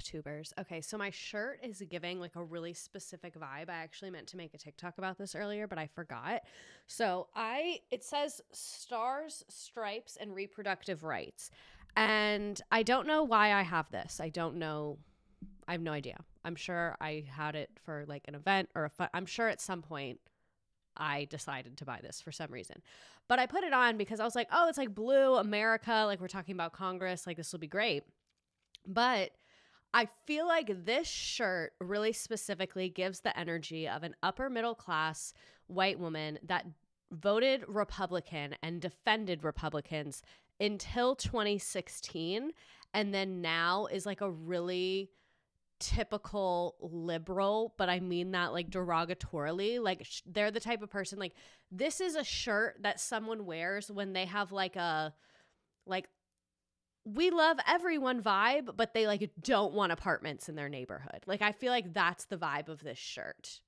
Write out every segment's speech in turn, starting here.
tubers. Okay, so my shirt is giving like a really specific vibe. I actually meant to make a TikTok about this earlier, but I forgot. So it says stars, stripes, and reproductive rights. And I don't know why I have this. I don't know. I have no idea. I'm sure I had it for like an event or I'm sure at some point I decided to buy this for some reason. But I put it on because I was like, oh, it's like blue America. Like we're talking about Congress. Like this will be great. But I feel like this shirt really specifically gives the energy of an upper middle class white woman that voted Republican and defended Republicans until 2016. And then now is like a really typical liberal, but I mean that like derogatorily. Like they're the type of person, like this is a shirt that someone wears when they have like a we love everyone vibe, but they like don't want apartments in their neighborhood. Like I feel like that's the vibe of this shirt.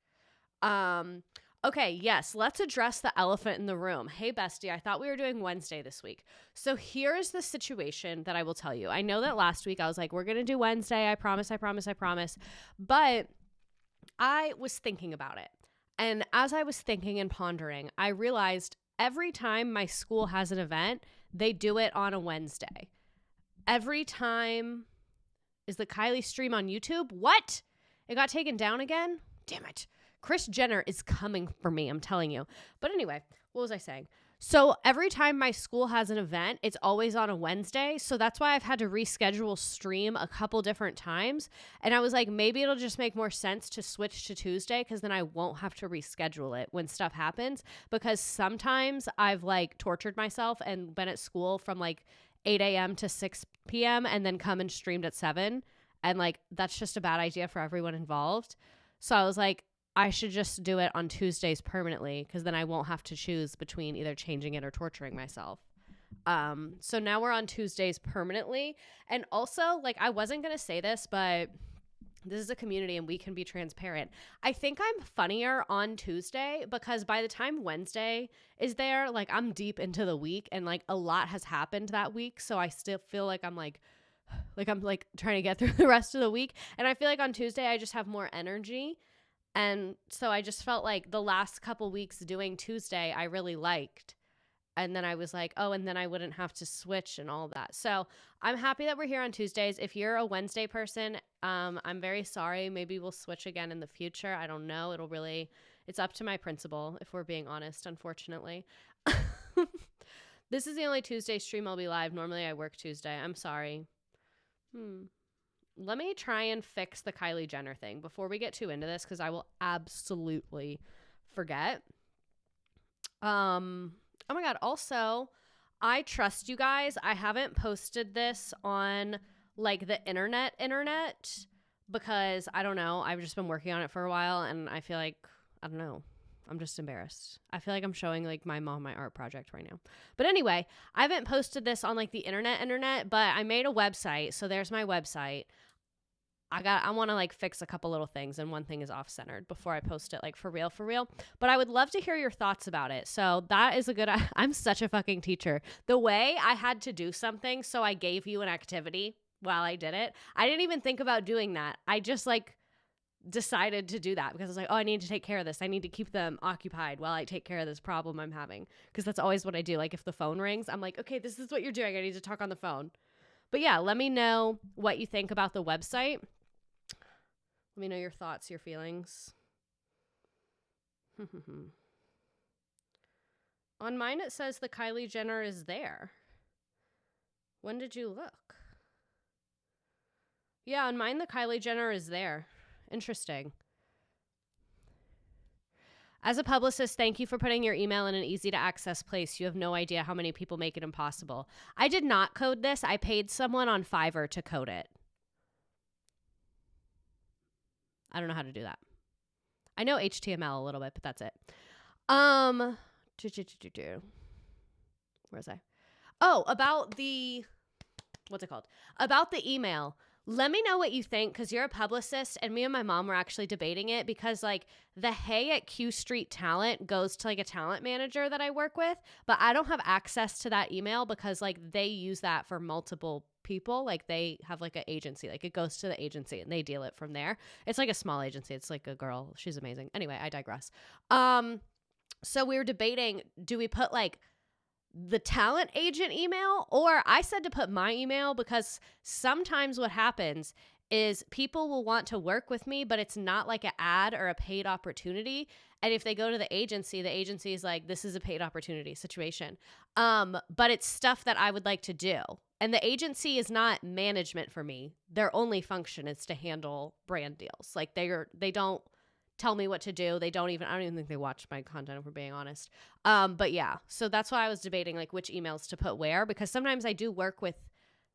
Okay, yes, let's address the elephant in the room. Hey bestie, I thought we were doing Wednesday this week. So here's the situation that I will tell you. I know that last week I was like, we're going to do Wednesday. I promise. But I was thinking about it. And as I was thinking and pondering, I realized every time my school has an event, they do it on a Wednesday. Every time. Is the Kylie stream on YouTube? What? It got taken down again? Damn it. Kris Jenner is coming for me, I'm telling you. But anyway, what was I saying? So every time my school has an event, it's always on a Wednesday. So that's why I've had to reschedule stream a couple different times. And I was like, maybe it'll just make more sense to switch to Tuesday because then I won't have to reschedule it when stuff happens. Because sometimes I've like tortured myself and been at school from like 8 a.m. to 6 p.m. and then come and streamed at 7. And like, that's just a bad idea for everyone involved. So I was like, I should just do it on Tuesdays permanently because then I won't have to choose between either changing it or torturing myself. So now we're on Tuesdays permanently. And also, like, I wasn't going to say this, but this is a community and we can be transparent. I think I'm funnier on Tuesday because by the time Wednesday is there, like, I'm deep into the week and, like, a lot has happened that week. So I still feel like I'm trying to get through the rest of the week. And I feel like on Tuesday, I just have more energy. And so I just felt like the last couple weeks doing Tuesday, I really liked. And then I was like, oh, and then I wouldn't have to switch and all that. So I'm happy that we're here on Tuesdays. If you're a Wednesday person, I'm very sorry. Maybe we'll switch again in the future. I don't know. It's up to my principal, if we're being honest, unfortunately. This is the only Tuesday stream I'll be live. Normally I work Tuesday. I'm sorry. Let me try and fix the Kylie Jenner thing before we get too into this because I will absolutely forget. Oh my God. Also, I trust you guys. I haven't posted this on like the internet because I don't know. I've just been working on it for a while and I feel like, I don't know. I'm just embarrassed. I feel like I'm showing like my mom my art project right now. But anyway, I haven't posted this on like the internet, but I made a website. So there's my website. I want to like fix a couple little things and one thing is off-centered before I post it like for real. But I would love to hear your thoughts about it. So that is I'm such a fucking teacher. The way I had to do something, so I gave you an activity while I did it. I didn't even think about doing that. I just like decided to do that because I was like, oh, I need to take care of this. I need to keep them occupied while I take care of this problem I'm having. Because that's always what I do. Like if the phone rings, I'm like, okay, this is what you're doing. I need to talk on the phone. But yeah, let me know what you think about the website. Let me know your thoughts, your feelings. On mine, it says the Kylie Jenner is there. When did you look? Yeah, on mine, the Kylie Jenner is there. Interesting. As a publicist, thank you for putting your email in an easy-to-access place. You have no idea how many people make it impossible. I did not code this. I paid someone on Fiverr to code it. I don't know how to do that. I know HTML a little bit, but that's it. Where was I? Oh, about the, what's it called? About the email. Let me know what you think because you're a publicist and me and my mom were actually debating it because like the hey at Q Street Talent goes to like a talent manager that I work with, but I don't have access to that email because like they use that for multiple people. Like they have like an agency, like it goes to the agency and they deal it from there. It's like a small agency. It's like a girl. She's amazing. Anyway, I digress. So we were debating, do we put like the talent agent email, or I said to put my email, because sometimes what happens is people will want to work with me, but it's not like an ad or a paid opportunity. And if they go to the agency is like, this is a paid opportunity situation. But it's stuff that I would like to do. And the agency is not management for me. Their only function is to handle brand deals. Like they don't tell me what to do. I don't even think they watch my content, if we're being honest. But yeah, so that's why I was debating like which emails to put where, because sometimes I do work with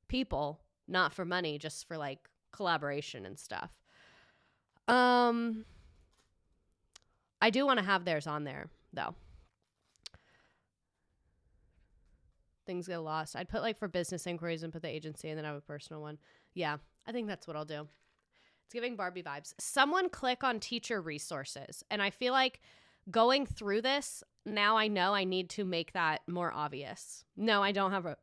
people, not for money, just for like collaboration and stuff. I do want to have theirs on there though. Things get lost. I'd put like for business inquiries and put the agency, and then I have a personal one. Yeah, I think that's what I'll do. It's giving Barbie vibes. Someone click on teacher resources. And I feel like going through this, now I know I need to make that more obvious. No, I don't have a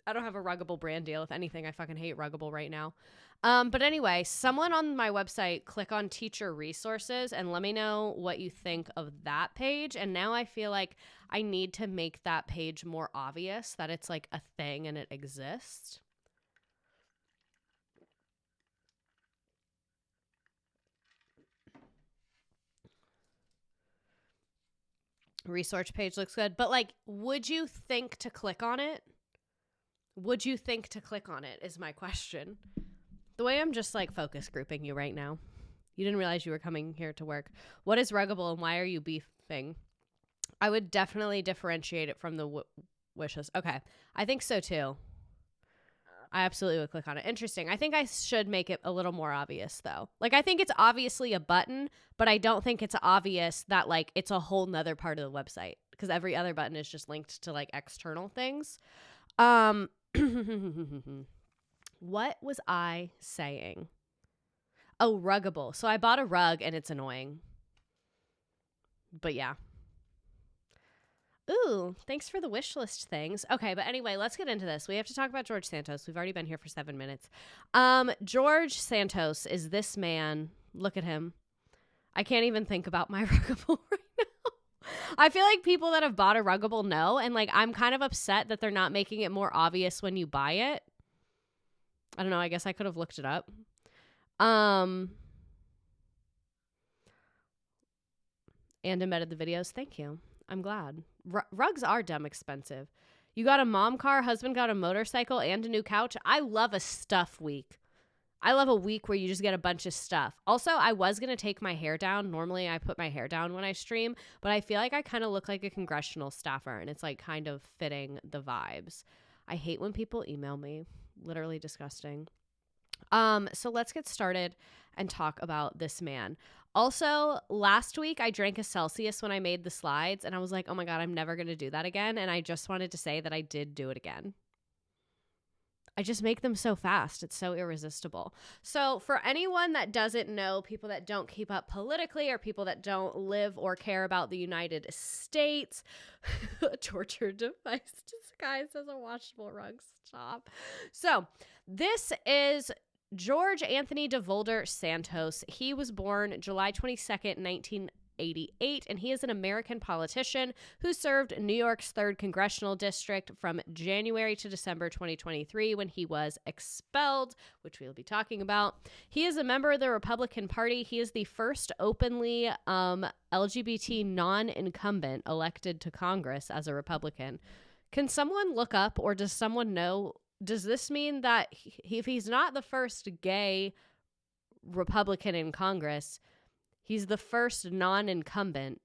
Ruggable brand deal. If anything, I fucking hate Ruggable right now. But anyway, someone on my website, click on teacher resources and let me know what you think of that page. And now I feel like I need to make that page more obvious that it's like a thing and it exists. Resource page looks good. But like, would you think to click on it? Would you think to click on it is my question. The way I'm just like focus grouping you right now. You didn't realize you were coming here to work. What is Ruggable and why are you beefing? I would definitely differentiate it from the wishes. Okay. I think so too. I absolutely would click on it. Interesting. I think I should make it a little more obvious though. Like I think it's obviously a button, but I don't think it's obvious that like it's a whole nother part of the website, because every other button is just linked to like external things. What was I saying? Oh, Ruggable. So I bought a rug and it's annoying. But yeah. Ooh, thanks for the wish list things. Okay, but anyway, let's get into this. We have to talk about George Santos. We've already been here for 7 minutes. George Santos is this man. Look at him. I can't even think about my Ruggable right now. I feel like people that have bought a Ruggable know, and like I'm kind of upset that they're not making it more obvious when you buy it. I don't know. I guess I could have looked it up. And embedded the videos. Thank you. I'm glad. Rugs are dumb expensive. You got a mom car, husband got a motorcycle, and a new couch. I love a stuff week. I love a week where you just get a bunch of stuff. Also, I was going to take my hair down. Normally, I put my hair down when I stream, but I feel like I kind of look like a congressional staffer, and it's like kind of fitting the vibes. I hate when people email me. Literally disgusting. So let's get started and talk about this man. Also, last week I drank a Celsius when I made the slides, and I was like, oh my God, I'm never going to do that again. And I just wanted to say that I did do it again. I just make them so fast. It's so irresistible. So for anyone that doesn't know, people that don't keep up politically or people that don't live or care about the United States, a torture device disguised as a washable rug. Stop. So this is George Anthony DeVolder Santos. He was born July 22nd, 1988, and he is an American politician who served New York's 3rd Congressional District from January to December 2023 when he was expelled, which we'll be talking about. He is a member of the Republican Party. He is the first openly LGBT non-incumbent elected to Congress as a Republican. Can someone look up, or does someone know, does this mean that if he's not the first gay Republican in Congress, he's the first non-incumbent?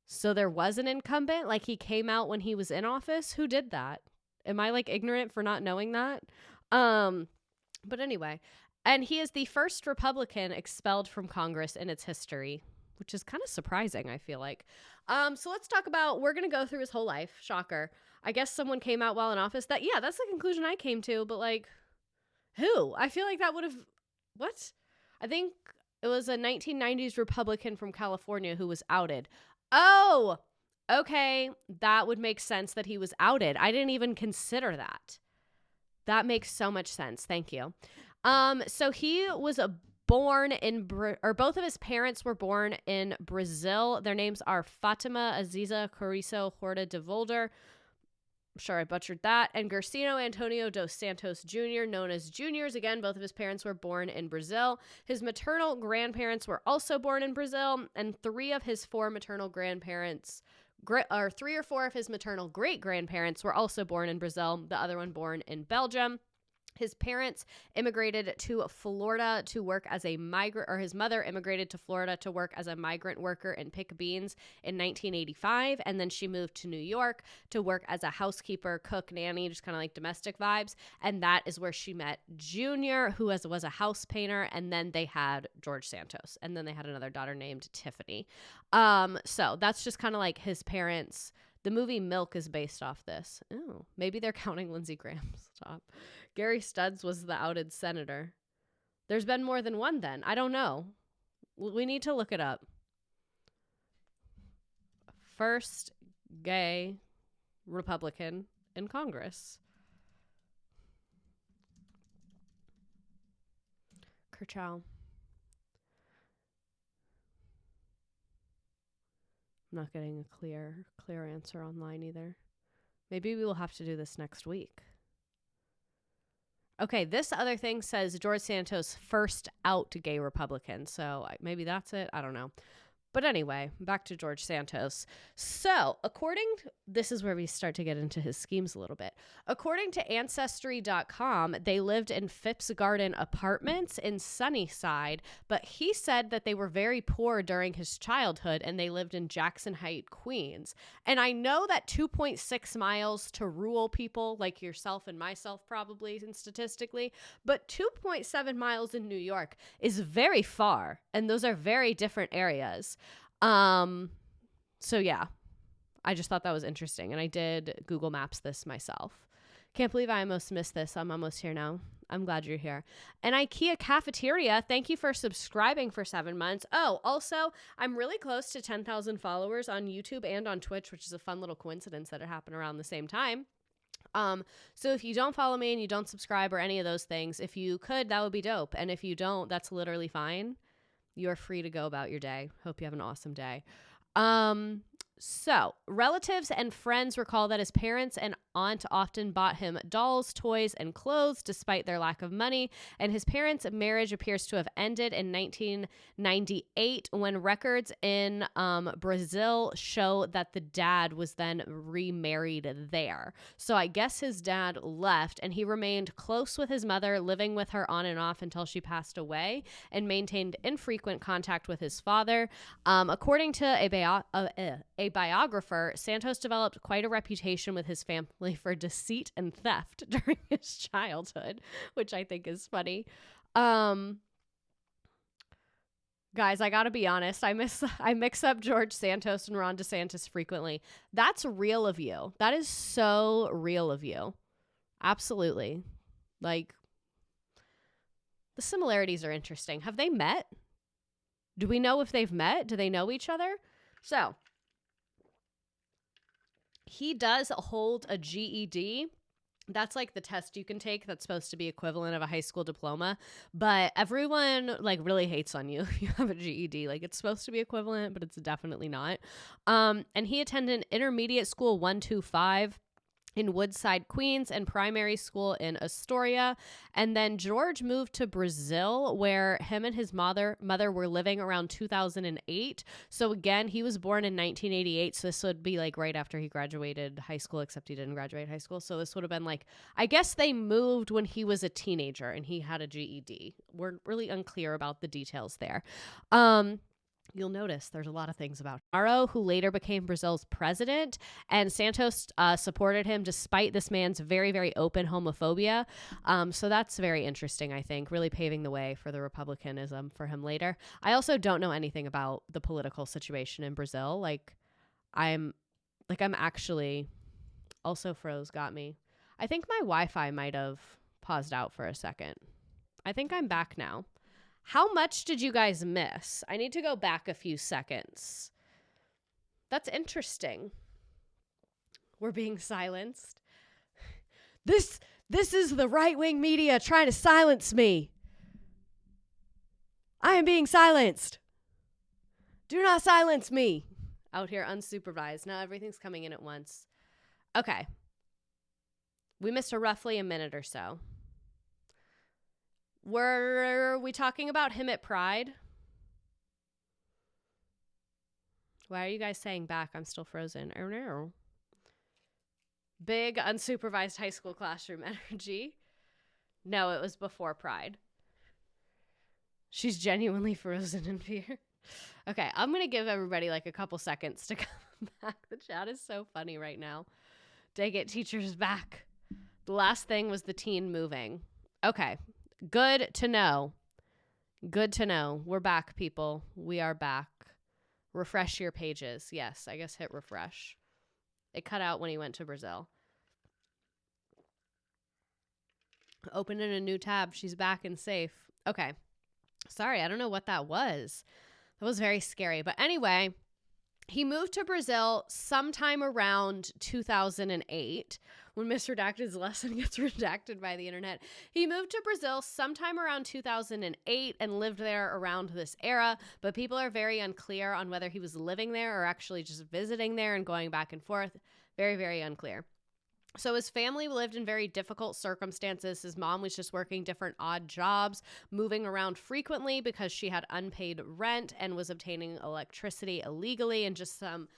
So there was an incumbent? Like he came out when he was in office? Who did that? Am I like ignorant for not knowing that? But anyway, and he is the first Republican expelled from Congress in its history, which is kind of surprising, I feel like. So let's talk about, we're going to go through his whole life. Shocker. I guess someone came out while in office. That's the conclusion I came to, but like, who? I feel like that would have, what? I think it was a 1990s Republican from California who was outed. Oh, okay. That would make sense that he was outed. I didn't even consider that. That makes so much sense. Thank you. So he was born in, or both of his parents were born in Brazil. Their names are Fatima Aziza Carriço Horta de Volder. I'm sure I butchered that. And Garcino Antonio dos Santos Jr., known as Juniors. Again, both of his parents were born in Brazil. His maternal grandparents were also born in Brazil. And three or four of his maternal great-grandparents were also born in Brazil. The other one born in Belgium. His parents immigrated to Florida to work as a migrant, or his mother immigrated to Florida to work as a migrant worker and pick beans in 1985. And then she moved to New York to work as a housekeeper, cook, nanny, just kind of like domestic vibes. And that is where she met Junior, who was a house painter. And then they had George Santos. And then they had another daughter named Tiffany. So that's just kind of like his parents. The movie Milk is based off this. Oh, maybe they're counting Lindsey Graham's top. Gary Stubbs was the outed senator. There's been more than one then. I don't know. We need to look it up. First gay Republican in Congress. Kerchow. I'm not getting a clear answer online either. Maybe we will have to do this next week. Okay, this other thing says George Santos first out gay Republican. So maybe that's it. I don't know. But anyway, back to George Santos. So, this is where we start to get into his schemes a little bit. According to Ancestry.com, they lived in Phipps Garden Apartments in Sunnyside, but he said that they were very poor during his childhood and they lived in Jackson Heights, Queens. And I know that 2.6 miles to rural people like yourself and myself probably, and statistically, but 2.7 miles in New York is very far, and those are very different areas. So yeah, I just thought that was interesting. And I did Google Maps this myself. Can't believe I almost missed this. I'm almost here now. I'm glad you're here. And IKEA Cafeteria, thank you for subscribing for 7 months. Oh, also, I'm really close to 10,000 followers on YouTube and on Twitch, which is a fun little coincidence that it happened around the same time. So if you don't follow me and you don't subscribe or any of those things, if you could, that would be dope. And if you don't, that's literally fine. You're free to go about your day. Hope you have an awesome day. So relatives and friends recall that his parents and aunt often bought him dolls, toys, and clothes despite their lack of money. And his parents' marriage appears to have ended in 1998 when records in Brazil show that the dad was then remarried there. So I guess his dad left and he remained close with his mother, living with her on and off until she passed away, and maintained infrequent contact with his father. According to a biographer, Santos developed quite a reputation with his family for deceit and theft during his childhood, which I think is funny. Guys, I gotta be honest, I mix up George Santos and Ron DeSantis frequently. That's real of you. That is so real of you. Absolutely. Like, the similarities are interesting. Have they met? Do we know if they've met? Do they know each other? So, he does hold a GED. That's like the test you can take that's supposed to be equivalent of a high school diploma. But everyone like really hates on you if you have a GED. Like, it's supposed to be equivalent, but it's definitely not. And he attended intermediate school 125 in Woodside, Queens, and primary school in Astoria. And then George moved to Brazil, where him and his mother were living around 2008. So again, he was born in 1988. So this would be like right after he graduated high school, except he didn't graduate high school. So this would have been like, I guess they moved when he was a teenager and he had a GED. We're really unclear about the details there. You'll notice there's a lot of things about Bolsonaro, who later became Brazil's president, and Santos supported him despite this man's very, very open homophobia. So that's very interesting, I think, really paving the way for the republicanism for him later. I also don't know anything about the political situation in Brazil. I'm actually also froze, got me. I think my Wi-Fi might have paused out for a second. I think I'm back now. How much did you guys miss? I need to go back a few seconds. That's interesting. We're being silenced. This This is the right-wing media trying to silence me. I am being silenced. Do not silence me. Out here unsupervised. Now everything's coming in at once. Okay. We missed roughly a minute or so. Were we talking about him at Pride? Why are you guys saying back? I'm still frozen. Oh no. Big unsupervised high school classroom energy. No, it was before Pride. She's genuinely frozen in fear. Okay, I'm going to give everybody like a couple seconds to come back. The chat is so funny right now. Dang it, teachers back. The last thing was the teen moving. Okay, good to know. Good to know. We're back, people. We are back. Refresh your pages. Yes, I guess hit refresh. It cut out when he went to Brazil. Opening a new tab. She's back and safe. Okay. Sorry, I don't know what that was. That was very scary. But anyway, he moved to Brazil sometime around 2008 when Miss Redacted's lesson gets redacted by the internet. He moved to Brazil sometime around 2008 and lived there around this era, but people are very unclear on whether he was living there or actually just visiting there and going back and forth. Very, very unclear. So his family lived in very difficult circumstances. His mom was just working different odd jobs, moving around frequently because she had unpaid rent and was obtaining electricity illegally, and just some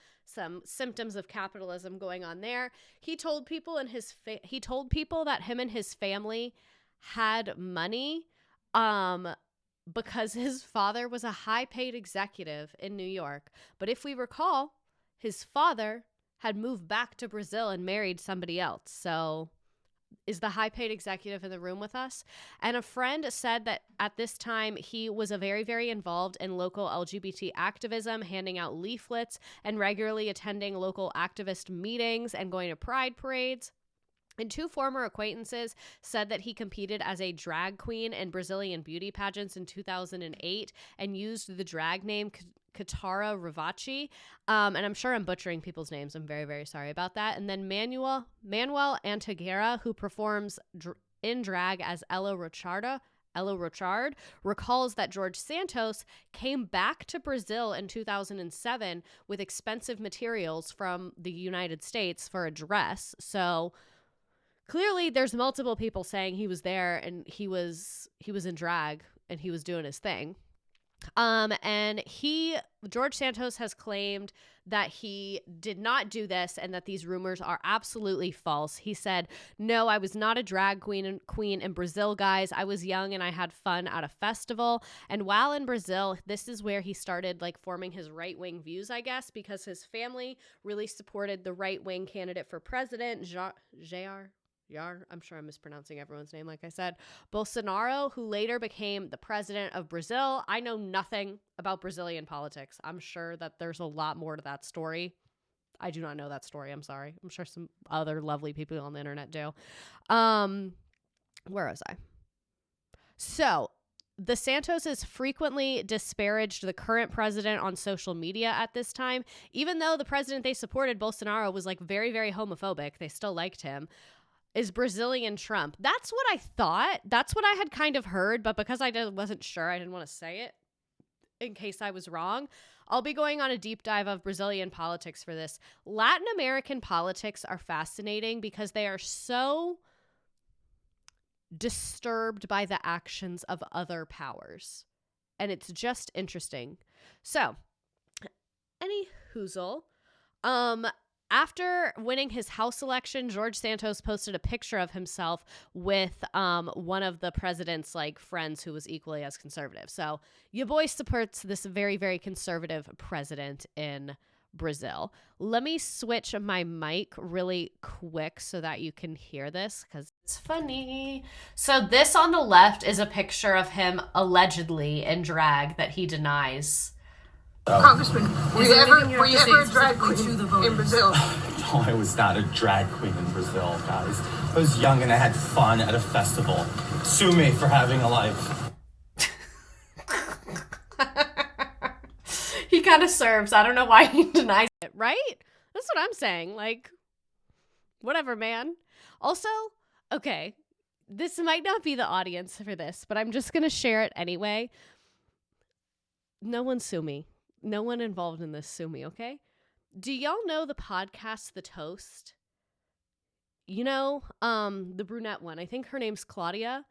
symptoms of capitalism going on there. He told people that him and his family had money because his father was a high-paid executive in New York. But if we recall, his father had moved back to Brazil and married somebody else. So is the high-paid executive in the room with us? And a friend said that at this time, he was a very, very involved in local LGBT activism, handing out leaflets and regularly attending local activist meetings and going to pride parades. And two former acquaintances said that he competed as a drag queen in Brazilian beauty pageants in 2008 and used the drag name Katara Ravachi. And I'm sure I'm butchering people's names. I'm very, very sorry about that. And then Manuel Antiguera, who performs in drag as Ella Rochard, recalls that George Santos came back to Brazil in 2007 with expensive materials from the United States for a dress. So clearly there's multiple people saying he was there and he was in drag and he was doing his thing. And George Santos has claimed that he did not do this and that these rumors are absolutely false. He said, "No, I was not a drag queen in Brazil, guys. I was young and I had fun at a festival." And while in Brazil, this is where he started like forming his right-wing views, I guess, because his family really supported the right-wing candidate for president, Jair, I'm sure I'm mispronouncing everyone's name, like I said, Bolsonaro, who later became the president of Brazil. I know nothing about Brazilian politics. I'm sure that there's a lot more to that story. I do not know that story. I'm sorry. I'm sure some other lovely people on the internet do. Where was I? So the Santoses frequently disparaged the current president on social media at this time. Even though the president they supported, Bolsonaro, was like very, very homophobic, they still liked him. Is Brazilian Trump. That's what I thought. That's what I had kind of heard, but because I wasn't sure, I didn't want to say it in case I was wrong. I'll be going on a deep dive of Brazilian politics for this. Latin American politics are fascinating because they are so disturbed by the actions of other powers. And it's just interesting. So, any hoozle. After winning his House election, George Santos posted a picture of himself with one of the president's like friends who was equally as conservative. So your boy supports this very, very conservative president in Brazil. Let me switch my mic really quick so that you can hear this because it's funny. So this on the left is a picture of him allegedly in drag that he denies. Congressman, were you ever a drag queen in Brazil? No, I was not a drag queen in Brazil, guys. I was young and I had fun at a festival. Sue me for having a life. He kind of serves. I don't know why he denies it, right? That's what I'm saying. Like, whatever, man. Also, okay, This might not be the audience for this, but I'm just going to share it anyway. No one sue me. No one involved in this sue me, okay? Do y'all know the podcast The Toast? You know, the brunette one. I think her name's Claudia.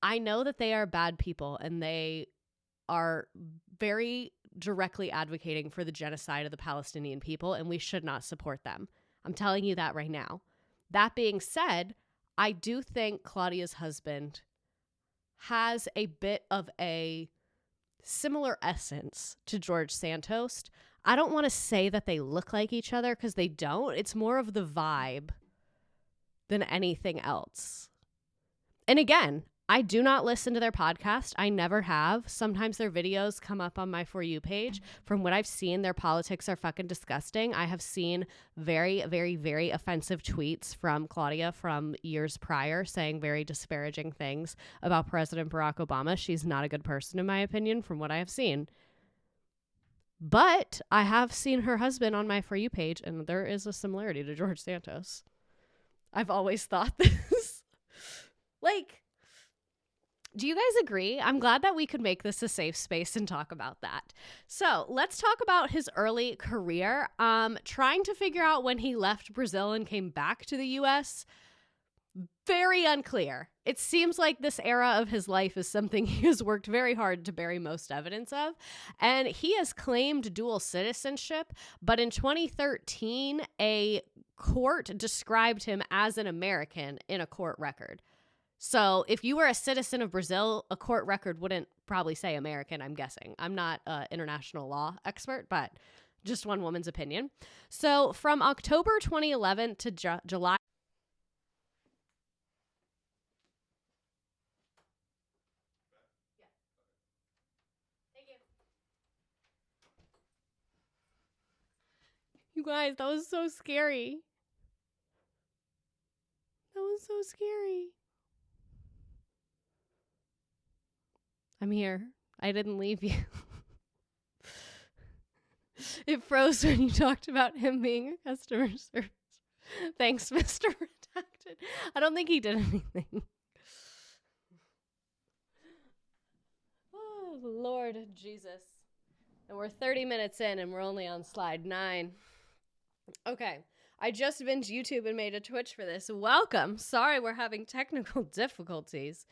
I know that they are bad people and they are very directly advocating for the genocide of the Palestinian people, and we should not support them. I'm telling you that right now. That being said, I do think Claudia's husband has a bit of a similar essence to George Santos. I don't want to say that they look like each other because they don't. It's more of the vibe than anything else. And again, I do not listen to their podcast. I never have. Sometimes their videos come up on my For You page. From what I've seen, their politics are fucking disgusting. I have seen very, very, very offensive tweets from Claudia from years prior saying very disparaging things about President Barack Obama. She's not a good person, in my opinion, from what I have seen. But I have seen her husband on my For You page, and there is a similarity to George Santos. I've always thought this. Like, do you guys agree? I'm glad that we could make this a safe space and talk about that. So let's talk about his early career. Trying to figure out when he left Brazil and came back to the U.S., very unclear. It seems like this era of his life is something he has worked very hard to bury most evidence of. And he has claimed dual citizenship, but in 2013, a court described him as an American in a court record. So if you were a citizen of Brazil, a court record wouldn't probably say American, I'm guessing. I'm not an international law expert, but just one woman's opinion. So from October 2011 to July. Thank you. You guys, that was so scary. That was so scary. I'm here. I didn't leave you. It froze when you talked about him being a customer service. Thanks, Mr. Redacted. I don't think he did anything. Oh, Lord Jesus. And we're 30 minutes in and we're only on slide 9. Okay. I just binged YouTube and made a Twitch for this. Welcome. Sorry we're having technical difficulties.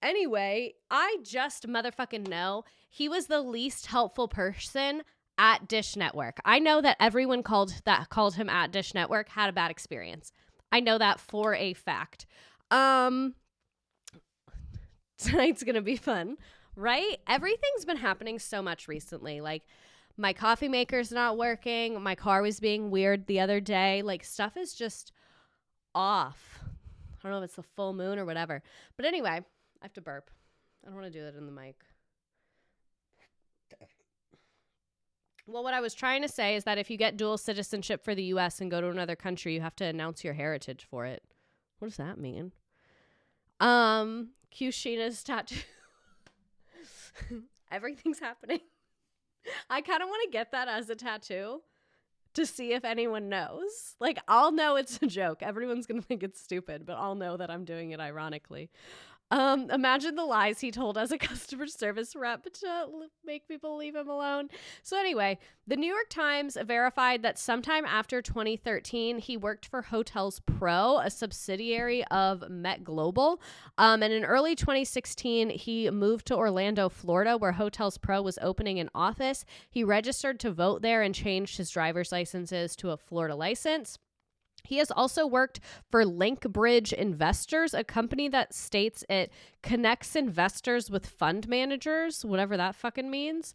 Anyway, I just motherfucking know he was the least helpful person at Dish Network. I know that everyone called him at Dish Network had a bad experience. I know that for a fact. Tonight's gonna be fun, right? Everything's been happening so much recently. Like, my coffee maker's not working. My car was being weird the other day. Like, stuff is just off. I don't know if it's the full moon or whatever. But anyway, I have to burp. I don't want to do that in the mic. Well, what I was trying to say is that if you get dual citizenship for the U.S. and go to another country, you have to announce your heritage for it. What does that mean? Q Sheena's tattoo. Everything's happening. I kind of want to get that as a tattoo to see if anyone knows. Like, I'll know it's a joke. Everyone's going to think it's stupid, but I'll know that I'm doing it ironically. Imagine the lies he told as a customer service rep to make people leave him alone. So anyway, the New York Times verified that sometime after 2013, he worked for Hotels Pro, a subsidiary of Met Global. And in early 2016, he moved to Orlando, Florida, where Hotels Pro was opening an office. He registered to vote there and changed his driver's licenses to a Florida license. He has also worked for Linkbridge Investors, a company that states it connects investors with fund managers, whatever that fucking means.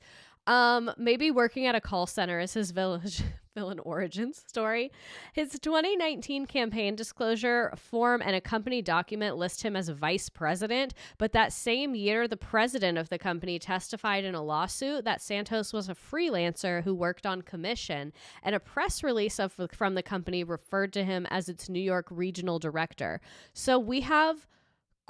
Maybe working at a call center is his villain origin story. His 2019 campaign disclosure form and a company document list him as vice president, but that same year, the president of the company testified in a lawsuit that Santos was a freelancer who worked on commission, and a press release from the company referred to him as its New York regional director. So we have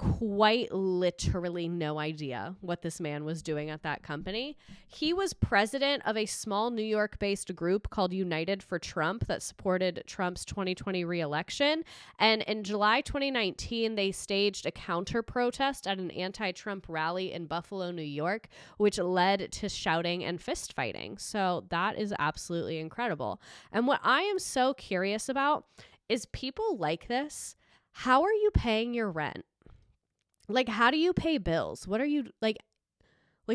quite literally no idea what this man was doing at that company. He was president of a small New York-based group called United for Trump that supported Trump's 2020 re-election. And in July 2019, they staged a counter-protest at an anti-Trump rally in Buffalo, New York, which led to shouting and fist fighting. So that is absolutely incredible. And what I am so curious about is people like this. How are you paying your rent? Like, how do you pay bills? What are you like,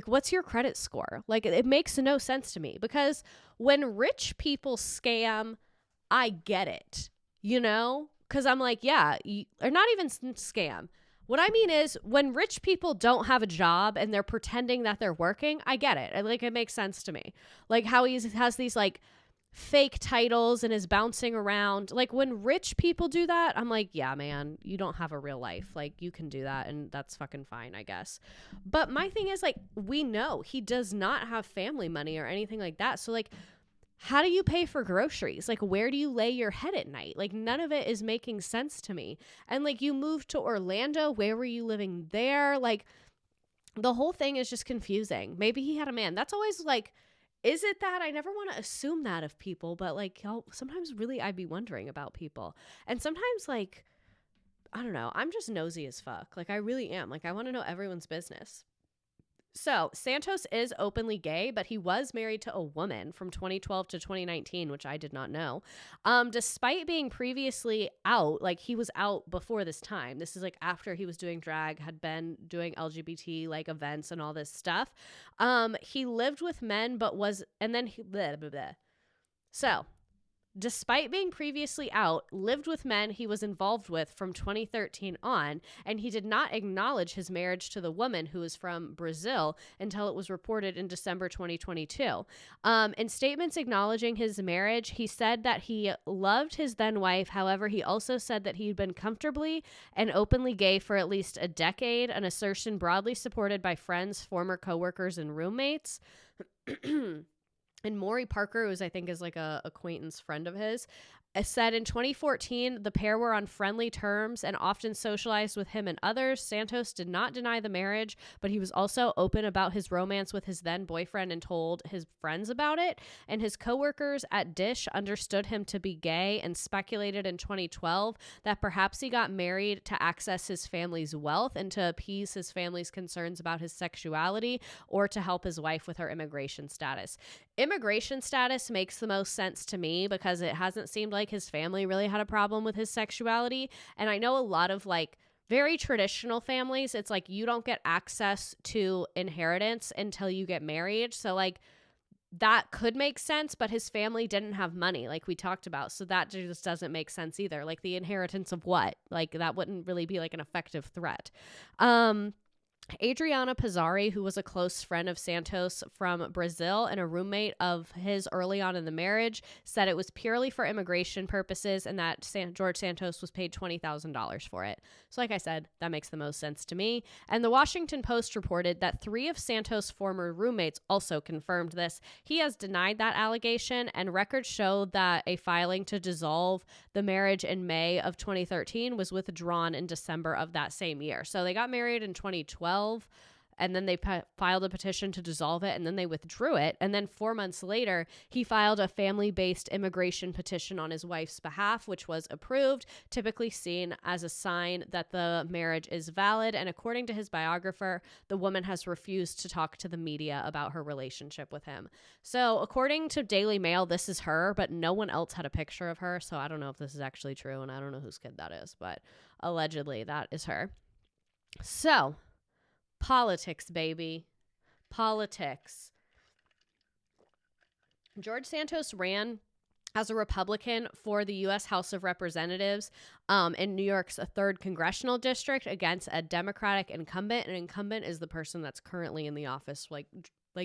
what's your credit score? Like, it makes no sense to me, because when rich people scam, I get it, you know, because I'm like, yeah, or not even scam. What I mean is when rich people don't have a job and they're pretending that they're working, I get it. Like, it makes sense to me. Like how he has these like fake titles and is bouncing around. Like, when rich people do that, I'm like, yeah, man, you don't have a real life. Like, you can do that and that's fucking fine, I guess. But my thing is, like, we know he does not have family money or anything like that. So, like, how do you pay for groceries? Like, where do you lay your head at night? Like, none of it is making sense to me. And like, you moved to Orlando. Where were you living there? Like, the whole thing is just confusing. Maybe he had a man. That's always like, is it that? I never want to assume that of people, but like, sometimes really I'd be wondering about people. And sometimes, like, I don't know, I'm just nosy as fuck. Like, I really am. Like, I want to know everyone's business. So Santos is openly gay, but he was married to a woman from 2012 to 2019, which I did not know. Despite being previously out, like, he was out before this time. This is like after he was doing drag, had been doing LGBT like events and all this stuff. He lived with men, but was, and then he, blah, blah, blah. So despite being previously out, lived with men he was involved with from 2013 on, and he did not acknowledge his marriage to the woman, who is from Brazil, until it was reported in December 2022. In statements acknowledging his marriage, he said that he loved his then wife. However, he also said that he'd been comfortably and openly gay for at least a decade, an assertion broadly supported by friends, former coworkers, and roommates. And Maury Parker, who I think is like a acquaintance friend of his, said in 2014 the pair were on friendly terms and often socialized with him and others. Santos did not deny the marriage, but he was also open about his romance with his then boyfriend and told his friends about it. And his coworkers at Dish understood him to be gay and speculated in 2012 that perhaps he got married to access his family's wealth and to appease his family's concerns about his sexuality, or to help his wife with her immigration status. Immigration status makes the most sense to me, because it hasn't seemed like his family really had a problem with his sexuality. And I know a lot of like very traditional families, it's like you don't get access to inheritance until you get married. So like that could make sense, but his family didn't have money, like we talked about. So that just doesn't make sense either. Like, the inheritance of what? Like, that wouldn't really be like an effective threat. Adriana Pizzari, who was a close friend of Santos from Brazil and a roommate of his early on in the marriage, said it was purely for immigration purposes and that George Santos was paid $20,000 for it. So like I said, that makes the most sense to me. And the Washington Post reported that 3 of Santos' former roommates also confirmed this. He has denied that allegation, and records show that a filing to dissolve the marriage in May of 2013 was withdrawn in December of that same year. So they got married in 2012. And then they filed a petition to dissolve it, and then they withdrew it. And then 4 months later, he filed a family-based immigration petition on his wife's behalf, which was approved, typically seen as a sign that the marriage is valid. And according to his biographer, the woman has refused to talk to the media about her relationship with him. So according to Daily Mail, this is her, but no one else had a picture of her. So I don't know if this is actually true, and I don't know whose kid that is, but allegedly that is her. So politics, baby. Politics. George Santos ran as a Republican for the U.S. House of Representatives in New York's 3rd Congressional District against a Democratic incumbent. An incumbent is the person that's currently in the office. Like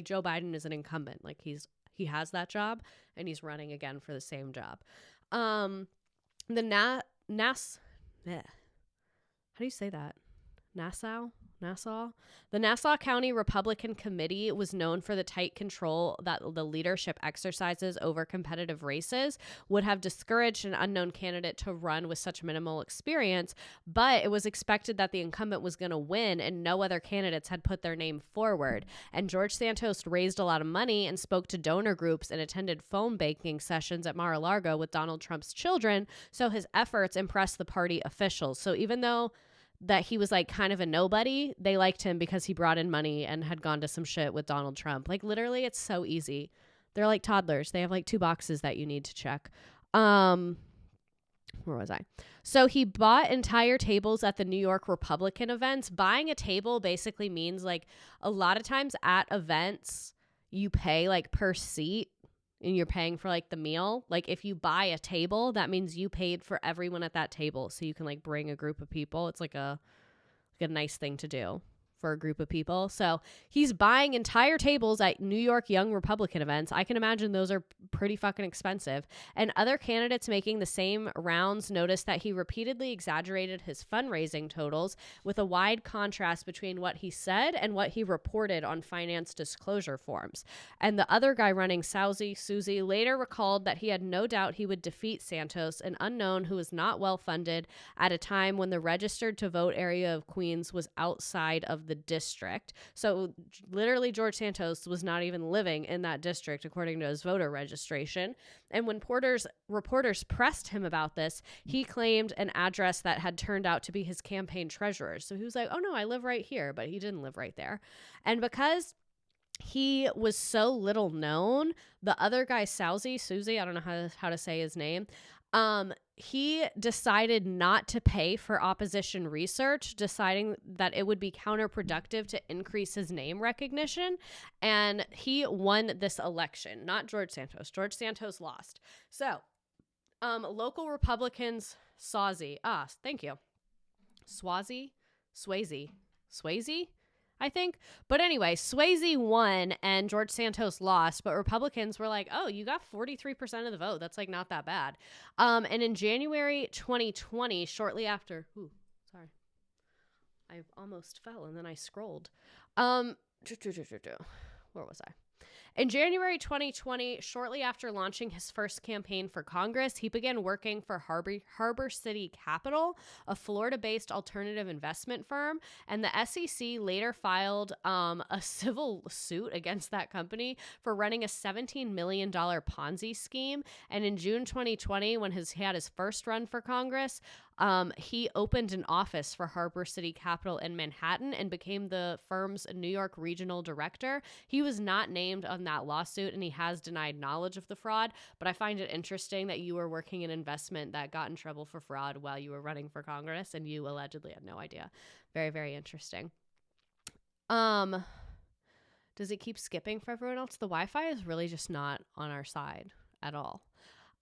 Joe Biden is an incumbent. Like he has that job, and he's running again for the same job. How do you say that? Nassau. The Nassau County Republican Committee was known for the tight control that the leadership exercises over competitive races would have discouraged an unknown candidate to run with such minimal experience, but it was expected that the incumbent was going to win and no other candidates had put their name forward. And George Santos raised a lot of money and spoke to donor groups and attended phone banking sessions at Mar-a-Lago with Donald Trump's children, so his efforts impressed the party officials. So even though that he was like kind of a nobody, they liked him because he brought in money and had gone to some shit with Donald Trump. Like literally, it's so easy. They're like toddlers. They have like 2 boxes that you need to check. Where was I? So he bought entire tables at the New York Republican events. Buying a table basically means like a lot of times at events, you pay like per seat. And you're paying for like the meal. Like if you buy a table, that means you paid for everyone at that table. So you can like bring a group of people. It's like a nice thing to do for a group of people. So he's buying entire tables at New York Young Republican events. I can imagine those are pretty fucking expensive. And other candidates making the same rounds noticed that he repeatedly exaggerated his fundraising totals, with a wide contrast between what he said and what he reported on finance disclosure forms. And the other guy running, Susie, later recalled that he had no doubt he would defeat Santos, an unknown who was not well funded at a time when the registered to vote area of Queens was outside of the district. So literally George Santos was not even living in that district according to his voter registration. And when reporters pressed him about this, he claimed an address that had turned out to be his campaign treasurer's. So he was like, oh no, I live right here, but he didn't live right there. And because he was so little known, the other guy, Susie, I don't know how to say his name, he decided not to pay for opposition research, deciding that it would be counterproductive to increase his name recognition. And he won this election, not George Santos. George Santos lost. So, local Republicans, thank you. Swayze, I think. But anyway, Swayze won and George Santos lost, but Republicans were like, oh, you got 43% of the vote. That's like not that bad. And in January 2020, shortly after, I almost fell and then I scrolled. Where was I? In January 2020, shortly after launching his first campaign for Congress, he began working for Harbor City Capital, a Florida-based alternative investment firm, and the SEC later filed a civil suit against that company for running a $17 million Ponzi scheme. And in June 2020, when he had his first run for Congress, he opened an office for Harbor City Capital in Manhattan and became the firm's New York regional director. He was not named on that lawsuit, and he has denied knowledge of the fraud, but I find it interesting that you were working in investment that got in trouble for fraud while you were running for Congress, and you allegedly had no idea. Very, very interesting. Does it keep skipping for everyone else? The Wi-Fi is really just not on our side at all.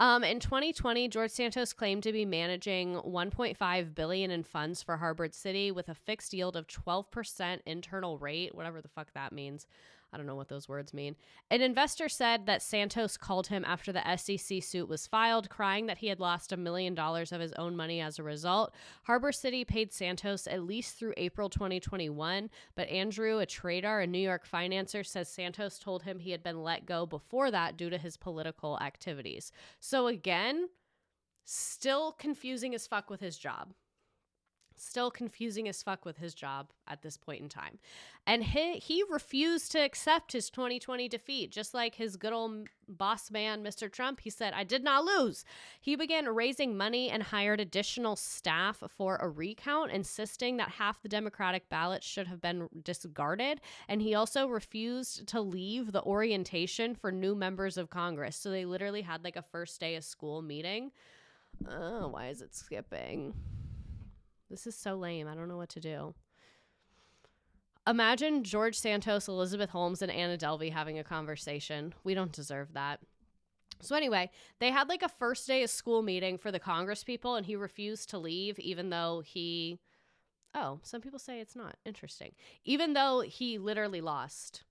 In 2020, George Santos claimed to be managing $1.5 billion in funds for Harbor City with a fixed yield of 12% internal rate, whatever the fuck that means. I don't know what those words mean. An investor said that Santos called him after the SEC suit was filed, crying that he had lost $1 million of his own money as a result. Harbor City paid Santos at least through April 2021, but Andrew, a trader, a New York financer, says Santos told him he had been let go before that due to his political activities. So again, still confusing as fuck with his job. Still confusing as fuck with his job at this point in time. And he refused to accept his 2020 defeat. Just like his good old boss man, Mr. Trump, he said, I did not lose. He began raising money and hired additional staff for a recount, insisting that half the Democratic ballots should have been discarded. And he also refused to leave the orientation for new members of Congress. So they literally had like a first day of school meeting. Oh, why is it skipping? This is so lame. I don't know what to do. Imagine George Santos, Elizabeth Holmes, and Anna Delvey having a conversation. We don't deserve that. So anyway, they had like a first day of school meeting for the Congress people, and he refused to leave even though some people say it's not. Interesting. Even though he literally lost.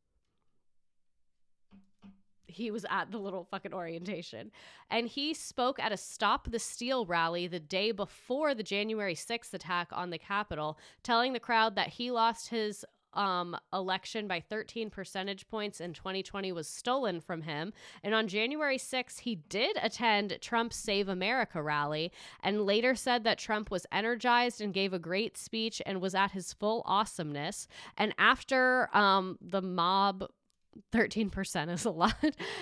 he was at the little fucking orientation. And he spoke at a Stop the Steal rally the day before the January 6th attack on the Capitol, telling the crowd that he lost his election by 13 percentage points in 2020 was stolen from him. And on January 6th, he did attend Trump's Save America rally and later said that Trump was energized and gave a great speech and was at his full awesomeness. And after the mob, 13% is a lot.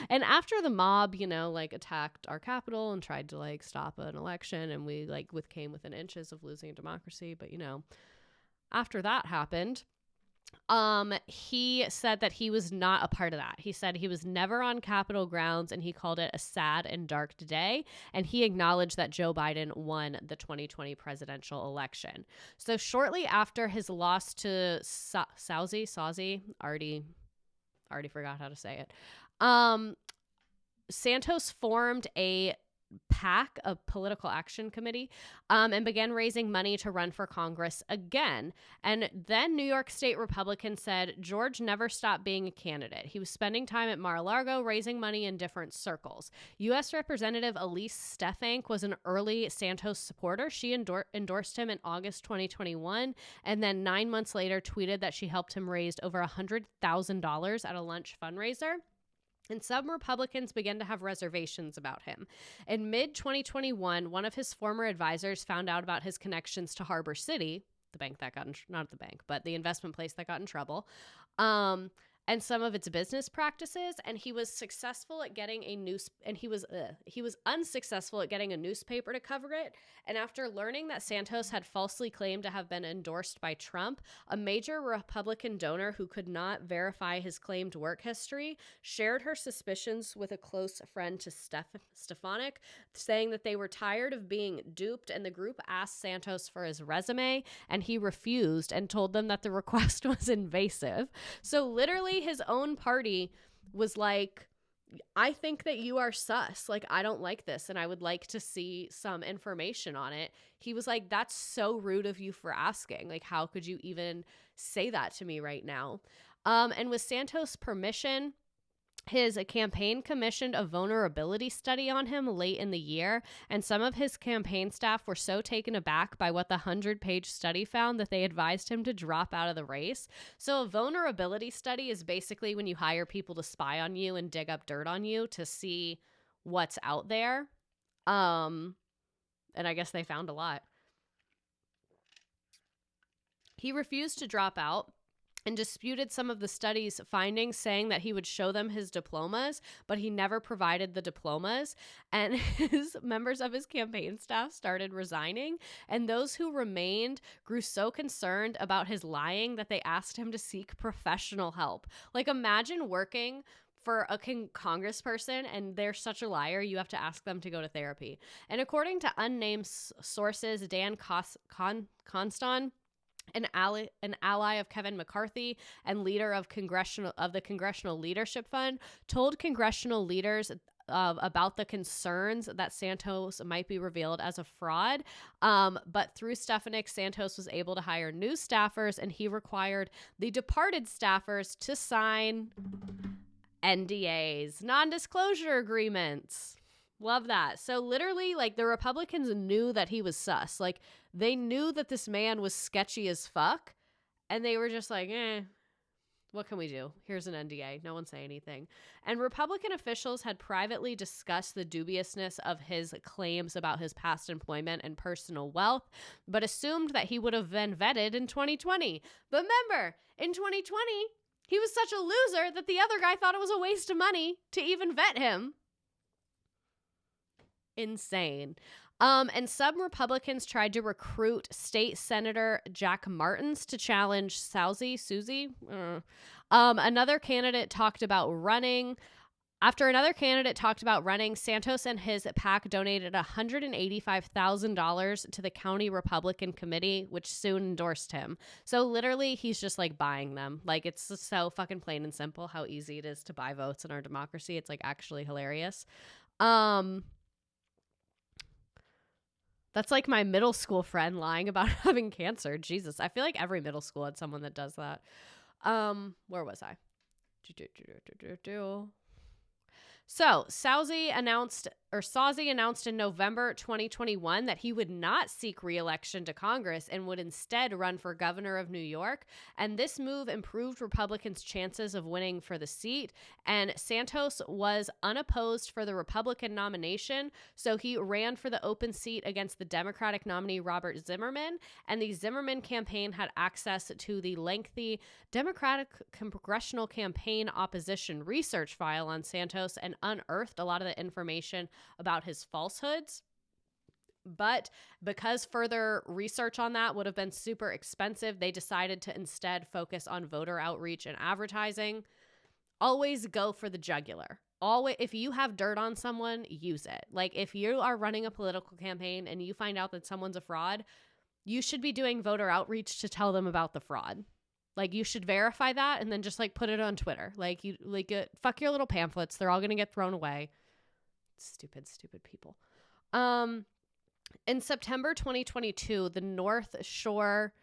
And after the mob, you know, like attacked our Capitol and tried to like stop an election, and we like came within inches of losing a democracy. But, you know, after that happened, he said that he was not a part of that. He said he was never on Capitol grounds, and he called it a sad and dark day. And he acknowledged that Joe Biden won the 2020 presidential election. So shortly after his loss to Sauzi, already forgot how to say it. Santos formed a PAC, a political action committee, and began raising money to run for Congress again. And then New York State Republicans said George never stopped being a candidate. He was spending time at Mar-a-Lago raising money in different circles. U.S. Representative Elise Stefank was an early Santos supporter. She endorsed him in August 2021, and then 9 months later tweeted that she helped him raise over $100,000 at a lunch fundraiser. And some Republicans began to have reservations about him. In mid-2021, one of his former advisors found out about his connections to Harbor City, the bank that got not the bank, but the investment place that got in trouble, and some of its business practices. And he was successful at getting he was unsuccessful at getting a newspaper to cover it. And after learning that Santos had falsely claimed to have been endorsed by Trump, a major Republican donor who could not verify his claimed work history shared her suspicions with a close friend to Stefanik, saying that they were tired of being duped, and the group asked Santos for his resume, and he refused and told them that the request was invasive. So literally his own party was like, I think that you are sus. Like, I don't like this, and I would like to see some information on it. He was like, that's so rude of you for asking. Like, how could you even say that to me right now? And with Santos' permission, his campaign commissioned a vulnerability study on him late in the year, and some of his campaign staff were so taken aback by what the 100-page study found that they advised him to drop out of the race. So a vulnerability study is basically when you hire people to spy on you and dig up dirt on you to see what's out there. And I guess they found a lot. He refused to drop out and disputed some of the study's findings, saying that he would show them his diplomas, but he never provided the diplomas. And his members of his campaign staff started resigning, and those who remained grew so concerned about his lying that they asked him to seek professional help. Like, imagine working for a congressperson and they're such a liar, you have to ask them to go to therapy. And according to unnamed sources, Dan Constan, an ally of Kevin McCarthy and leader of the Congressional Leadership Fund, told congressional leaders about the concerns that Santos might be revealed as a fraud. But through Stefanik, Santos was able to hire new staffers, and he required the departed staffers to sign NDAs, non-disclosure agreements. Love that. So literally, like, the Republicans knew that he was sus. Like, they knew that this man was sketchy as fuck, and they were just like, what can we do? Here's an NDA. No one say anything. And Republican officials had privately discussed the dubiousness of his claims about his past employment and personal wealth, but assumed that he would have been vetted in 2020. But remember, in 2020, he was such a loser that the other guy thought it was a waste of money to even vet him. Insane. And some Republicans tried to recruit State Senator Jack Martins to challenge Susie. Another candidate talked about running. After another candidate talked about running, Santos and his PAC donated $185,000 to the county Republican committee, which soon endorsed him. So literally, he's just like buying them. Like, it's so fucking plain and simple how easy it is to buy votes in our democracy. It's like actually hilarious. That's like my middle school friend lying about having cancer. Jesus, I feel like every middle school had someone that does that. Where was I? So Sazi announced in November 2021 that he would not seek re-election to Congress and would instead run for governor of New York. And this move improved Republicans' chances of winning for the seat. And Santos was unopposed for the Republican nomination, so he ran for the open seat against the Democratic nominee Robert Zimmerman. And the Zimmerman campaign had access to the lengthy Democratic Congressional Campaign Opposition research file on Santos and unearthed a lot of the information about his falsehoods. But because further research on that would have been super expensive, they decided to instead focus on voter outreach and advertising. Always go for the jugular. Always, if you have dirt on someone, use it. Like, if you are running a political campaign and you find out that someone's a fraud, you should be doing voter outreach to tell them about the fraud. Like, you should verify that and then just, like, put it on Twitter. Like, fuck your little pamphlets. They're all going to get thrown away. Stupid people. In September 2022, the North Shore...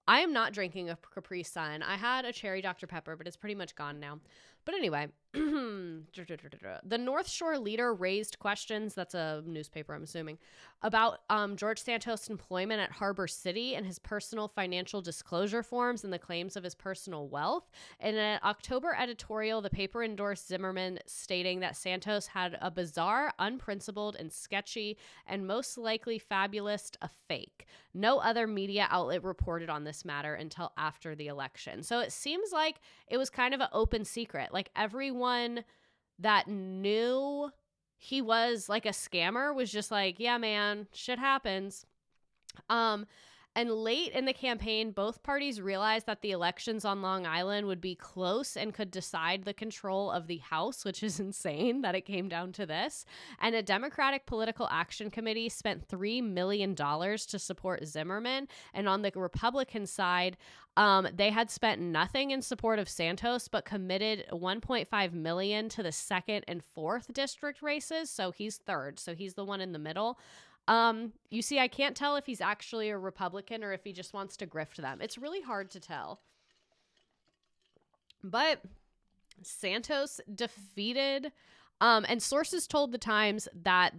I am not drinking a Capri Sun. I had a cherry Dr. Pepper, but it's pretty much gone now. But anyway, the North Shore Leader raised questions, that's a newspaper I'm assuming, about George Santos' employment at Harbor City and his personal financial disclosure forms and the claims of his personal wealth. In an October editorial, the paper endorsed Zimmerman, stating that Santos had a bizarre, unprincipled, and sketchy, and most likely fabulous, a fake. No other media outlet reported on this matter until after the election. So it seems like it was kind of an open secret. Like, everyone that knew he was like a scammer was just like, yeah, man, shit happens. And late in the campaign, both parties realized that the elections on Long Island would be close and could decide the control of the House, which is insane that it came down to this. And a Democratic Political Action Committee spent $3 million to support Zimmerman. And on the Republican side, they had spent nothing in support of Santos, but committed $1.5 million to the 2nd and 4th district races. So he's 3rd. So he's the one in the middle. You see, I can't tell if he's actually a Republican or if he just wants to grift them. It's really hard to tell. But Santos defeated, and sources told the Times that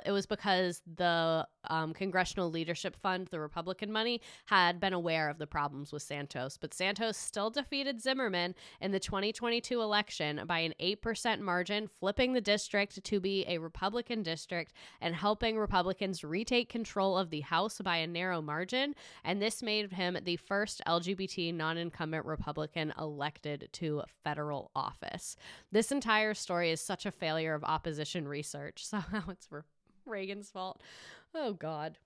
it was because the Congressional Leadership Fund, the Republican money, had been aware of the problems with Santos. But Santos still defeated Zimmerman in the 2022 election by an 8% margin, flipping the district to be a Republican district and helping Republicans retake control of the House by a narrow margin. And this made him the first LGBT non-incumbent Republican elected to federal office. This entire story is such a failure of opposition research. Somehow it's Reagan's fault. Oh, God.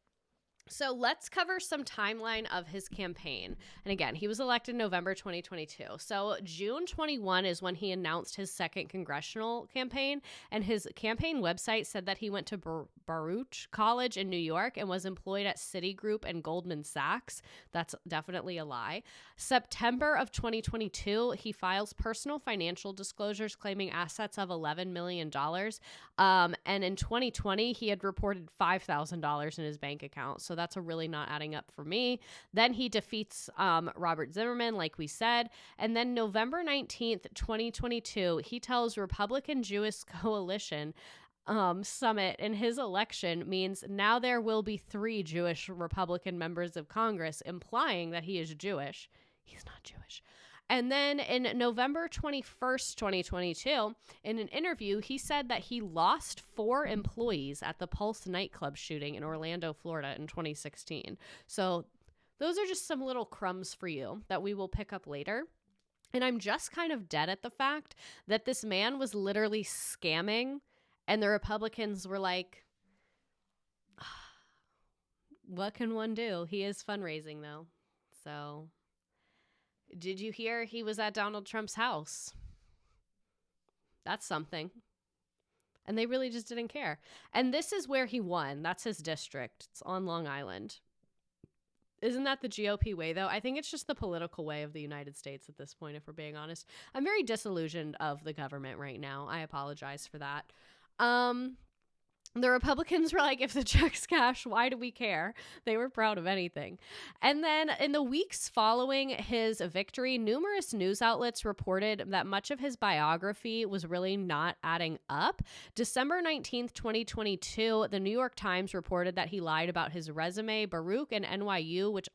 So let's cover some timeline of his campaign. And again, he was elected November 2022. So June 21 is when he announced his second congressional campaign. And his campaign website said that he went to Baruch College in New York and was employed at Citigroup and Goldman Sachs. That's definitely a lie. September of 2022, he files personal financial disclosures claiming assets of $11 million. And in 2020, he had reported $5,000 in his bank account. So that's a really not adding up for me. Then he defeats Robert Zimmerman, like we said. And then November 19th, 2022, he tells Republican Jewish Coalition Summit in his election means now there will be 3 Jewish Republican members of Congress, implying that he is Jewish. He's not Jewish. And then in November 21st, 2022, in an interview, he said that he lost 4 employees at the Pulse nightclub shooting in Orlando, Florida in 2016. So those are just some little crumbs for you that we will pick up later. And I'm just kind of dead at the fact that this man was literally scamming, and the Republicans were like, what can one do? He is fundraising, though. So... did you hear he was at Donald Trump's house? That's something. And they really just didn't care. And this is where he won. That's his district. It's on Long Island. Isn't that the GOP way, though? I think it's just the political way of the United States at this point, if we're being honest. I'm very disillusioned of the government right now. I apologize for that. The Republicans were like, if the check's cash, why do we care? They were proud of anything. And then in the weeks following his victory, numerous news outlets reported that much of his biography was really not adding up. December 19th, 2022, the New York Times reported that he lied about his resume. Baruch and NYU, which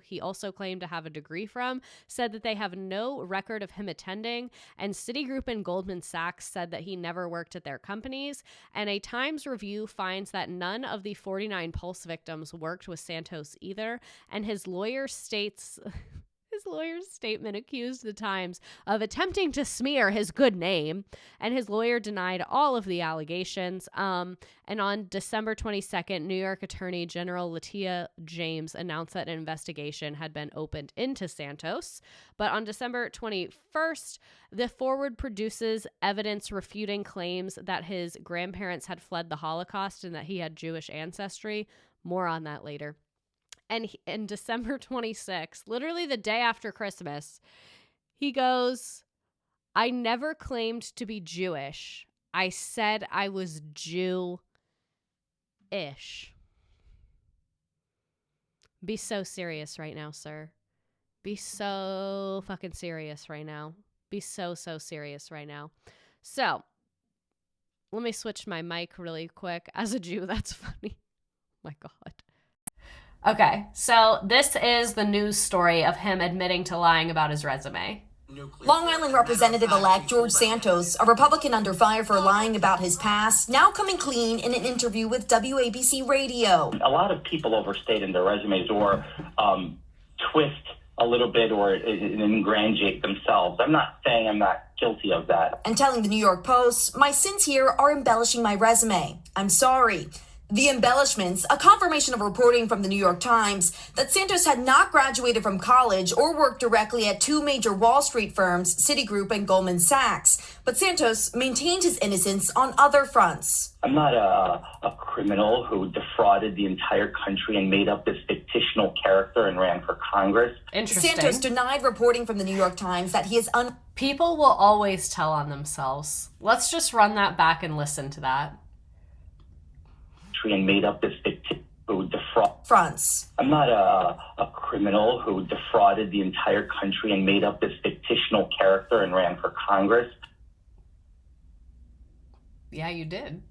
he also claimed to have a degree from, said that they have no record of him attending. And Citigroup and Goldman Sachs said that he never worked at their companies. And a Times review finds that none of the 49 Pulse victims worked with Santos either, and his lawyer's statement accused the Times of attempting to smear his good name, and his lawyer denied all of the allegations. And on December 22nd, New York Attorney General Letitia James announced that an investigation had been opened into Santos. But on December 21st, the Forward produces evidence refuting claims that his grandparents had fled the Holocaust and that he had Jewish ancestry. More on that later. And in December 26th, literally the day after Christmas, he goes, I never claimed to be Jewish. I said I was Jew-ish. Be so serious right now, sir. Be so fucking serious right now. Be so serious right now. So, let me switch my mic really quick. As a Jew, that's funny. My God. Okay, so this is the news story of him admitting to lying about his resume. Long Island Representative-elect George Santos, a Republican under fire for lying about his past, now coming clean in an interview with WABC Radio. A lot of people overstate in their resumes or twist a little bit or ingratiate themselves. I'm not saying I'm not guilty of that. And telling the New York Post, my sins here are embellishing my resume. I'm sorry. The embellishments, a confirmation of reporting from the New York Times that Santos had not graduated from college or worked directly at two major Wall Street firms, Citigroup and Goldman Sachs. But Santos maintained his innocence on other fronts. I'm not a criminal who defrauded the entire country and made up this fictional character and ran for Congress. Interesting. Santos denied reporting from the New York Times that he is People will always tell on themselves. Let's just run that back and listen to that. And made up this fictitious fronts. I'm not a criminal who defrauded the entire country and made up this fictional character and ran for Congress. Yeah, you did.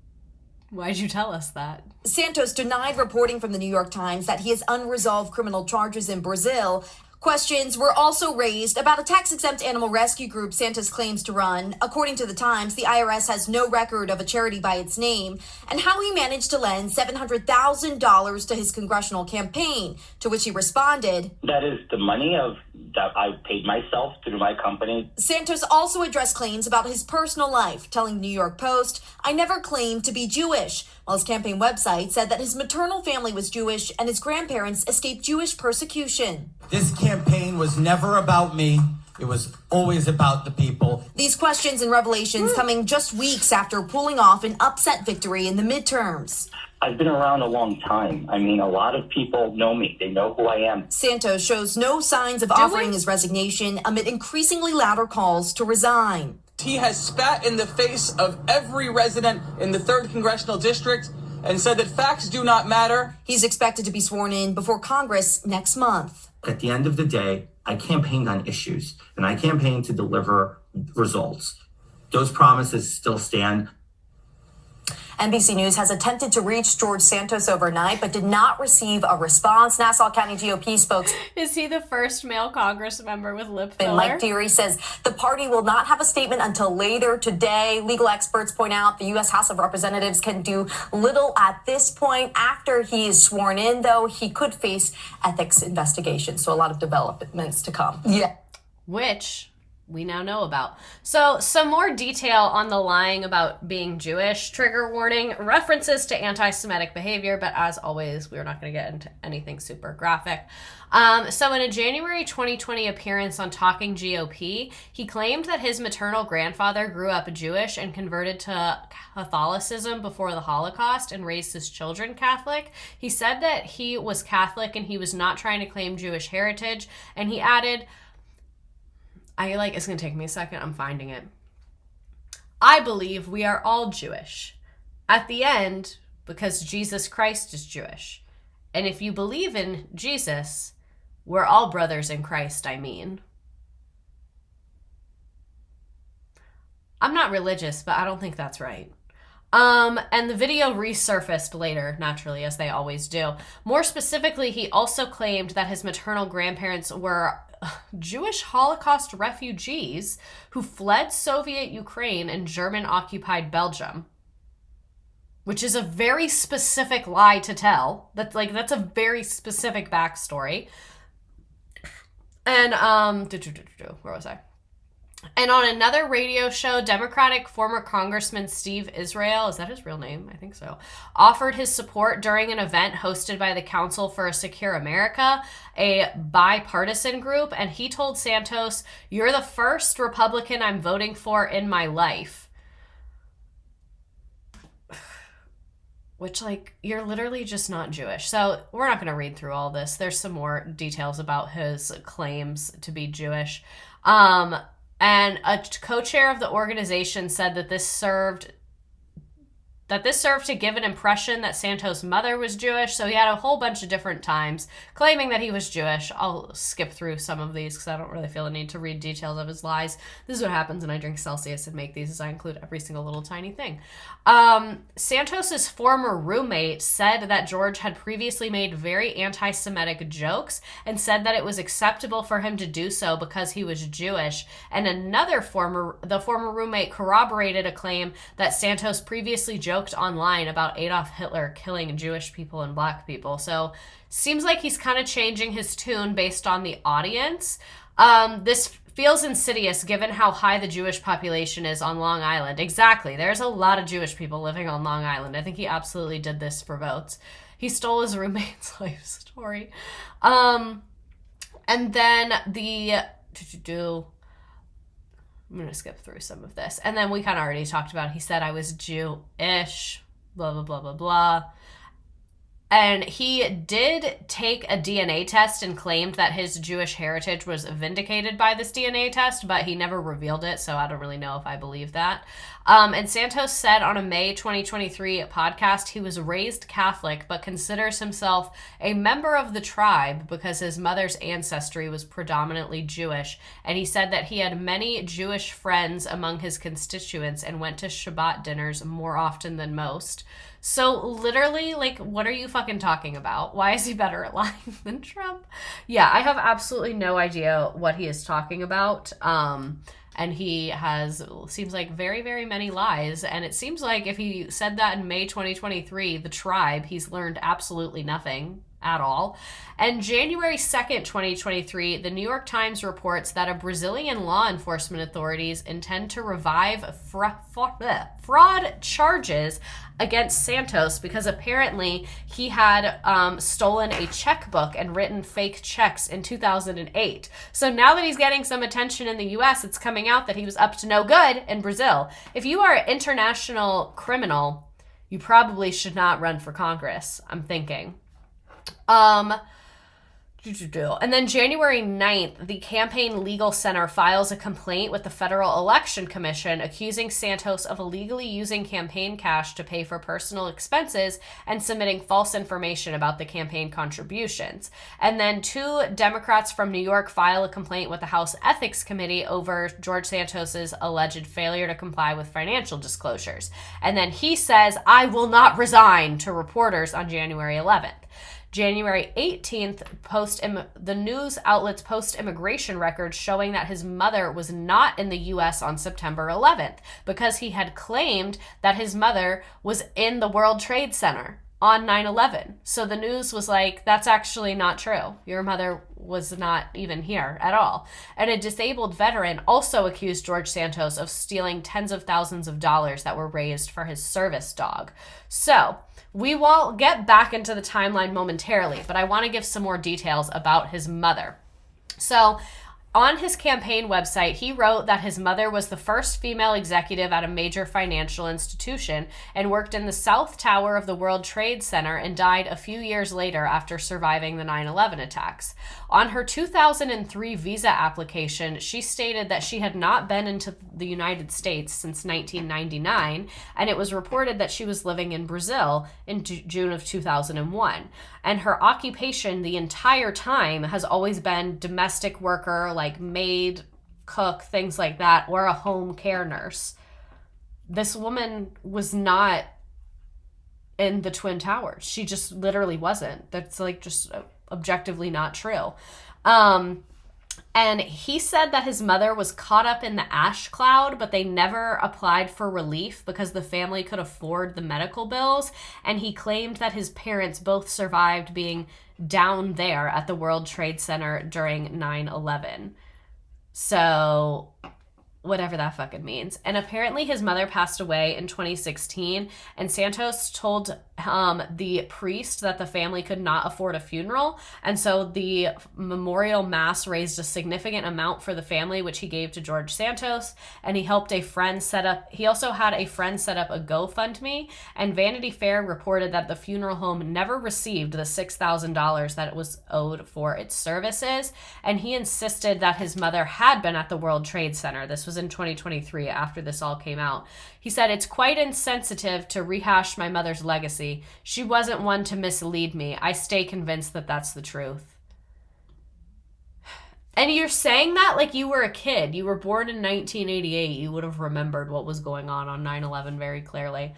Why'd you tell us that? Santos denied reporting from the New York Times that he has unresolved criminal charges in Brazil. Questions were also raised about a tax-exempt animal rescue group Santos claims to run. According to the Times, the IRS has no record of a charity by its name, and how he managed to lend $700,000 to his congressional campaign, to which he responded, that is the money that I paid myself through my company. Santos also addressed claims about his personal life, telling the New York Post, I never claimed to be Jewish, while his campaign website said that his maternal family was Jewish and his grandparents escaped Jewish persecution. This campaign was never about me. It was always about the people. These questions and revelations coming just weeks after pulling off an upset victory in the midterms. I've been around a long time. I mean, a lot of people know me. They know who I am. Santos shows no signs of offering his resignation amid increasingly louder calls to resign. He has spat in the face of every resident in the 3rd Congressional District and said that facts do not matter. He's expected to be sworn in before Congress next month. At the end of the day, I campaigned on issues, and I campaigned to deliver results. Those promises still stand. NBC News has attempted to reach George Santos overnight, but did not receive a response. Nassau County GOP spokesman Is he the first male Congress member with lip filler? Mike Deary says the party will not have a statement until later today. Legal experts point out the U.S. House of Representatives can do little at this point. After he is sworn in, though, he could face ethics investigations. So a lot of developments to come. Yeah. Which we now know about. So some more detail on the lying about being Jewish. Trigger warning, references to anti-Semitic behavior, but as always, we're not going to get into anything super graphic. So in a January 2020 appearance on Talking GOP, he claimed that his maternal grandfather grew up Jewish and converted to Catholicism before the Holocaust and raised his children Catholic. He said that he was Catholic and he was not trying to claim Jewish heritage, and he added, it's going to take me a second. I'm finding it. I believe we are all Jewish. At the end, because Jesus Christ is Jewish. And if you believe in Jesus, we're all brothers in Christ, I mean. I'm not religious, but I don't think that's right. And the video resurfaced later, naturally, as they always do. More specifically, he also claimed that his maternal grandparents were Jewish Holocaust refugees who fled Soviet Ukraine and German-occupied Belgium, which is a very specific lie to tell. That's a very specific backstory. And, where was I? And on another radio show, Democratic former Congressman Steve Israel, is that his real name? I think so, offered his support during an event hosted by the Council for a Secure America, a bipartisan group, and he told Santos, "You're the first Republican I'm voting for in my life." Which, you're literally just not Jewish. So we're not going to read through all this. There's some more details about his claims to be Jewish. And a co-chair of the organization said that this served to give an impression that Santos' mother was Jewish. So he had a whole bunch of different times claiming that he was Jewish. I'll skip through some of these because I don't really feel the need to read details of his lies. This is what happens when I drink Celsius and make these, is I include every single little tiny thing. Santos' former roommate said that George had previously made very anti-Semitic jokes and said that it was acceptable for him to do so because he was Jewish. And the former roommate corroborated a claim that Santos previously joked online about Adolf Hitler killing Jewish people and black people. So seems like he's kind of changing his tune based on the audience. This feels insidious given how high the Jewish population is on Long Island. Exactly. There's a lot of Jewish people living on Long Island. I think he absolutely did this for votes. He stole his roommate's life story. And then I'm going to skip through some of this. And then we kind of already talked about, he said I was Jewish, blah, blah, blah, blah, blah. And he did take a DNA test and claimed that his Jewish heritage was vindicated by this DNA test, but he never revealed it, so I don't really know if I believe that. And Santos said on a May 2023 podcast he was raised Catholic, but considers himself a member of the tribe because his mother's ancestry was predominantly Jewish. And he said that he had many Jewish friends among his constituents and went to Shabbat dinners more often than most. So literally, what are you fucking talking about? Why is he better at lying than Trump? Yeah, I have absolutely no idea what he is talking about. And he seems like very, very many lies. And it seems like if he said that in May 2023, the tribe, he's learned absolutely nothing at all. And January 2nd, 2023, the New York Times reports that a Brazilian law enforcement authorities intend to revive fraud charges against Santos because apparently he had stolen a checkbook and written fake checks in 2008. So now that he's getting some attention in the US, it's coming out that he was up to no good in Brazil. If you are an international criminal, you probably should not run for Congress, I'm thinking. And then January 9th, the Campaign Legal Center files a complaint with the Federal Election Commission accusing Santos of illegally using campaign cash to pay for personal expenses and submitting false information about the campaign contributions. And then 2 Democrats from New York file a complaint with the House Ethics Committee over George Santos's alleged failure to comply with financial disclosures. And then he says, "I will not resign," to reporters on January 11th. January 18th, the news outlets post immigration records showing that his mother was not in the U.S. on September 11th because he had claimed that his mother was in the World Trade Center on 9/11. So the news was like, that's actually not true. Your mother was not even here at all. And a disabled veteran also accused George Santos of stealing tens of thousands of dollars that were raised for his service dog. So we will get back into the timeline momentarily, but I want to give some more details about his mother. So On his campaign website, he wrote that his mother was the first female executive at a major financial institution and worked in the South Tower of the World Trade Center and died a few years later after surviving the 9/11 attacks. On her 2003 visa application, she stated that she had not been into the United States since 1999, and it was reported that she was living in Brazil in June of 2001. And her occupation the entire time has always been domestic worker, like maid, cook, things like that, or a home care nurse. This woman was not in the Twin Towers. She just literally wasn't. That's like just objectively not true. And he said that his mother was caught up in the ash cloud, but they never applied for relief because the family could afford the medical bills. And he claimed that his parents both survived being down there at the World Trade Center during 9/11. So whatever that fucking means. And apparently his mother passed away in 2016, and Santos told the priest that the family could not afford a funeral, and so the memorial mass raised a significant amount for the family, which he gave to George Santos, and he also had a friend set up a GoFundMe, and Vanity Fair reported that the funeral home never received the $6,000 that it was owed for its services, and he insisted that his mother had been at the World Trade Center. This was in 2023 after this all came out. He said, "It's quite insensitive to rehash my mother's legacy. She wasn't one to mislead me. I stay convinced that that's the truth." And you're saying that like you were a kid. You were born in 1988. You would have remembered what was going on 9/11 very clearly.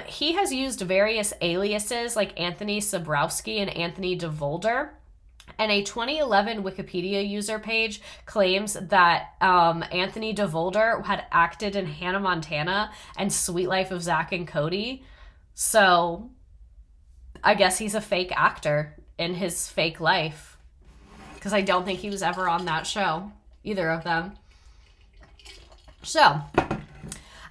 He has used various aliases like Anthony Sabrowski and Anthony DeVolder. And a 2011 Wikipedia user page claims that Anthony DeVolder had acted in Hannah Montana and Sweet Life of Zack and Cody. So I guess he's a fake actor in his fake life, because I don't think he was ever on that show, either of them. So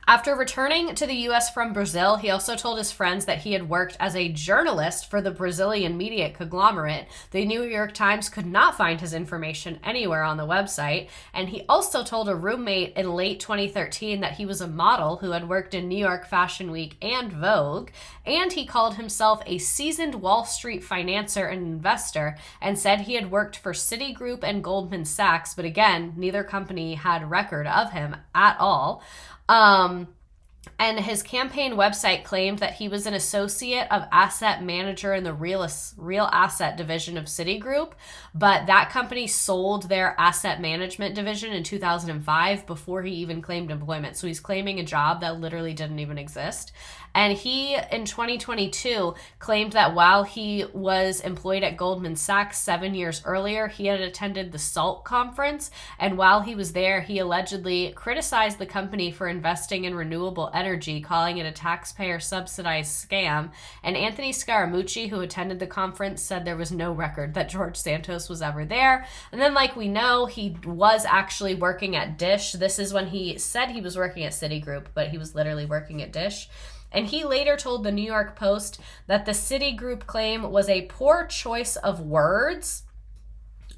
after returning to the U.S. from Brazil, he also told his friends that he had worked as a journalist for the Brazilian media conglomerate. The New York Times could not find his information anywhere on the website. And he also told a roommate in late 2013 that he was a model who had worked in New York Fashion Week and Vogue. And he called himself a seasoned Wall Street financier and investor, and said he had worked for Citigroup and Goldman Sachs. But again, neither company had record of him at all. And his campaign website claimed that he was an associate of asset manager in the real asset division of Citigroup, but that company sold their asset management division in 2005 before he even claimed employment. So he's claiming a job that literally didn't even exist. And he, in 2022, claimed that while he was employed at Goldman Sachs 7 years earlier, he had attended the SALT conference. And while he was there, he allegedly criticized the company for investing in renewable energy, calling it a taxpayer-subsidized scam. And Anthony Scaramucci, who attended the conference, said there was no record that George Santos was ever there. And then, like we know, he was actually working at Dish. This is when he said he was working at Citigroup, but he was literally working at Dish. And he later told the New York Post that the Citigroup claim was a poor choice of words,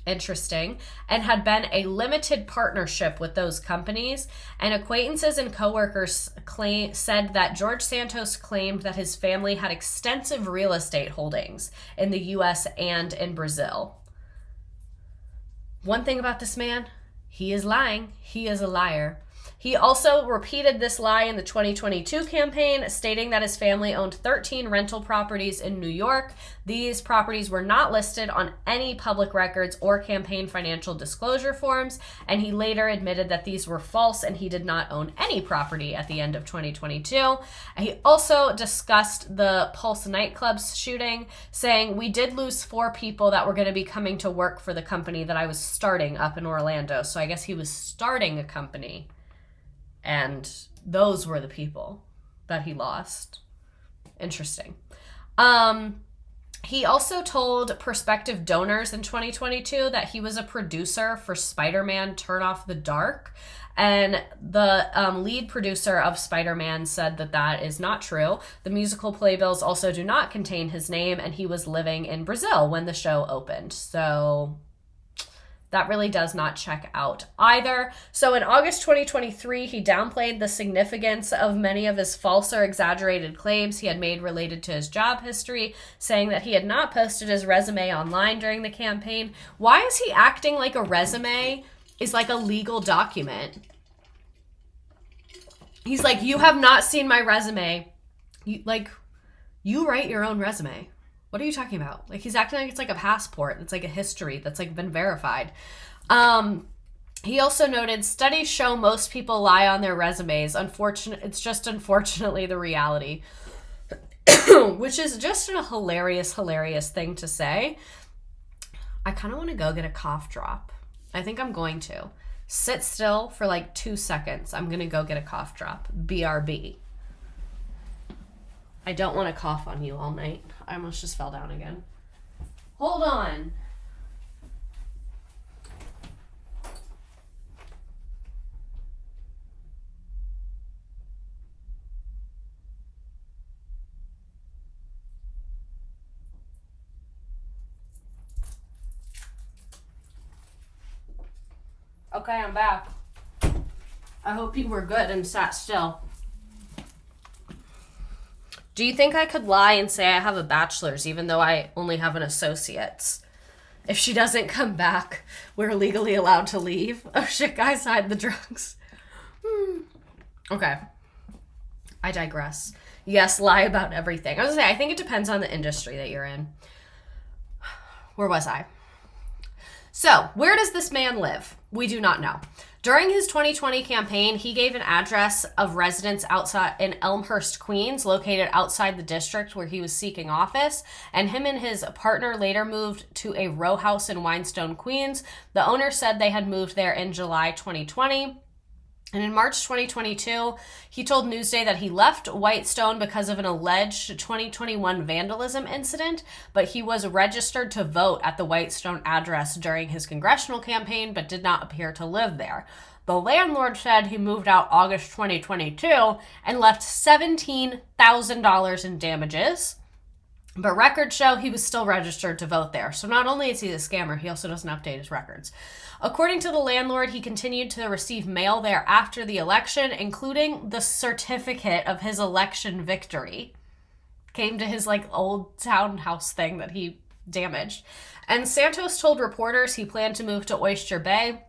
interesting, and had been a limited partnership with those companies. And acquaintances and coworkers said that George Santos claimed that his family had extensive real estate holdings in the U.S. and in Brazil. One thing about this man, he is lying. He is a liar. He also repeated this lie in the 2022 campaign, stating that his family owned 13 rental properties in New York. These properties were not listed on any public records or campaign financial disclosure forms, and he later admitted that these were false and he did not own any property at the end of 2022. He also discussed the Pulse nightclub's shooting, saying, "We did lose 4 people that were going to be coming to work for the company that I was starting up in Orlando." So I guess he was starting a company. And those were the people that he lost. Interesting. He also told prospective donors in 2022 that he was a producer for Spider-Man Turn Off the Dark. And the lead producer of Spider-Man said that that is not true. The musical playbills also do not contain his name, and he was living in Brazil when the show opened. So that really does not check out either. So in August 2023, he downplayed the significance of many of his false or exaggerated claims he had made related to his job history, saying that he had not posted his resume online during the campaign. Why is he acting like a resume is like a legal document? He's like, you have not seen my resume. You write your own resume. What are you talking about? Like, he's acting like it's like a passport. It's like a history that's like been verified. He also noted studies show most people lie on their resumes. It's just unfortunately the reality, which is just a hilarious thing to say. I kind of want to go get a cough drop. I think I'm going to sit still for like 2 seconds. I'm going to go get a cough drop. BRB. I don't want to cough on you all night. I almost just fell down again. Hold on. Okay, I'm back. I hope you were good and sat still. Do you think I could lie and say I have a bachelor's even though I only have an associate's? If she doesn't come back, we're legally allowed to leave. Oh shit, guys, hide the drugs. Okay. I digress. Yes, lie about everything. I was gonna say, I think it depends on the industry that you're in. Where was I? So, where does this man live? We do not know. During his 2020 campaign, he gave an address of residence outside in Elmhurst, Queens, located outside the district where he was seeking office, and him and his partner later moved to a row house in Whinstone, Queens. The owner said they had moved there in July 2020. And in March 2022, he told Newsday that he left Whitestone because of an alleged 2021 vandalism incident, but he was registered to vote at the Whitestone address during his congressional campaign, but did not appear to live there. The landlord said he moved out August 2022 and left $17,000 in damages, but records show he was still registered to vote there. So not only is he a scammer, he also doesn't update his records. According to the landlord, he continued to receive mail there after the election, including the certificate of his election victory. Came to his like old townhouse thing that he damaged. And Santos told reporters he planned to move to Oyster Bay,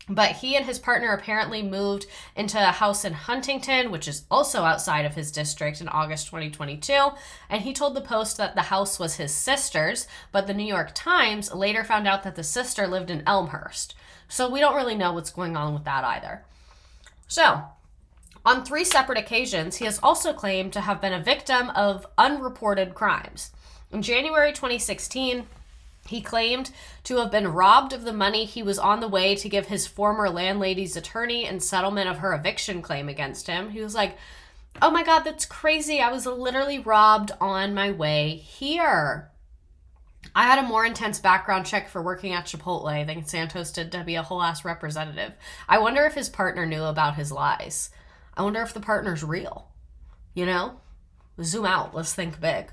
but he and his partner apparently moved into a house in Huntington, which is also outside of his district, in August 2022. And he told the Post that the house was his sister's, but the New York Times later found out that the sister lived in Elmhurst. So we don't really know what's going on with that either. So, on 3 separate occasions, he has also claimed to have been a victim of unreported crimes. In January 2016, he claimed to have been robbed of the money he was on the way to give his former landlady's attorney in settlement of her eviction claim against him. He was like, oh my God, that's crazy. I was literally robbed on my way here. I had a more intense background check for working at Chipotle than Santos did to be a whole ass representative. I wonder if his partner knew about his lies. I wonder if the partner's real. You know? Zoom out. Let's think big.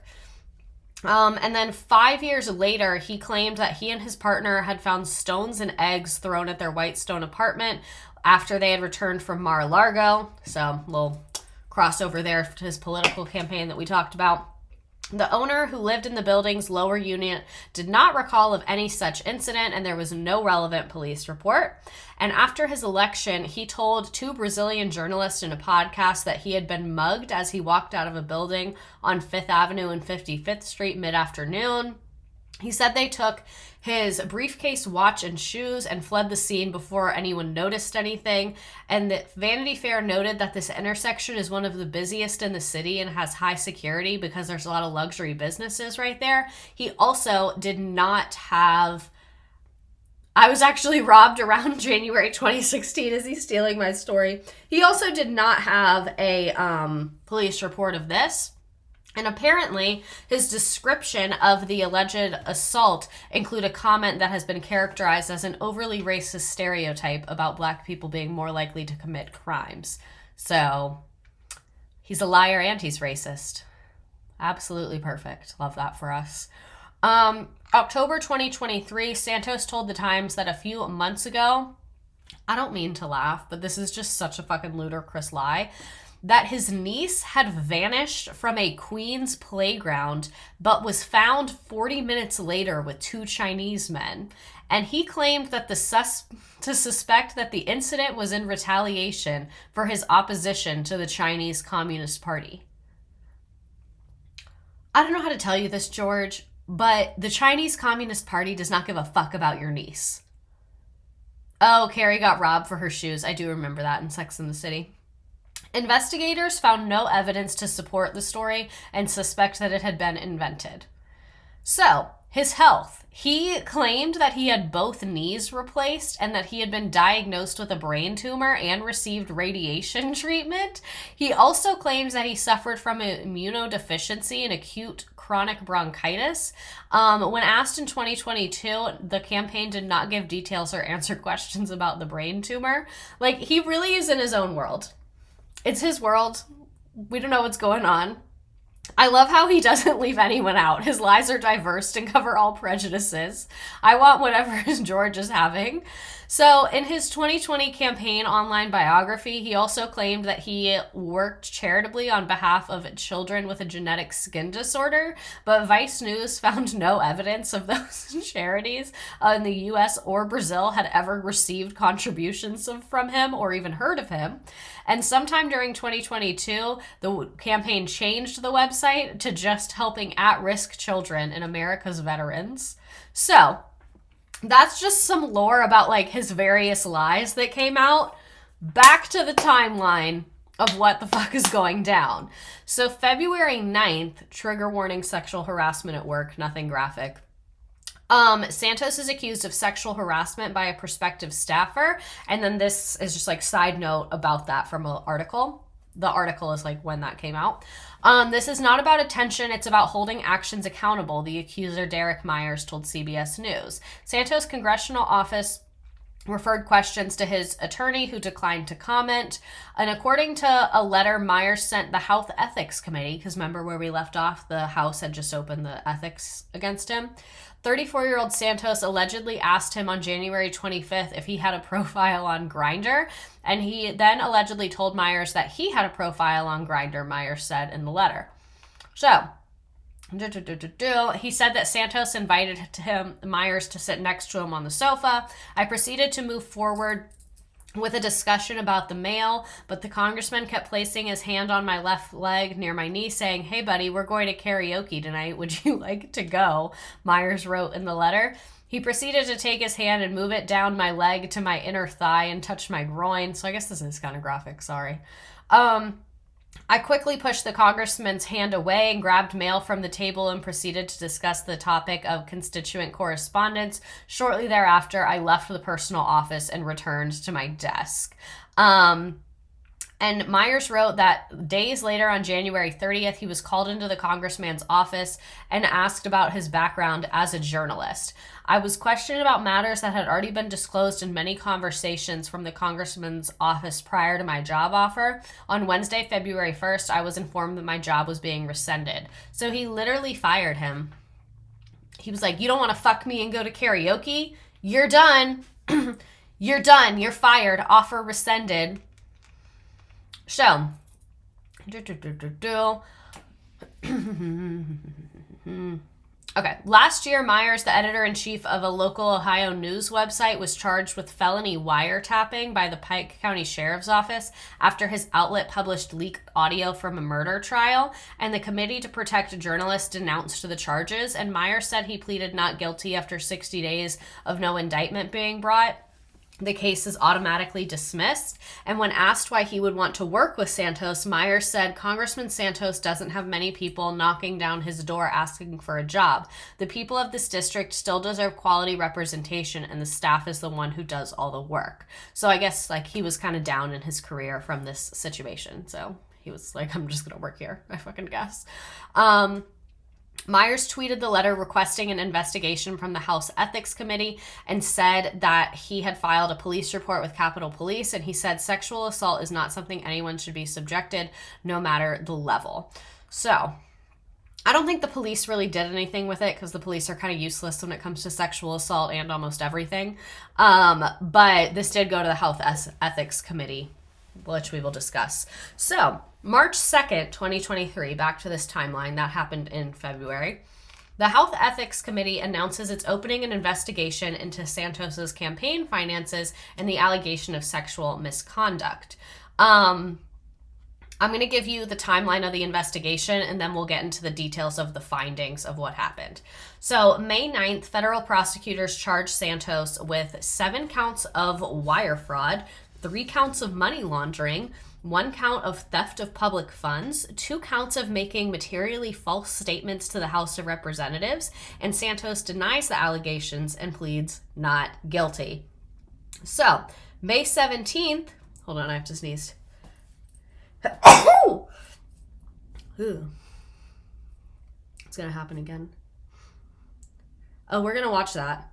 And then 5 years later, he claimed that he and his partner had found stones and eggs thrown at their Whitestone apartment after they had returned from Mar-a-Lago. So, a little crossover there to his political campaign that we talked about. The owner, who lived in the building's lower unit, did not recall of any such incident, and there was no relevant police report. And after his election, he told 2 Brazilian journalists in a podcast that he had been mugged as he walked out of a building on 5th Avenue and 55th Street mid-afternoon. He said they took his briefcase, watch, and shoes and fled the scene before anyone noticed anything. And that Vanity Fair noted that this intersection is one of the busiest in the city and has high security because there's a lot of luxury businesses right there. He also did not have... I was actually robbed around January 2016. Is he stealing my story? He also did not have a police report of this. And apparently, his description of the alleged assault include a comment that has been characterized as an overly racist stereotype about Black people being more likely to commit crimes. So, he's a liar and he's racist. Absolutely perfect. Love that for us. October 2023, Santos told the Times that a few months ago, I don't mean to laugh, but this is just such a fucking ludicrous lie, that his niece had vanished from a Queens playground, but was found 40 minutes later with 2 Chinese men. And he claimed that to suspect that the incident was in retaliation for his opposition to the Chinese Communist Party. I don't know how to tell you this, George, but the Chinese Communist Party does not give a fuck about your niece. Oh, Carrie got robbed for her shoes. I do remember that in Sex and the City. Investigators found no evidence to support the story and suspect that it had been invented. So, his health. He claimed that he had both knees replaced and that he had been diagnosed with a brain tumor and received radiation treatment. He also claims that he suffered from immunodeficiency and acute chronic bronchitis. When asked in 2022, the campaign did not give details or answer questions about the brain tumor. Like, he really is in his own world. It's his world. We don't know what's going on. I love how he doesn't leave anyone out. His lies are diverse and cover all prejudices. I want whatever George is having. So in his 2020 campaign online biography, he also claimed that he worked charitably on behalf of children with a genetic skin disorder, but Vice News found no evidence of those charities in the US or Brazil had ever received contributions from him or even heard of him. And sometime during 2022, the campaign changed the website to just helping at-risk children and America's veterans. So that's just some lore about like his various lies that came out. Back to the timeline of what the fuck is going down. So February 9th, trigger warning, sexual harassment at work, nothing graphic. Santos is accused of sexual harassment by a prospective staffer. And then this is just like side note about that from an article. The article is like when that came out. This is not about attention. It's about holding actions accountable, the accuser Derek Myers told CBS News. Santos' congressional office referred questions to his attorney, who declined to comment. And according to a letter Myers sent the House Ethics Committee, because remember where we left off, the House had just opened the ethics against him. 34-year-old Santos allegedly asked him on January 25th if he had a profile on Grindr, and he then allegedly told Myers that he had a profile on Grindr, Myers said in the letter. So, he said that Santos invited Myers to sit next to him on the sofa. I proceeded to move forward with a discussion about the mail, but the congressman kept placing his hand on my left leg near my knee, saying, "Hey buddy, we're going to karaoke tonight. Would you like to go?" Myers wrote in the letter. He proceeded to take his hand and move it down my leg to my inner thigh and touch my groin. So I guess this is kind of graphic, sorry. I quickly pushed the congressman's hand away and grabbed mail from the table and proceeded to discuss the topic of constituent correspondence. Shortly thereafter, I left the personal office and returned to my desk. And Myers wrote that days later on January 30th, he was called into the congressman's office and asked about his background as a journalist. I was questioned about matters that had already been disclosed in many conversations from the congressman's office prior to my job offer. On Wednesday, February 1st, I was informed that my job was being rescinded. So he literally fired him. He was like, "You don't want to fuck me and go to karaoke? You're done. You're done. You're fired. Offer rescinded." So, okay. Last year, Myers, the editor-in-chief of a local Ohio news website, was charged with felony wiretapping by the Pike County Sheriff's Office after his outlet published leaked audio from a murder trial, and the Committee to Protect Journalists denounced the charges, and Myers said he pleaded not guilty after 60 days of no indictment being brought. The case is automatically dismissed. And when asked why he would want to work with Santos, Myers said Congressman Santos doesn't have many people knocking down his door asking for a job. The people of this district still deserve quality representation, and the staff is the one who does all the work. So I guess like he was kind of down in his career from this situation. So he was like, I'm just going to work here, I fucking guess. Myers tweeted the letter requesting an investigation from the House Ethics Committee and said that he had filed a police report with Capitol Police, and he said sexual assault is not something anyone should be subjected, no matter the level. So, I don't think the police really did anything with it because the police are kind of useless when it comes to sexual assault and almost everything. But this did go to the Health Ethics Committee, which we will discuss. So, March 2nd, 2023, back to this timeline, that happened in February. The Health Ethics Committee announces it's opening an investigation into Santos's campaign finances and the allegation of sexual misconduct. I'm going to give you the timeline of the investigation, and then we'll get into the details of the findings of what happened. So, May 9th, federal prosecutors charged Santos with 7 counts of wire fraud, 3 counts of money laundering, 1 count of theft of public funds, 2 counts of making materially false statements to the House of Representatives, and Santos denies the allegations and pleads not guilty. So, May 17th, hold on, I have to sneeze. Ooh. It's gonna happen again. Oh, we're gonna watch that.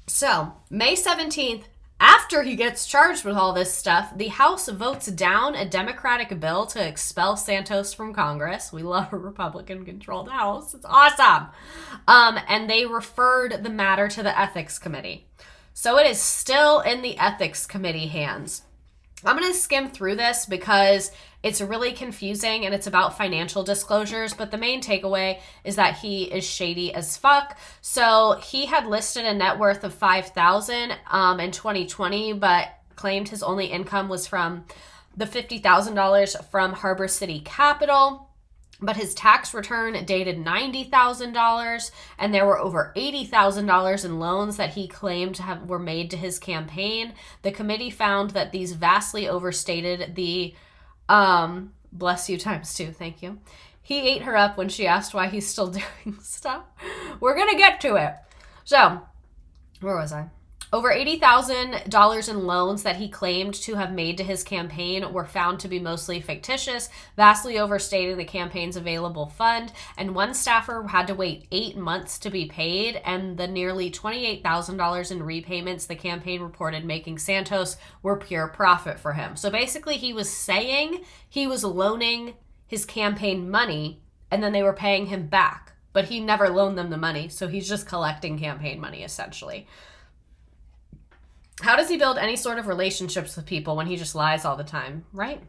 So, May 17th, after he gets charged with all this stuff, the House votes down a Democratic bill to expel Santos from Congress. We love a Republican-controlled House. It's awesome. And they referred the matter to the Ethics Committee. So it is still in the Ethics Committee hands. I'm going to skim through this because it's really confusing and it's about financial disclosures, but the main takeaway is that he is shady as fuck. So he had listed a net worth of $5,000 in 2020, but claimed his only income was from the $50,000 from Harbor City Capital. But his tax return dated $90,000, and there were over $80,000 in loans that he claimed were made to his campaign. The committee found that these vastly overstated the, bless you times 2, thank you. He ate her up when she asked why he's still doing stuff. We're going to get to it. So, where was I? Over $80,000 in loans that he claimed to have made to his campaign were found to be mostly fictitious, vastly overstating the campaign's available fund, and one staffer had to wait 8 months to be paid, and the nearly $28,000 in repayments the campaign reported making Santos were pure profit for him. So basically he was saying he was loaning his campaign money, and then they were paying him back, but he never loaned them the money, so he's just collecting campaign money essentially. How does he build any sort of relationships with people when he just lies all the time, right?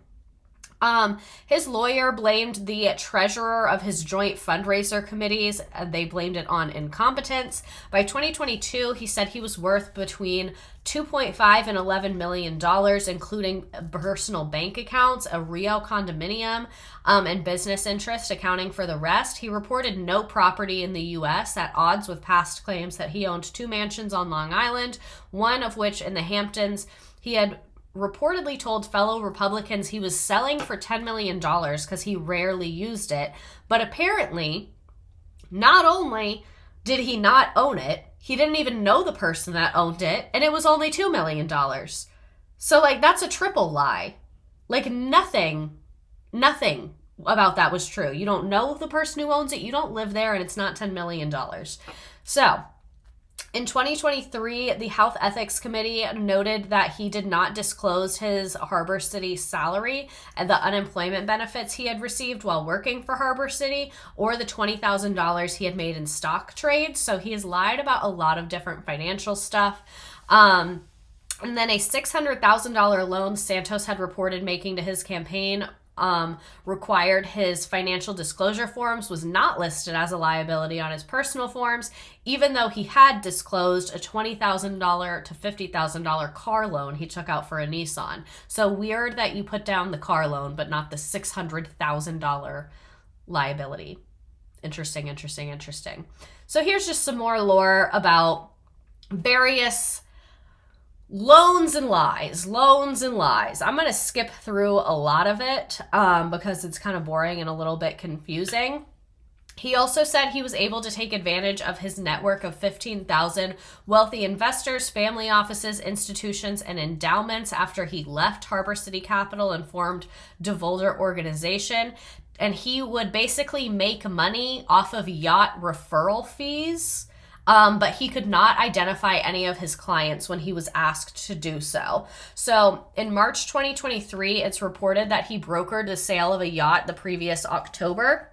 His lawyer blamed the treasurer of his joint fundraiser committees. They blamed it on incompetence. By 2022, he said he was worth between $2.5 and $11 million, including personal bank accounts, a Rio condominium, and business interest accounting for the rest. He reported no property in the U.S. at odds with past claims that he owned 2 mansions on Long Island, one of which in the Hamptons. He had reportedly told fellow Republicans he was selling for $10 million because he rarely used it. But apparently, not only did he not own it, he didn't even know the person that owned it, and it was only $2 million. So, like, that's a triple lie. Like, nothing about that was true. You don't know the person who owns it, you don't live there, and it's not $10 million. So, in 2023, the Health Ethics Committee noted that he did not disclose his Harbor City salary and the unemployment benefits he had received while working for Harbor City, or the $20,000 he had made in stock trades. So he has lied about a lot of different financial stuff. And then a $600,000 loan Santos had reported making to his campaign required his financial disclosure forms was not listed as a liability on his personal forms, even though he had disclosed a $20,000 to $50,000 car loan he took out for a Nissan. So weird that you put down the car loan, but not the $600,000 liability. Interesting. So here's just some more lore about various loans and lies. I'm going to skip through a lot of it because it's kind of boring and a little bit confusing. He also said he was able to take advantage of his network of 15,000 wealthy investors, family offices, institutions, and endowments after he left Harbor City Capital and formed DeVolder Organization. And he would basically make money off of yacht referral fees. but he could not identify any of his clients when he was asked to do so. So in March 2023, it's reported that he brokered the sale of a yacht the previous October,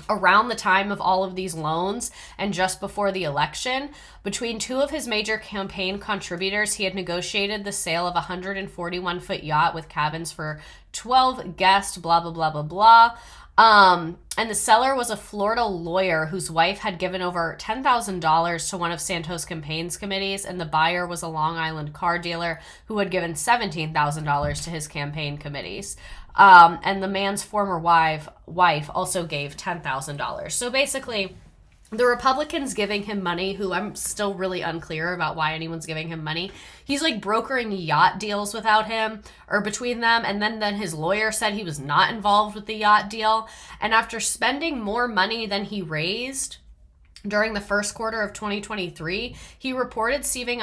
around the time of all of these loans and just before the election. Between two of his major campaign contributors, he had negotiated the sale of a 141-foot yacht with cabins for 12 guests, blah, blah, blah, blah, blah. And the seller was a Florida lawyer whose wife had given over $10,000 to one of Santos' campaign's committees, and the buyer was a Long Island car dealer who had given $17,000 to his campaign committees. And the man's former wife also gave $10,000. So basically, the Republicans giving him money, who I'm still really unclear about why anyone's giving him money. He's like brokering yacht deals without him or between them. And then his lawyer said he was not involved with the yacht deal. And after spending more money than he raised during the first quarter of 2023, he reported receiving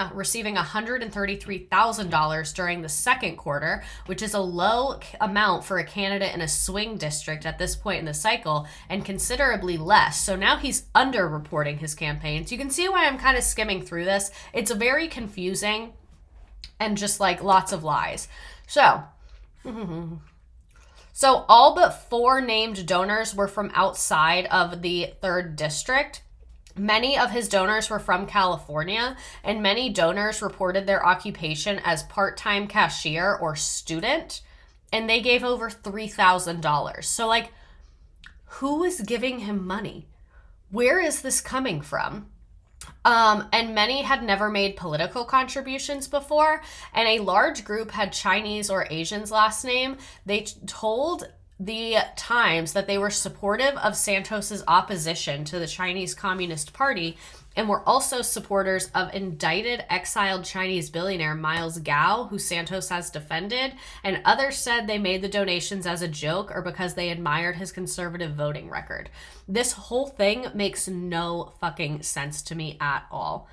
$133,000 during the second quarter, which is a low amount for a candidate in a swing district at this point in the cycle, and considerably less. So now he's underreporting his campaigns. You can see why I'm kind of skimming through this. It's very confusing and just like lots of lies. So all but 4 named donors were from outside of the 3rd district. Many of his donors were from California, and many donors reported their occupation as part-time cashier or student, and they gave over $3,000. So, like, who is giving him money? Where is this coming from? And many had never made political contributions before, and a large group had Chinese or Asian's last name. They told the Times that they were supportive of Santos's opposition to the Chinese Communist Party and were also supporters of indicted exiled Chinese billionaire Miles Gao, who Santos has defended, and others said they made the donations as a joke or because they admired his conservative voting record. This whole thing makes no fucking sense to me at all.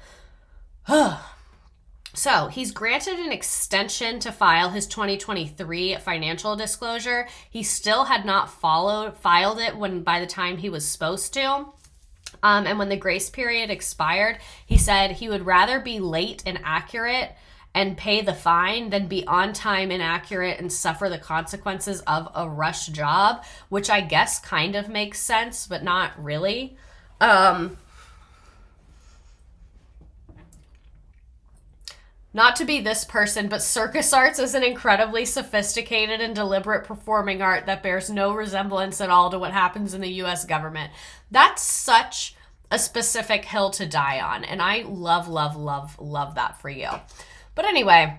So he's granted an extension to file his 2023 financial disclosure. He still had not filed it by the time he was supposed to. And when the grace period expired, he said he would rather be late and accurate and pay the fine than be on time, inaccurate, and suffer the consequences of a rush job, which I guess kind of makes sense, but not really. Not to be this person, but circus arts is an incredibly sophisticated and deliberate performing art that bears no resemblance at all to what happens in the U.S. government. That's such a specific hill to die on, and I love, love, love, love that for you. But anyway,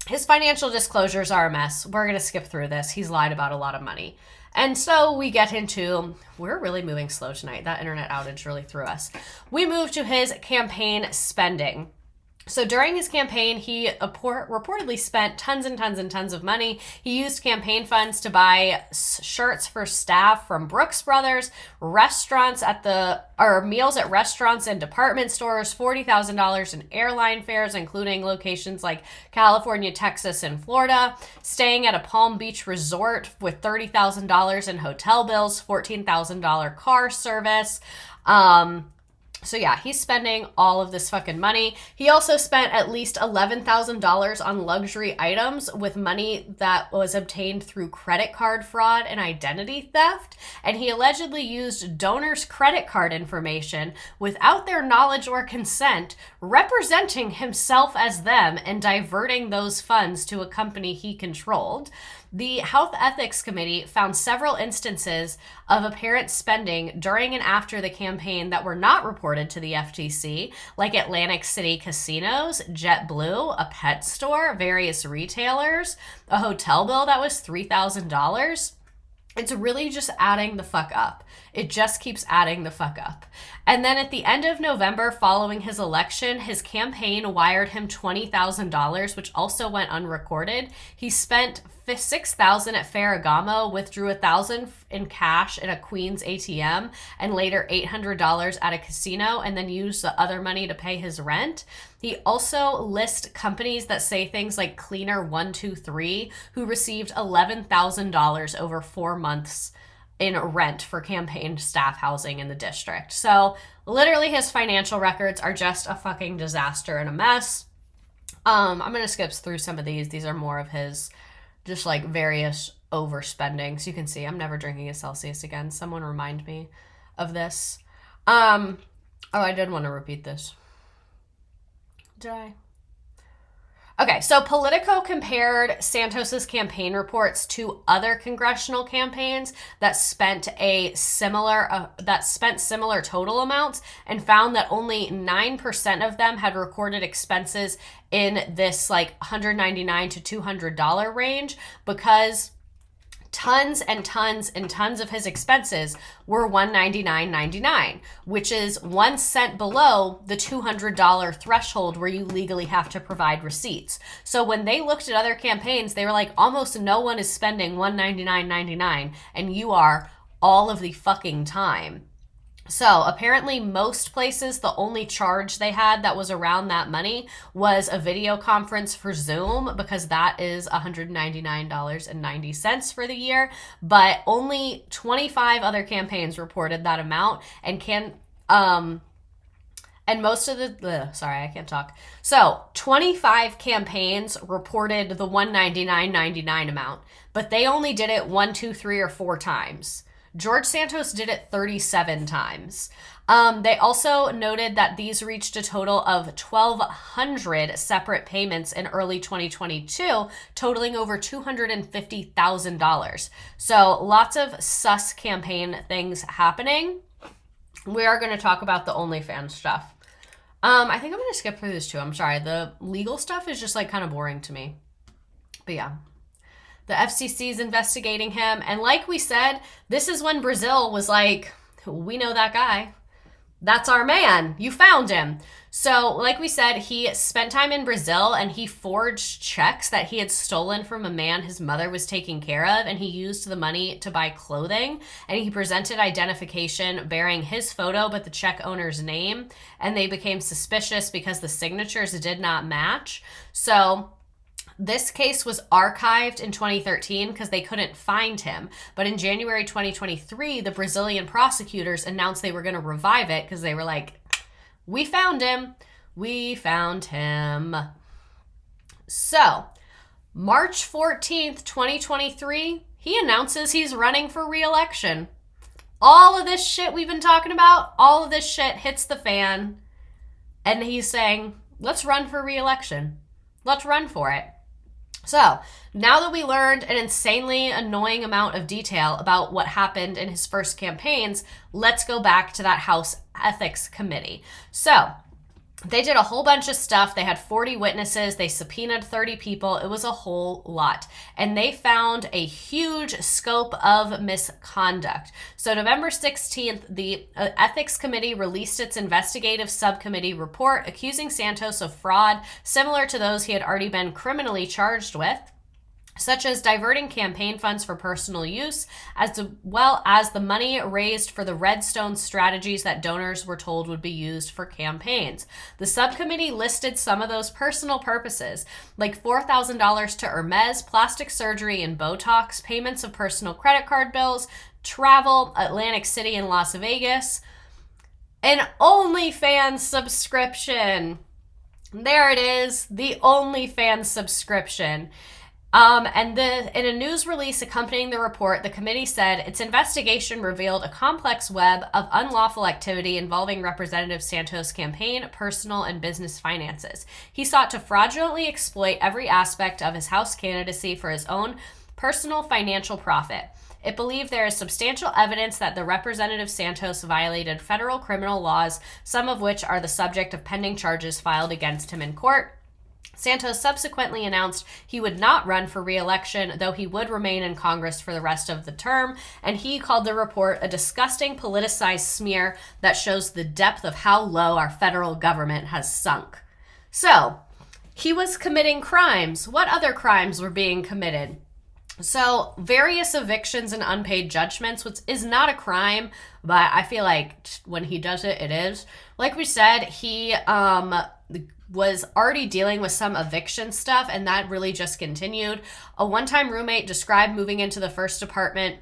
his financial disclosures are a mess. We're going to skip through this. He's lied about a lot of money. And so we get into, we're really moving slow tonight. That internet outage really threw us. We move to his campaign spending. So during his campaign, he reportedly spent tons and tons and tons of money. He used campaign funds to buy shirts for staff from Brooks Brothers, meals at restaurants and department stores, $40,000 in airline fares, including locations like California, Texas, and Florida, staying at a Palm Beach resort with $30,000 in hotel bills, $14,000 car service. So yeah, he's spending all of this fucking money. He also spent at least $11,000 on luxury items with money that was obtained through credit card fraud and identity theft. And he allegedly used donors' credit card information without their knowledge or consent, representing himself as them and diverting those funds to a company he controlled. The Health Ethics Committee found several instances of apparent spending during and after the campaign that were not reported to the FTC, like Atlantic City casinos, JetBlue, a pet store, various retailers, a hotel bill that was $3,000. It's really just adding the fuck up. It just keeps adding the fuck up. And then at the end of November, following his election, his campaign wired him $20,000, which also went unrecorded. He spent $6,000 at Ferragamo, withdrew $1,000 in cash in a Queens ATM, and later $800 at a casino, and then used the other money to pay his rent. He also lists companies that say things like Cleaner123, who received $11,000 over 4 months in rent for campaign staff housing in the district. So literally his financial records are just a fucking disaster and a mess. I'm going to skip through some of these. These are more of his just like various overspendings. You can see I'm never drinking a Celsius again. Someone remind me of this. Oh, I did want to repeat this. Did I? Okay, so Politico compared Santos's campaign reports to other congressional campaigns that spent similar total amounts, and found that only 9% of them had recorded expenses in this like $199 to $200 range, because tons and tons and tons of his expenses were $199.99, which is 1 cent below the $200 threshold where you legally have to provide receipts. So when they looked at other campaigns, they were like, almost no one is spending $199.99, and you are all of the fucking time. So apparently most places, the only charge they had that was around that money was a video conference for Zoom, because that is $199.90 for the year. But only 25 other campaigns reported that amount, and most of the, sorry, I can't talk. So 25 campaigns reported the $199.99 amount, but they only did it 1, 2, 3, or 4 times. George Santos did it 37 times. They also noted that these reached a total of 1,200 separate payments in early 2022, totaling over $250,000. So lots of sus campaign things happening. We are going to talk about the OnlyFans stuff. I think I'm going to skip through this too. I'm sorry. The legal stuff is just like kind of boring to me. But yeah. The FCC is investigating him. And like we said, this is when Brazil was like, we know that guy. That's our man. You found him. So like we said, he spent time in Brazil, and he forged checks that he had stolen from a man his mother was taking care of. And he used the money to buy clothing. And he presented identification bearing his photo, but the check owner's name. And they became suspicious because the signatures did not match. So this case was archived in 2013 because they couldn't find him. But in January 2023, the Brazilian prosecutors announced they were going to revive it because they were like, we found him. We found him. So, March 14th, 2023, he announces he's running for re-election. All of this shit we've been talking about, all of this shit hits the fan. And he's saying, let's run for re-election. Let's run for it. So, now that we learned an insanely annoying amount of detail about what happened in his first campaigns, let's go back to that House Ethics Committee. So, they did a whole bunch of stuff. They had 40 witnesses. They subpoenaed 30 people. It was a whole lot. And they found a huge scope of misconduct. So November 16th, the Ethics Committee released its investigative subcommittee report accusing Santos of fraud similar to those he had already been criminally charged with, such as diverting campaign funds for personal use, as well as the money raised for the Redstone strategies that donors were told would be used for campaigns. The subcommittee listed some of those personal purposes, like $4,000 to Hermes, plastic surgery and Botox, payments of personal credit card bills, travel, Atlantic City and Las Vegas, an OnlyFans subscription. There it is, the OnlyFans subscription. In a news release accompanying the report, the committee said its investigation revealed a complex web of unlawful activity involving Representative Santos' campaign, personal, and business finances. He sought to fraudulently exploit every aspect of his House candidacy for his own personal financial profit. It believed there is substantial evidence that the Representative Santos violated federal criminal laws, some of which are the subject of pending charges filed against him in court. Santos subsequently announced he would not run for re-election, though he would remain in Congress for the rest of the term, and he called the report a disgusting politicized smear that shows the depth of how low our federal government has sunk. So, he was committing crimes. What other crimes were being committed? So, various evictions and unpaid judgments, which is not a crime, but I feel like when he does it, it is. Like we said, he was already dealing with some eviction stuff, and that really just continued. A one-time roommate described moving into the first apartment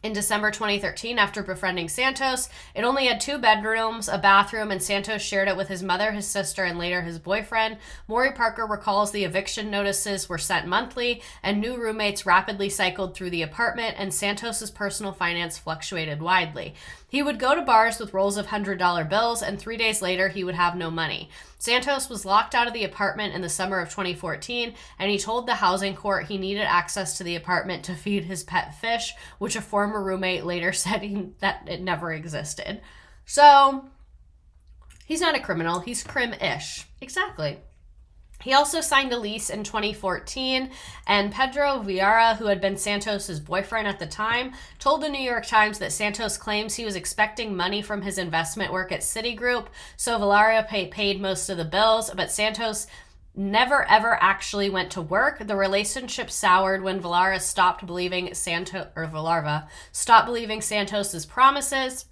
In December 2013, after befriending Santos, it only had 2 bedrooms, a bathroom, and Santos shared it with his mother, his sister, and later his boyfriend. Maury Parker recalls the eviction notices were sent monthly, and new roommates rapidly cycled through the apartment, and Santos's personal finance fluctuated widely. He would go to bars with rolls of $100 bills, and 3 days later, he would have no money. Santos was locked out of the apartment in the summer of 2014, and he told the housing court he needed access to the apartment to feed his pet fish, which a former roommate later said that it never existed. So, he's not a criminal. He's crim-ish. Exactly. He also signed a lease in 2014, and Pedro Vieira, who had been Santos's boyfriend at the time, told the New York Times that Santos claims he was expecting money from his investment work at Citigroup, so Vieira paid most of the bills, but Santos never ever actually went to work. The relationship soured when Vieira stopped believing Santos's promises,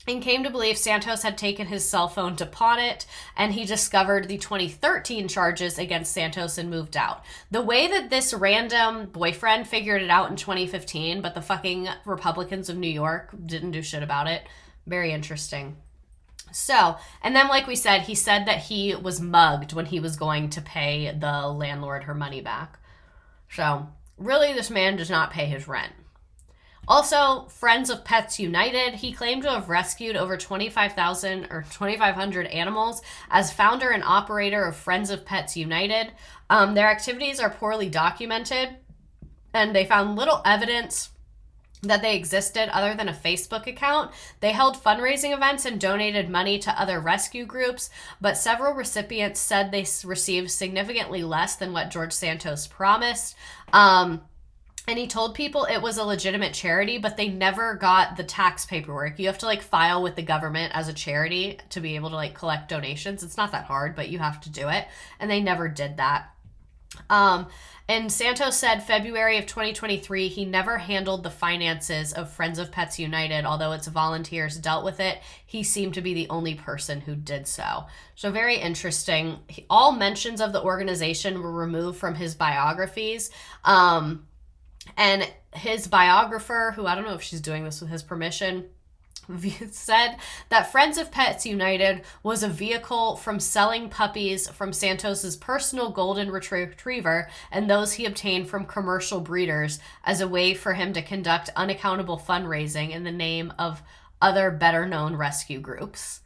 and came to believe Santos had taken his cell phone to pawn it, and he discovered the 2013 charges against Santos and moved out. The way that this random boyfriend figured it out in 2015, but the fucking Republicans of New York didn't do shit about it, very interesting. So, and then like we said, he said that he was mugged when he was going to pay the landlord her money back. So, really, this man does not pay his rent. Also, Friends of Pets United, he claimed to have rescued over 2,500 animals as founder and operator of Friends of Pets United. Their activities are poorly documented, and they found little evidence that they existed other than a Facebook account. They held fundraising events and donated money to other rescue groups, but several recipients said they received significantly less than what George Santos promised. And he told people it was a legitimate charity, but they never got the tax paperwork. You have to file with the government as a charity to be able to collect donations. It's not that hard, but you have to do it. And they never did that. And Santos said February of 2023, he never handled the finances of Friends of Pets United, although its volunteers dealt with it. He seemed to be the only person who did so. So very interesting. All mentions of the organization were removed from his biographies. And his biographer, who I don't know if she's doing this with his permission, said that Friends of Pets United was a vehicle from selling puppies from Santos's personal golden retriever and those he obtained from commercial breeders as a way for him to conduct unaccountable fundraising in the name of other better-known rescue groups.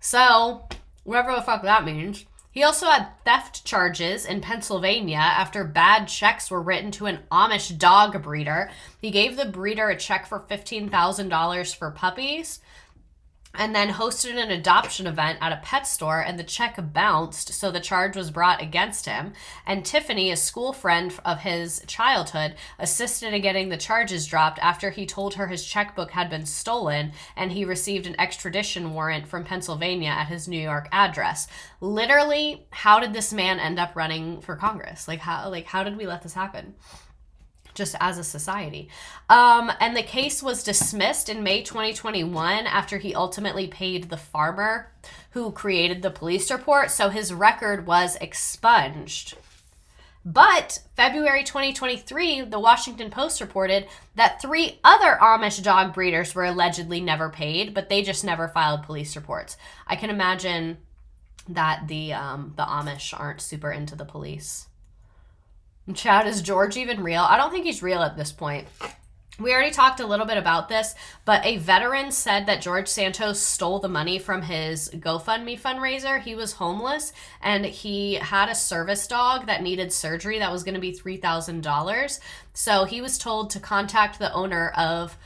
So, whatever the fuck that means. He also had theft charges in Pennsylvania after bad checks were written to an Amish dog breeder. He gave the breeder a check for $15,000 for puppies and then hosted an adoption event at a pet store, and the check bounced, so the charge was brought against him. And Tiffany, a school friend of his childhood, assisted in getting the charges dropped after he told her his checkbook had been stolen, and he received an extradition warrant from Pennsylvania at his New York address. Literally, how did this man end up running for Congress? How did we let this happen? Just as a society. And the case was dismissed in May 2021 after he ultimately paid the farmer who created the police report, so his record was expunged. But February 2023, the Washington Post reported that 3 other Amish dog breeders were allegedly never paid, but they just never filed police reports. I can imagine that the Amish aren't super into the police. Chad, is George even real? I don't think he's real at this point. We already talked a little bit about this, but a veteran said that George Santos stole the money from his GoFundMe fundraiser. He was homeless, and he had a service dog that needed surgery that was going to be $3,000. So he was told to contact the owner of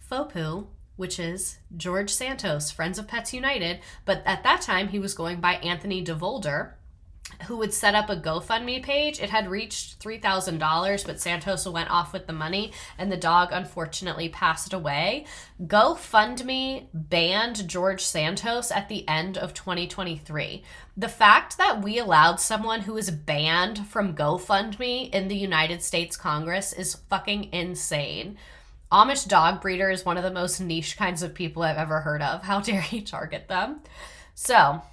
FOPU, which is George Santos, Friends of Pets United. But at that time, he was going by Anthony DeVolder, who would set up a GoFundMe page. It had reached $3,000, but Santos went off with the money, and the dog unfortunately passed away. GoFundMe banned George Santos at the end of 2023. The fact that we allowed someone who is banned from GoFundMe in the United States Congress is fucking insane. Amish dog breeder is one of the most niche kinds of people I've ever heard of. How dare he target them? So,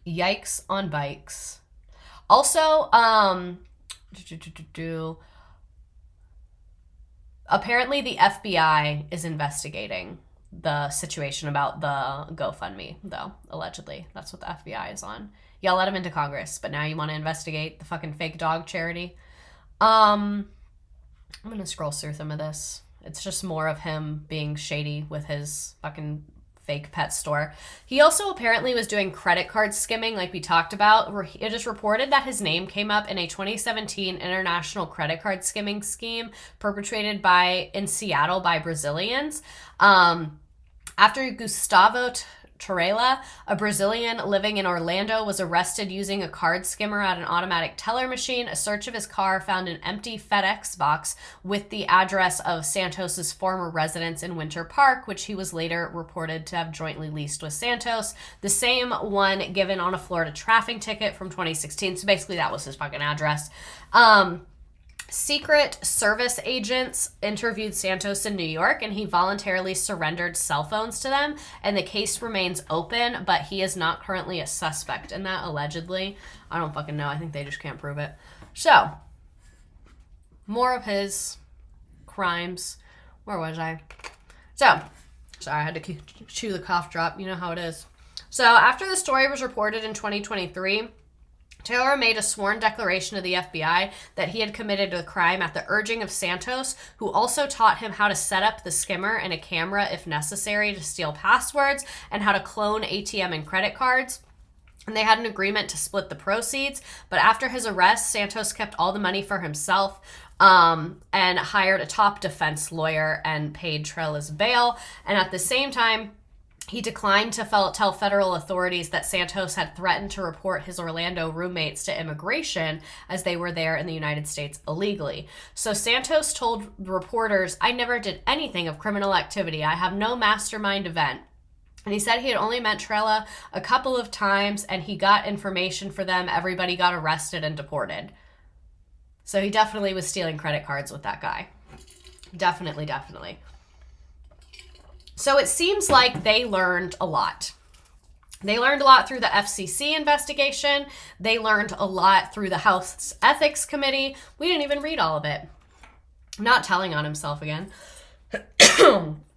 yikes on bikes. Also, Apparently the FBI is investigating the situation about the GoFundMe, though, allegedly. That's what the FBI is on. Y'all let him into Congress, but now you want to investigate the fucking fake dog charity. I'm going to scroll through some of this. It's just more of him being shady with his fucking fake pet store. He also apparently was doing credit card skimming, like we talked about. It is reported that his name came up in a 2017 international credit card skimming scheme perpetrated in Seattle by Brazilians. After Gustavo Torreira, a Brazilian living in Orlando, was arrested using a card skimmer at an automatic teller machine, a search of his car found an empty FedEx box with the address of Santos's former residence in Winter Park, which he was later reported to have jointly leased with Santos, the same one given on a Florida traffic ticket from 2016. So basically that was his fucking address. Secret Service agents interviewed Santos in New York, and he voluntarily surrendered cell phones to them, and the case remains open, but he is not currently a suspect in that, allegedly. I don't fucking know. I think they just can't prove it. So, more of his crimes. Where was I? So, sorry, I had to chew the cough drop. You know how it is. So, after the story was reported in 2023, Taylor made a sworn declaration to the FBI that he had committed a crime at the urging of Santos, who also taught him how to set up the skimmer and a camera if necessary to steal passwords and how to clone ATM and credit cards. And they had an agreement to split the proceeds. But after his arrest, Santos kept all the money for himself and hired a top defense lawyer and paid Trela's bail. And at the same time, he declined to tell federal authorities that Santos had threatened to report his Orlando roommates to immigration as they were there in the United States illegally. So Santos told reporters, "I never did anything of criminal activity. I have no mastermind event." And he said he had only met Trela a couple of times and he got information for them. Everybody got arrested and deported. So he definitely was stealing credit cards with that guy. Definitely. So it seems like they learned a lot. They learned a lot through the FCC investigation. They learned a lot through the House Ethics Committee. We didn't even read all of it. Not telling on himself again.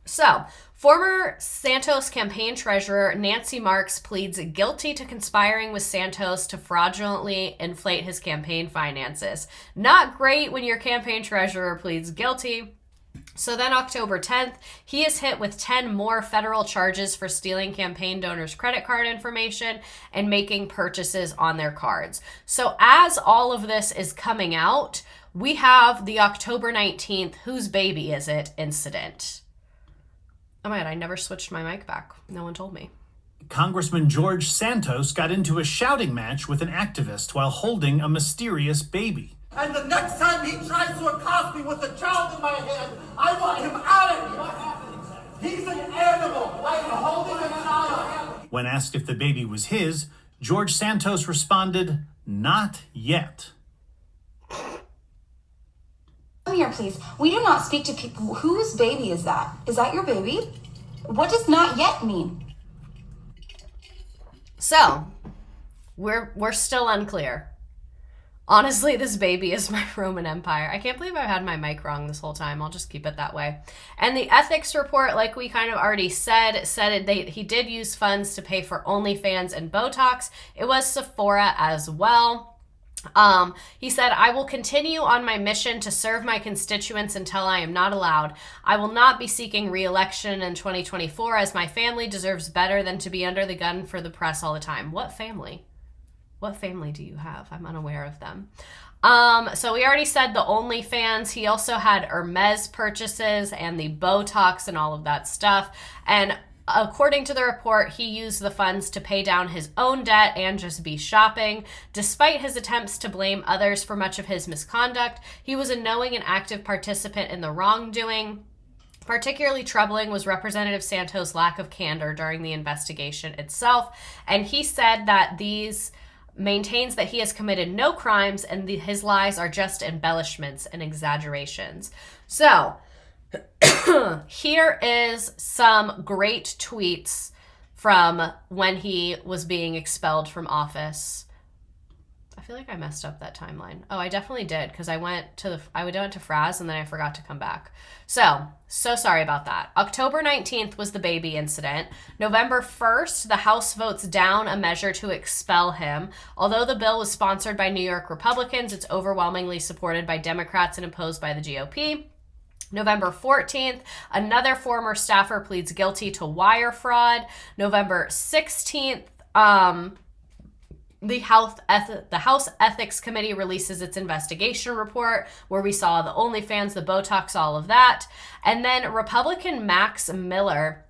So, former Santos campaign treasurer Nancy Marks pleads guilty to conspiring with Santos to fraudulently inflate his campaign finances. Not great when your campaign treasurer pleads guilty. So then October 10th, he is hit with 10 more federal charges for stealing campaign donors' credit card information and making purchases on their cards. So as all of this is coming out, we have the October 19th, whose baby is it incident. Oh my God, I never switched my mic back. No one told me. Congressman George Santos got into a shouting match with an activist while holding a mysterious baby. And the next time he tries to accost me with a child in my hand, I want him out of here. He's an animal. I am holding a child. When asked if the baby was his, George Santos responded, "Not yet." Come here, please. We do not speak to people. Whose baby is that? Is that your baby? What does "not yet" mean? So, we're still unclear. Honestly, this baby is my Roman Empire. I can't believe I've had my mic wrong this whole time. I'll just keep it that way. And the ethics report, like we kind of already said he did use funds to pay for OnlyFans and Botox. It was Sephora as well. He said, "I will continue on my mission to serve my constituents until I am not allowed. I will not be seeking re-election in 2024 as my family deserves better than to be under the gun for the press all the time." What family? What family do you have? I'm unaware of them. So we already said the OnlyFans. He also had Hermes purchases and the Botox and all of that stuff. And according to the report, he used the funds to pay down his own debt and just be shopping. Despite his attempts to blame others for much of his misconduct, he was a knowing and active participant in the wrongdoing. Particularly troubling was Representative Santos' lack of candor during the investigation itself. And he said that maintains that he has committed no crimes and his lies are just embellishments and exaggerations. So, here is some great tweets from when he was being expelled from office. I feel feel like I messed up that timeline. Oh, I definitely did, because I went to Fraz and then I forgot to come back. So sorry about that. October 19th was the baby incident. November 1st, the House votes down a measure to expel him. Although the bill was sponsored by New York Republicans, it's overwhelmingly supported by Democrats and opposed by the GOP. November 14th, another former staffer pleads guilty to wire fraud. November 16th, the House Ethics Committee releases its investigation report where we saw the OnlyFans, the Botox, all of that. And then Republican Max Miller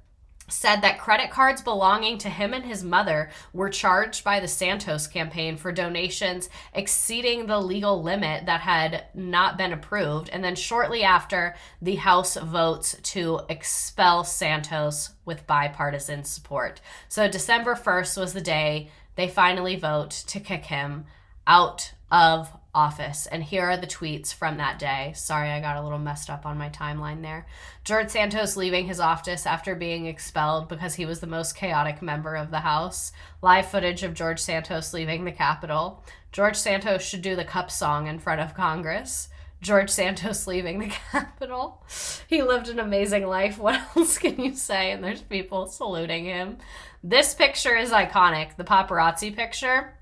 said that credit cards belonging to him and his mother were charged by the Santos campaign for donations exceeding the legal limit that had not been approved. And then shortly after, the House votes to expel Santos with bipartisan support. So December 1st was the day they finally vote to kick him out of office. And here are the tweets from that day. Sorry, I got a little messed up on my timeline there. George Santos leaving his office after being expelled because he was the most chaotic member of the House. Live footage of George Santos leaving the Capitol. George Santos should do the cup song in front of Congress. George Santos leaving the Capitol. He lived an amazing life. What else can you say? And there's people saluting him. This picture is iconic. The paparazzi picture.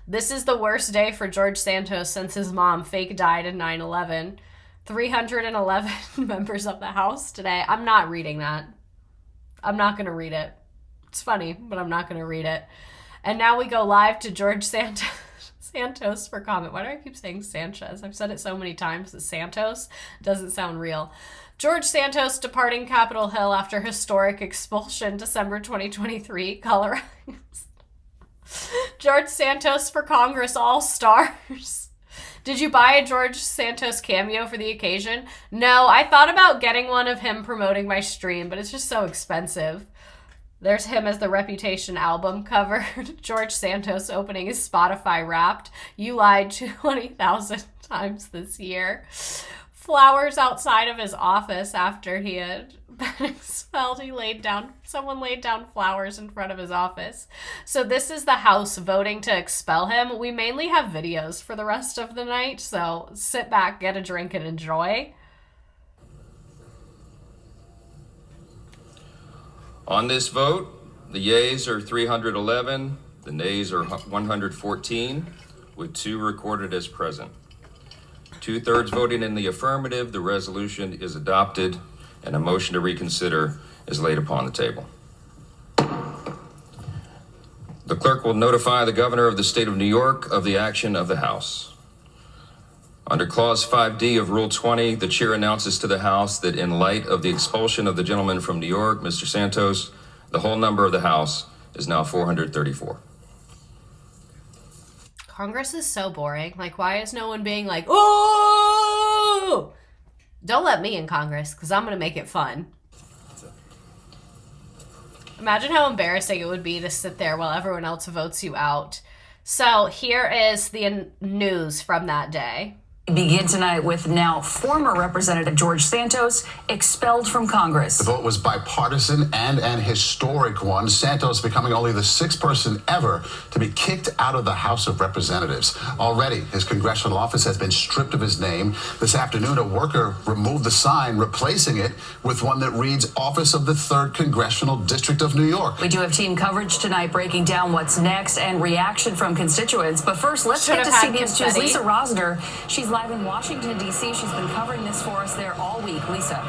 This is the worst day for George Santos since his mom fake died in 9/11. 311 members of the House today. I'm not reading that. I'm not going to read it. It's funny, but I'm not going to read it. And now we go live to George Santos for comment. Why do I keep saying Sanchez? I've said it so many times that Santos doesn't sound real. George Santos departing Capitol Hill after historic expulsion, December 2023, Colorado. George Santos for Congress All-Stars. Did you buy a George Santos cameo for the occasion? No, I thought about getting one of him promoting my stream, but it's just so expensive. There's him as the Reputation album cover. George Santos opening his Spotify Wrapped. You lied 20,000 times this year. Flowers outside of his office after he had been expelled. Someone laid down flowers in front of his office. So this is the House voting to expel him. We mainly have videos for the rest of the night, so sit back, get a drink, and enjoy. On this vote, the yeas are 311, the nays are 114, with 2 recorded as present. 2/3 voting in the affirmative, the resolution is adopted, and a motion to reconsider is laid upon the table. The clerk will notify the governor of the state of New York of the action of the House. Under Clause 5D of Rule 20, the chair announces to the House that in light of the expulsion of the gentleman from New York, Mr. Santos, the whole number of the House is now 434. Congress is so boring. Like, why is no one being like, oh, don't let me in Congress because I'm going to make it fun. Imagine how embarrassing it would be to sit there while everyone else votes you out. So here is the news from that day. Begin tonight with now former Representative George Santos expelled from Congress. The vote was bipartisan and an historic one. Santos becoming only the 6th person ever to be kicked out of the House of Representatives. Already, his congressional office has been stripped of his name. This afternoon, a worker removed the sign, replacing it with one that reads Office of the 3rd Congressional District of New York. We do have team coverage tonight breaking down what's next and reaction from constituents. But first, let's get to CBS 2's Lisa Rosner. She's live in Washington, D.C. She's been covering this for us there all week. Lisa.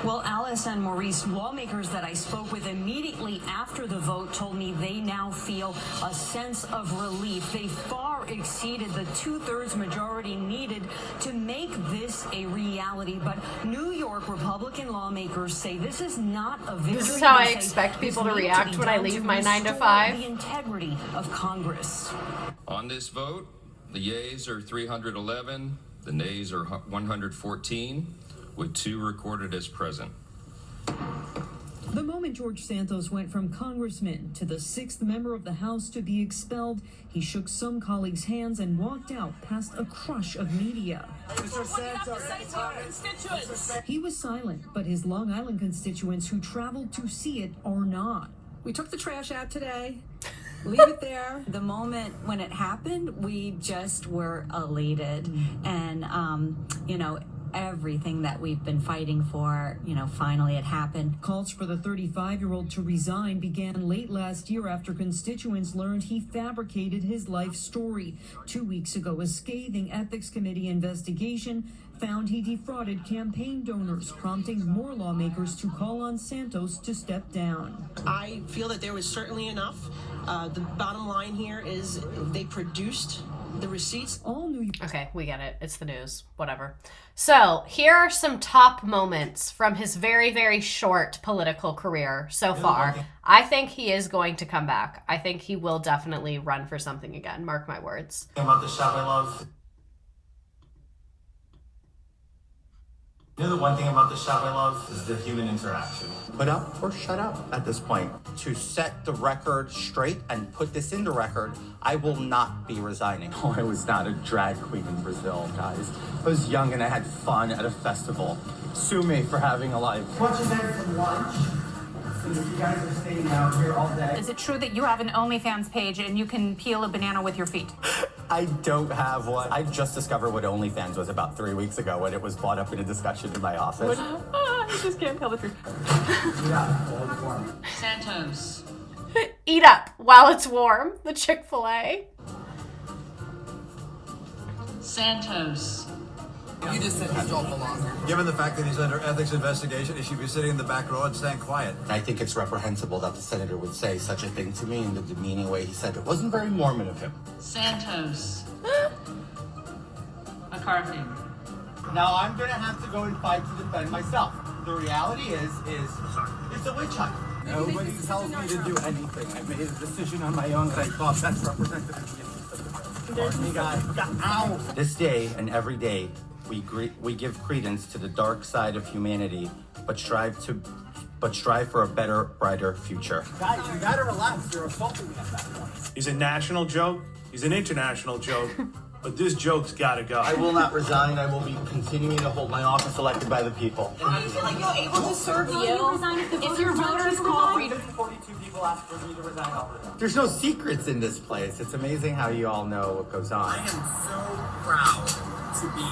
Well, Alice and Maurice, lawmakers that I spoke with immediately after the vote told me they now feel a sense of relief. They far exceeded the 2/3 majority needed to make this a reality. But New York Republican lawmakers say this is not a victory. This is how I expect people to react when I leave my 9 to 5. The integrity of Congress. On this vote, the yeas are 311, the nays are 114, with 2 recorded as present. The moment George Santos went from congressman to the 6th member of the House to be expelled, he shook some colleagues' hands and walked out past a crush of media. Mr. Santos, He was silent, but his Long Island constituents who traveled to see it are not. We took the trash out today. Leave it there. The moment when it happened, we just were elated. And, everything that we've been fighting for, finally it happened. Calls for the 35-year-old to resign began late last year after constituents learned he fabricated his life story. 2 weeks ago, a scathing ethics committee investigation found he defrauded campaign donors, prompting more lawmakers to call on Santos to step down. I feel that there was certainly enough. The bottom line here is they produced the receipts. Okay, we get it. It's the news. Whatever. So here are some top moments from his very, very short political career so far. I think he is going to come back. I think he will definitely run for something again. Mark my words. About the shop I love. You know, the one thing about the shop I love is the human interaction. Put up or shut up at this point. To set the record straight and put this in the record, I will not be resigning. Oh, I was not a drag queen in Brazil, guys. I was young and I had fun at a festival. Sue me for having a life. What's your there for lunch? So you guys are staying out here all day. Is it true that you have an OnlyFans page and you can peel a banana with your feet? I don't have one. I just discovered what OnlyFans was about 3 weeks ago when it was brought up in a discussion in my office. You just can't tell the truth. Santos. Eat up while it's warm. The Chick-fil-A. Santos. You just said he's all longer. Given the fact that he's under ethics investigation, he should be sitting in the back row and staying quiet. I think it's reprehensible that the senator would say such a thing to me in the demeaning way he said it. Wasn't very Mormon of him. Santos. McCarthy. Now I'm gonna have to go and fight to defend myself. The reality is it's a witch hunt. Nobody tells me to do anything. I made a decision on my own that I thought best represented the interests of the party. Ow! This day and every day, we give credence to the dark side of humanity, but strive for a better, brighter future. Guys, you gotta relax. You're assaulting me at that point. He's a national joke. He's an international joke. But this joke's gotta go. I will not resign. I will be continuing to hold my office elected by the people. How do you feel like you're able to serve you? If your voters call for you to... 42 people asked for me to resign, I'll resign. There's no secrets in this place. It's amazing how you all know what goes on. I am so proud to be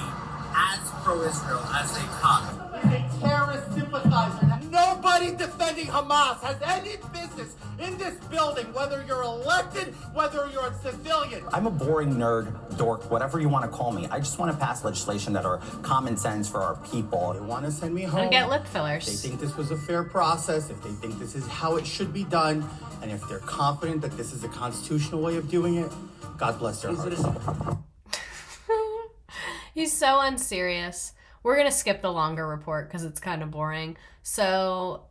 as pro-Israel as they come. He's a terrorist sympathizer. Nobody defending Hamas has any business in this building, whether you're elected, whether you're a civilian. I'm a boring nerd, dork, whatever you want to call me. I just want to pass legislation that are common sense for our people. They want to send me home. And get lip fillers. They think this was a fair process, if they think this is how it should be done, and if they're confident that this is a constitutional way of doing it, God bless their hearts. He's so unserious. We're going to skip the longer report because it's kind of boring. So,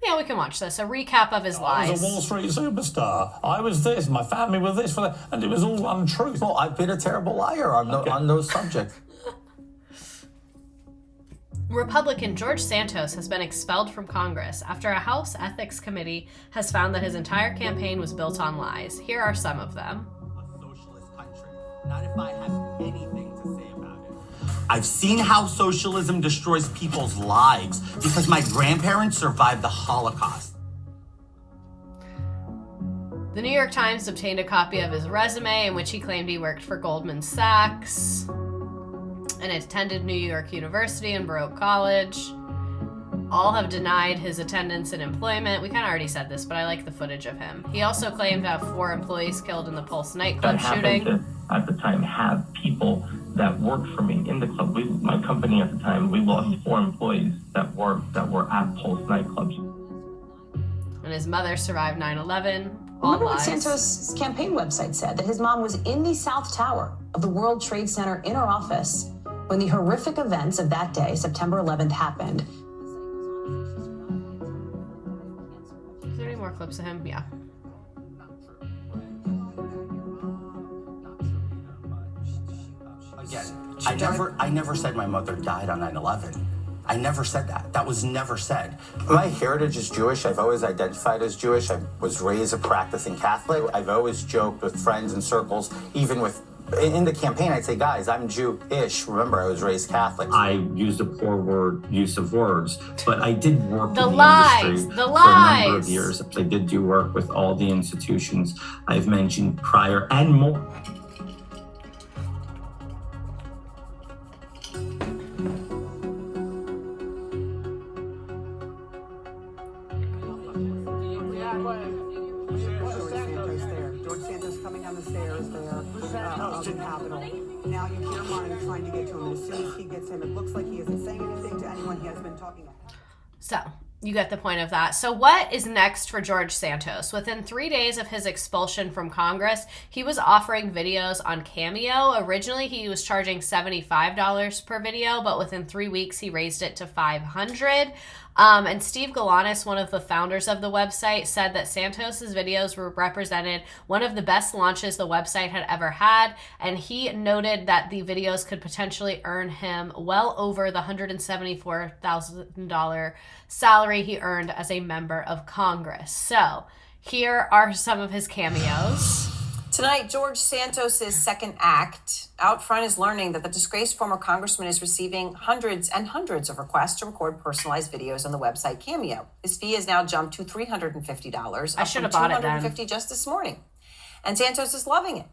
yeah, we can watch this. A recap of his lies. I was a Wall Street superstar. I was this. My family were this. And it was all untrue. Well, I've been a terrible liar on those subjects. Republican George Santos has been expelled from Congress after a House Ethics Committee has found that his entire campaign was built on lies. Here are some of them. A socialist country. Not if I have anything to say about it. I've seen how socialism destroys people's lives because my grandparents survived the Holocaust. The New York Times obtained a copy of his resume in which he claimed he worked for Goldman Sachs and attended New York University and Baruch College. All have denied his attendance and employment. We kind of already said this, but I like the footage of him. He also claimed to have 4 employees killed in the Pulse nightclub shooting. To, at the time, have people that worked for me in the club. My company at the time, we lost 4 employees that were at Pulse nightclubs. And his mother survived 9/11. Remember what Santos' campaign website said, that his mom was in the South Tower of the World Trade Center in her office when the horrific events of that day, September 11th, happened. Is there any more clips of him? Yeah. Again, I never said my mother died on 9/11. I never said that. That was never said. My heritage is Jewish. I've always identified as Jewish. I was raised a practicing Catholic. I've always joked with friends and circles, even with In the campaign, I'd say, guys, I'm Jewish. Remember, I was raised Catholic. I used a poor use of words, but I did work in the industry for a number of years. I did do work with all the institutions I've mentioned prior and more. George Santos coming down the stairs there of the Capitol. Now you hear Monty trying to get to him. And as soon as he gets him, it looks like he isn't saying anything to anyone he has been talking about. So, you get the point of that. So what is next for George Santos? Within 3 days of his expulsion from Congress, he was offering videos on Cameo. Originally, he was charging $75 per video, but within 3 weeks, he raised it to $500. And Steve Galanis, one of the founders of the website, said that Santos's videos represented one of the best launches the website had ever had, and he noted that the videos could potentially earn him well over the $174,000 salary he earned as a member of Congress. So here are some of his cameos. Tonight, George Santos' second act out front is learning that the disgraced former congressman is receiving hundreds and hundreds of requests to record personalized videos on the website Cameo. His fee has now jumped to $350, up from $250 just this morning. And Santos is loving it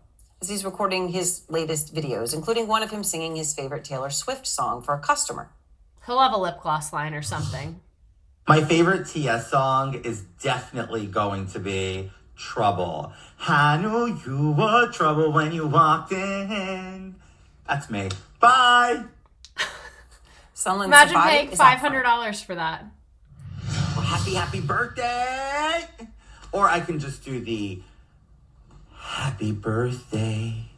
as he's recording his latest videos, including one of him singing his favorite Taylor Swift song for a customer. He'll have a lip gloss line or something. My favorite TS song is definitely going to be Trouble. I knew you were trouble when you walked in. That's me. Bye. Imagine paying $500 for that. Well, happy birthday. Or I can just do the happy birthday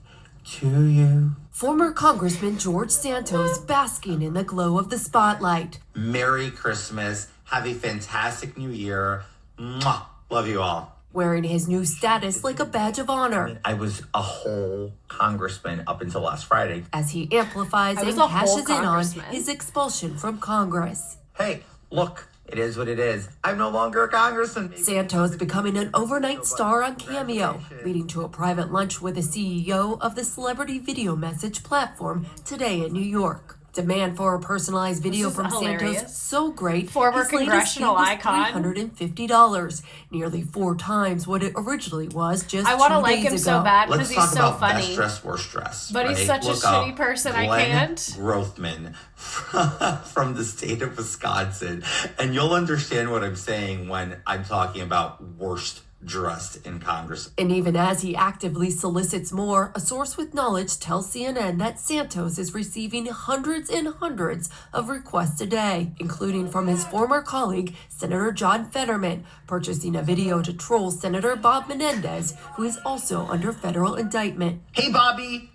to you. Former Congressman George Santos basking in the glow of the spotlight. Merry Christmas. Have a fantastic new year. Mwah. Love you all. Wearing his new status like a badge of honor. I was a whole congressman up until last Friday. As he amplifies and cashes in on his expulsion from Congress. Hey, look, it is what it is. I'm no longer a congressman. Santos becoming an overnight star on Cameo, leading to a private lunch with the CEO of the celebrity video message platform today in New York. Demand for a personalized video from Santos so great, former congressional icon, $350, nearly 4 times what it originally was just 2 days ago. I want to like him so bad because he's so funny. Best dress, worst dress. But he's such a shitty person, I can't. Grothman from the state of Wisconsin. And you'll understand what I'm saying when I'm talking about worst dressed in Congress. And even as he actively solicits more, a source with knowledge tells CNN that Santos is receiving hundreds and hundreds of requests a day, including from his former colleague, Senator John Fetterman, purchasing a video to troll Senator Bob Menendez, who is also under federal indictment. Hey, Bobby.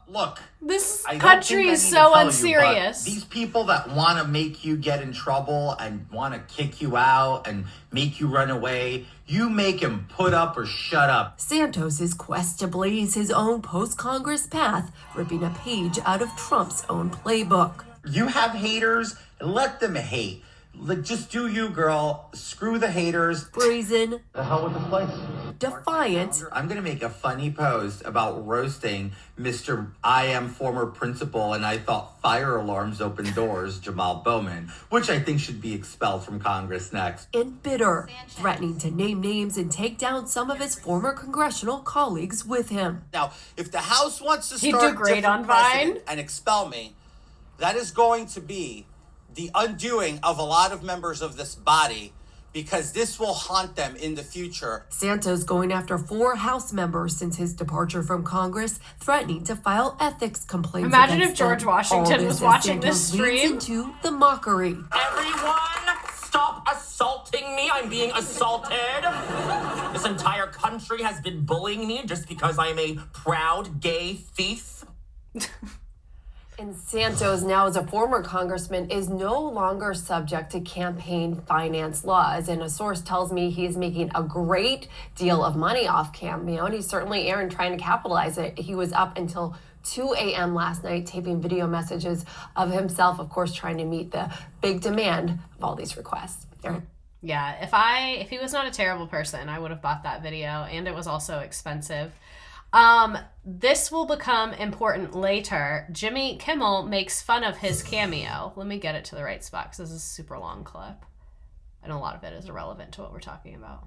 Look. This country is so unserious. These people that want to make you get in trouble and want to kick you out and make you run away, you make him put up or shut up. Santos' quest to blaze his own post-Congress path, ripping a page out of Trump's own playbook. You have haters, let them hate. Like, just do you, girl. Screw the haters. Brazen. The hell with this place? Defiant. I'm going to make a funny post about roasting Mr. I am former principal and I thought fire alarms open doors, Jamal Bowman, which I think should be expelled from Congress next. And bitter, threatening to name names and take down some of his former congressional colleagues with him. Now, if the House wants to He'd start do great on precedent Vine and expel me, that is going to be the undoing of a lot of members of this body, because this will haunt them in the future. Santos going after 4 House members since his departure from Congress, threatening to file ethics complaints. Imagine if George Washington was watching this stream. Into the mockery. Everyone, stop assaulting me. I'm being assaulted. This entire country has been bullying me just because I'm a proud gay thief. And Santos, now as a former congressman, is no longer subject to campaign finance laws. And a source tells me he is making a great deal of money off Cameo, and he's certainly, Aaron, trying to capitalize it. He was up until 2 a.m. last night taping video messages of himself, of course, trying to meet the big demand of all these requests. Aaron? Yeah, if he was not a terrible person, I would have bought that video, and it was also expensive. This will become important later. Jimmy Kimmel makes fun of his cameo. Let me get it to the right spot because this is a super long clip. And a lot of it is irrelevant to what we're talking about.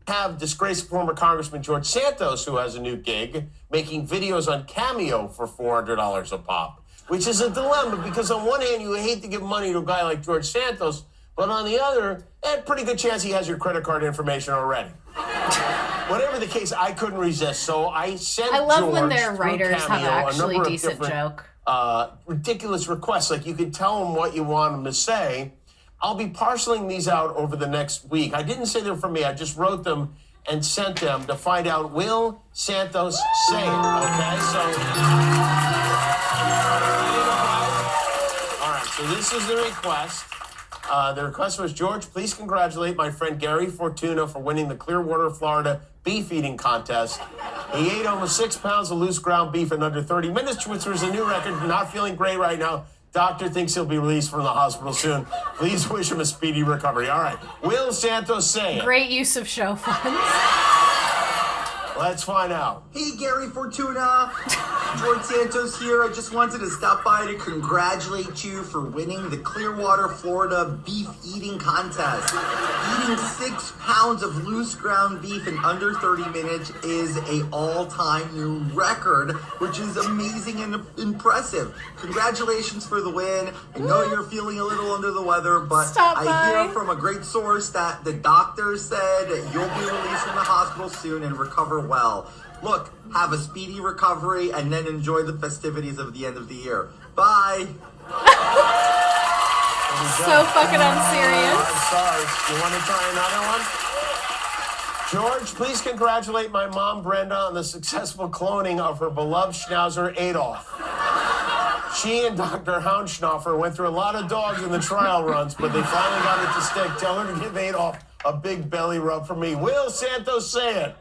Have disgraced former Congressman George Santos, who has a new gig, making videos on Cameo for $400 a pop, which is a dilemma because on one hand, you hate to give money to a guy like George Santos, but on the other, pretty good chance he has your credit card information already. Whatever the case, I couldn't resist, so I sent George I love when their writers have Cameo actually a number decent of different, joke. ridiculous requests. Like you could tell him what you want him to say. I'll be parceling these out over the next week. I didn't say they're from me. I just wrote them and sent them to find out, will Santos say it? Okay, so... All right, so this is the request. The request was, George, please congratulate my friend Gary Fortuna for winning the Clearwater, Florida beef eating contest. He ate almost 6 pounds of loose ground beef in under 30 minutes, which was a new record. Not feeling great right now. Doctor thinks he'll be released from the hospital soon. Please wish him a speedy recovery. All right. Will Santos say it? Great use of show funds. Let's find out. Hey, Gary Fortuna. George Santos here. I just wanted to stop by to congratulate you for winning the Clearwater, Florida beef eating contest. Eating 6 pounds of loose ground beef in under 30 minutes is an all-time new record, which is amazing and impressive. Congratulations for the win. I know you're feeling a little under the weather, but I hear from a great source that the doctor said you'll be released from the hospital soon and recover well. Look, have a speedy recovery and then enjoy the festivities of the end of the year. Bye. So fucking unserious. I'm sorry. You want to try another one? George, please congratulate my mom, Brenda, on the successful cloning of her beloved Schnauzer, Adolf. She and Dr. Houndschnaufer went through a lot of dogs in the trial runs, but they finally got it to stick. Tell her to give Adolf a big belly rub for me. Will Santos say it?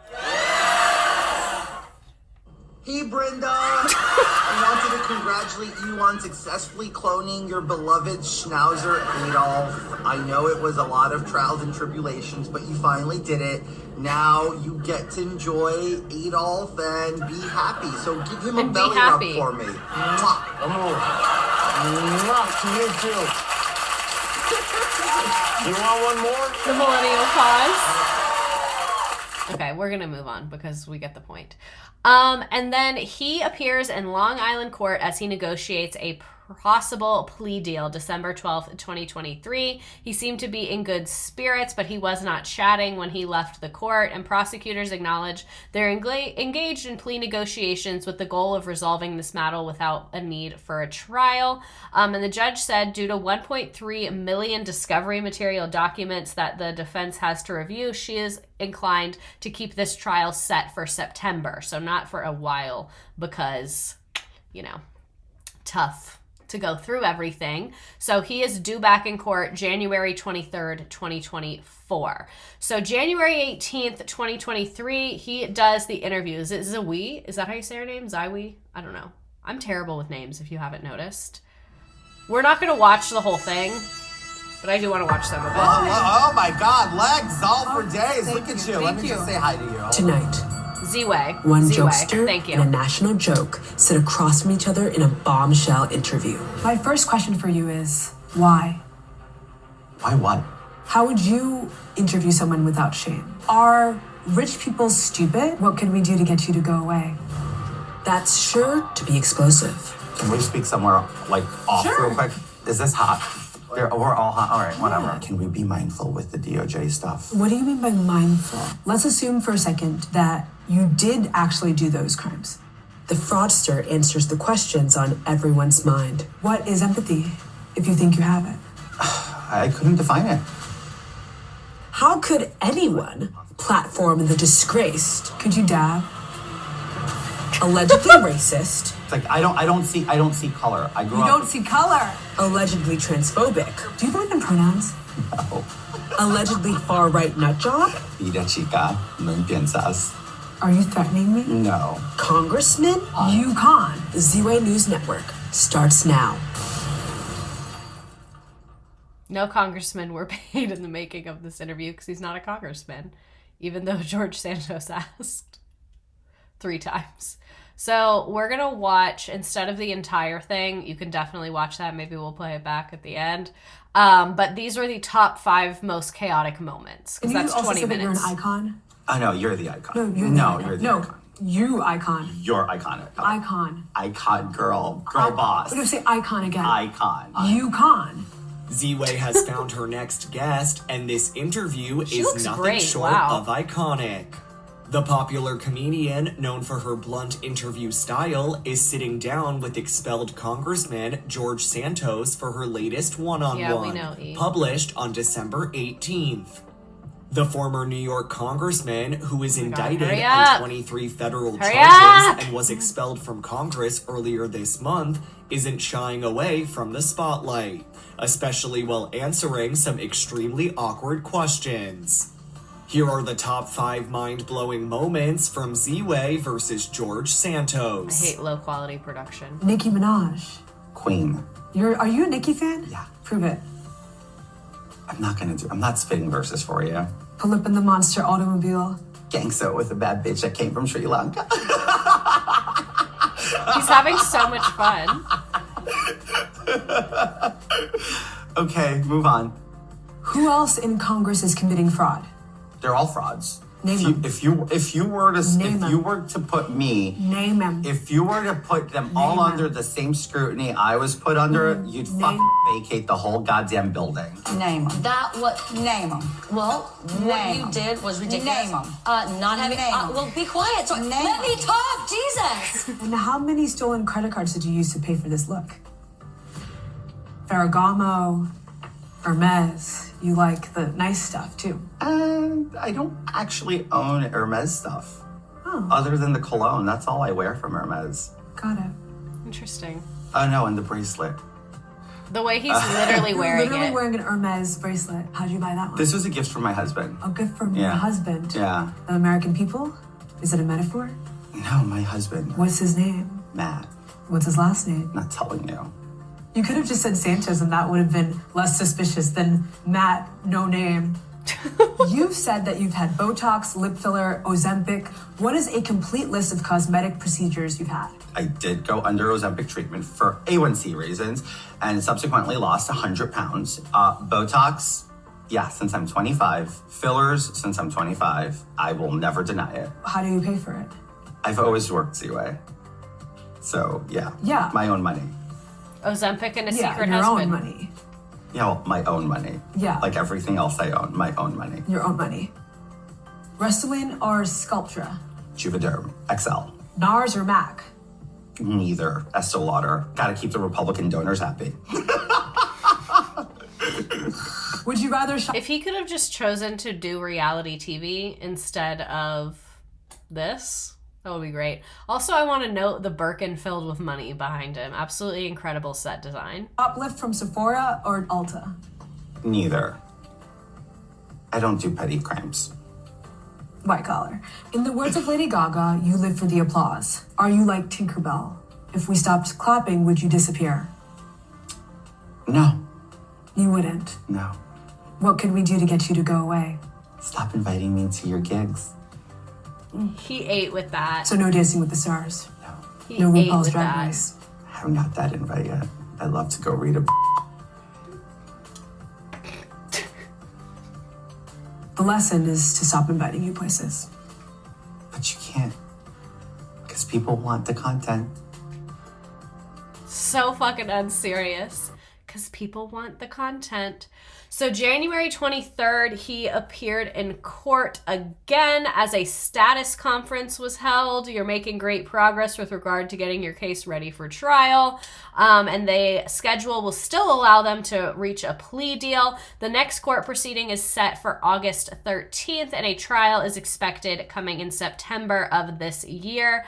Hey, Brenda. I wanted to congratulate you on successfully cloning your beloved Schnauzer Adolf. I know it was a lot of trials and tribulations, but you finally did it. Now you get to enjoy Adolf and be happy. So give him a belly rub for me. Mwah. Mwah to you too. You want one more? The millennial pause. Okay, we're going to move on because we get the point. And then he appears in Long Island court as he negotiates a possible plea deal December 12th, 2023. He seemed to be in good spirits, but he was not chatting when he left the court, and prosecutors acknowledge they're engaged in plea negotiations with the goal of resolving this matter without a need for a trial. And the judge said due to 1.3 million discovery material documents that the defense has to review, she is inclined to keep this trial set for September. So not for a while because, you know, tough to go through everything. So he is due back in court January 23rd, 2024. So January 18th, 2023, he does the interview. Is it Zawi? Is that how you say her name? Zawi? I don't know. I'm terrible with names if you haven't noticed. We're not going to watch the whole thing, but I do want to watch some of it. Oh my God, legs all for days. Look at you. Let me just say hi to you. Tonight, Z-Way. one Z-Way. jokester Thank you. and a national joke sit across from each other in a bombshell interview. My first question for you is, why? Why what? How would you interview someone without shame? Are rich people stupid? What can we do to get you to go away? That's sure to be explosive. Can we speak somewhere like off real quick? Is this hot? We're all hot. All right, whatever. Yeah. Can we be mindful with the DOJ stuff? What do you mean by mindful? Let's assume for a second that you did actually do those crimes. The fraudster answers the questions on everyone's mind. What is empathy, if you think you have it? I couldn't define it. How could anyone platform the disgraced? Could you dab? Allegedly racist. It's like I don't see color. I grew up. You don't see color. Allegedly transphobic. Do you believe in pronouns? No. Allegedly far-right nutjob. Vida chica, no piensas. Are you threatening me? No. Congressman? Yukon. The Z-Way News Network starts now. No congressmen were paid in the making of this interview because he's not a congressman. even though George Santos asked 3 times. So we're going to watch, instead of the entire thing, you can definitely watch that. Maybe we'll play it back at the end. But these are the top 5 most chaotic moments. Because that's 20 minutes. You're an icon? Oh, no, you're the icon. No, you're the icon. You icon. You're iconic. Icon. Icon girl. Girl boss. What do you say icon again? Icon. You con. Z-Way has found her next guest, and this interview is nothing great. short Wow. of iconic. The popular comedian, known for her blunt interview style, is sitting down with expelled Congressman George Santos for her latest one-on-one, Yeah, we know, published on December 18th. The former New York congressman, who is indicted on 23 federal charges and was expelled from Congress earlier this month, isn't shying away from the spotlight, especially while answering some extremely awkward questions. Here are the top 5 mind-blowing moments from Z-Way versus George Santos. I hate low-quality production. Nicki Minaj. Queen. Are you a Nicki fan? Yeah. Prove it. I'm not spitting verses for you. Pull up in the monster automobile. Gangsta with a bad bitch that came from Sri Lanka. He's having so much fun. Okay, move on. Who else in Congress is committing fraud? They're all frauds. Name them. If you were to put me, Name them. if you were to put them all under the same scrutiny I was put under, you'd fucking vacate the whole goddamn building. Name them. Name them. Well, what you did was ridiculous. Name them. Not having. Well, be quiet. So let me talk. Jesus. And how many stolen credit cards did you use to pay for this look? Ferragamo, Hermes. You like the nice stuff too. I don't actually own Hermes stuff. Oh. Other than the cologne, that's all I wear from Hermes. Got it. Interesting. Oh no, and the bracelet. The way he's literally wearing Literally it. wearing an Hermes bracelet. How'd you buy that one? This was a gift from my husband. A gift from Yeah. your husband. Yeah. The American people? Is it a metaphor? No, my husband. What's his name? Matt. What's his last name? Not telling you. You could have just said Santos and that would have been less suspicious than Matt, no name. You've said that you've had Botox, lip filler, Ozempic. What is a complete list of cosmetic procedures you've had? I did go under Ozempic treatment for A1C reasons and subsequently lost 100 pounds. Botox, yeah, since I'm 25. Fillers, since I'm 25. I will never deny it. How do you pay for it? I've always worked Z-Way. So, yeah. Yeah. My own money. Ozempic and a Yeah, secret your husband. own money. Yeah, well, my own money. Yeah. Like everything else I own, my own money. Your own money. Restylane or Sculptra? Juvederm, XL. NARS or MAC? Neither. Estee Lauder. Gotta keep the Republican donors happy. Would you rather If he could have just chosen to do reality TV instead of this, that would be great. Also, I want to note the Birkin filled with money behind him. Absolutely incredible set design. uplift from Sephora or Ulta? Neither. I don't do petty crimes. White collar. In the words of Lady Gaga, you live for the applause. Are you like Tinkerbell? If we stopped clapping, would you disappear? No. You wouldn't. No. What could we do to get you to go away? Stop inviting me to your gigs. He ate with that. So no Dancing with the Stars? He No ate RuPaul's with Drag that. Race? I haven't got that invite yet. I'd love to go read a. The lesson is to stop inviting you places. But you can't. Because people want the content. So fucking unserious. Because people want the content. So January 23rd, he appeared in court again as a status conference was held. You're making great progress with regard to getting your case ready for trial. And the schedule will still allow them to reach a plea deal. The next court proceeding is set for August 13th, and a trial is expected coming in September of this year.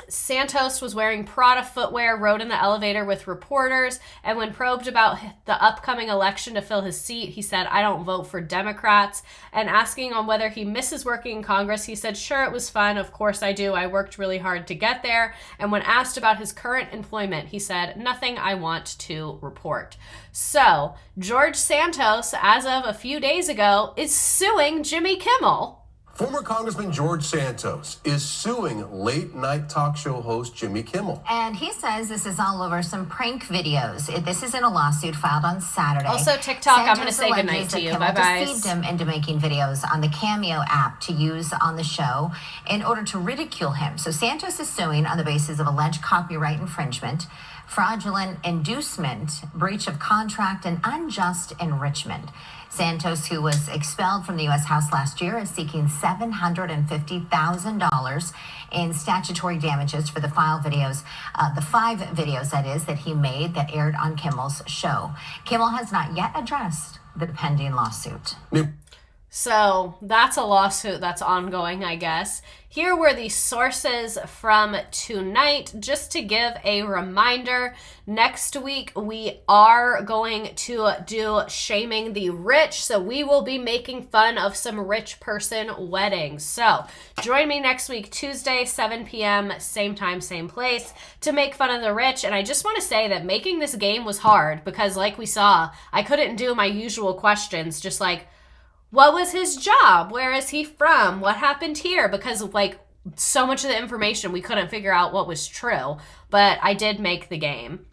Santos was wearing Prada footwear, rode in the elevator with reporters, and when probed about the upcoming election to fill his seat, he said, "I don't vote for Democrats." And asking on whether he misses working in Congress, he said, "Sure, it was fun. Of course I do. I worked really hard to get there." And when asked about his current employment, he said, "Nothing I want to report." So, George Santos, as of a few days ago, is suing Jimmy Kimmel. Former Congressman George Santos is suing late-night talk show host Jimmy Kimmel. And he says this is all over some prank videos. This is in a lawsuit filed on Saturday. Also, TikTok, Santos I'm going to say goodnight to you. Bye-bye. Deceived him into making videos on the Cameo app to use on the show in order to ridicule him. So Santos is suing on the basis of alleged copyright infringement, fraudulent inducement, breach of contract, and unjust enrichment. Santos, who was expelled from the U.S. House last year, is seeking $750,000 in statutory damages for the five videos, that he made that aired on Kimmel's show. Kimmel has not yet addressed the pending lawsuit. So that's a lawsuit that's ongoing, I guess. Here were the sources from tonight. Just to give a reminder, next week we are going to do Shaming the Rich. So we will be making fun of some rich person weddings. So join me next week, Tuesday, 7 p.m., same time, same place, to make fun of the rich. And I just want to say that making this game was hard because, like we saw, I couldn't do my usual questions, just like, what was his job? Where is he from? What happened here? Because like so much of the information, we couldn't figure out what was true, but I did make the game.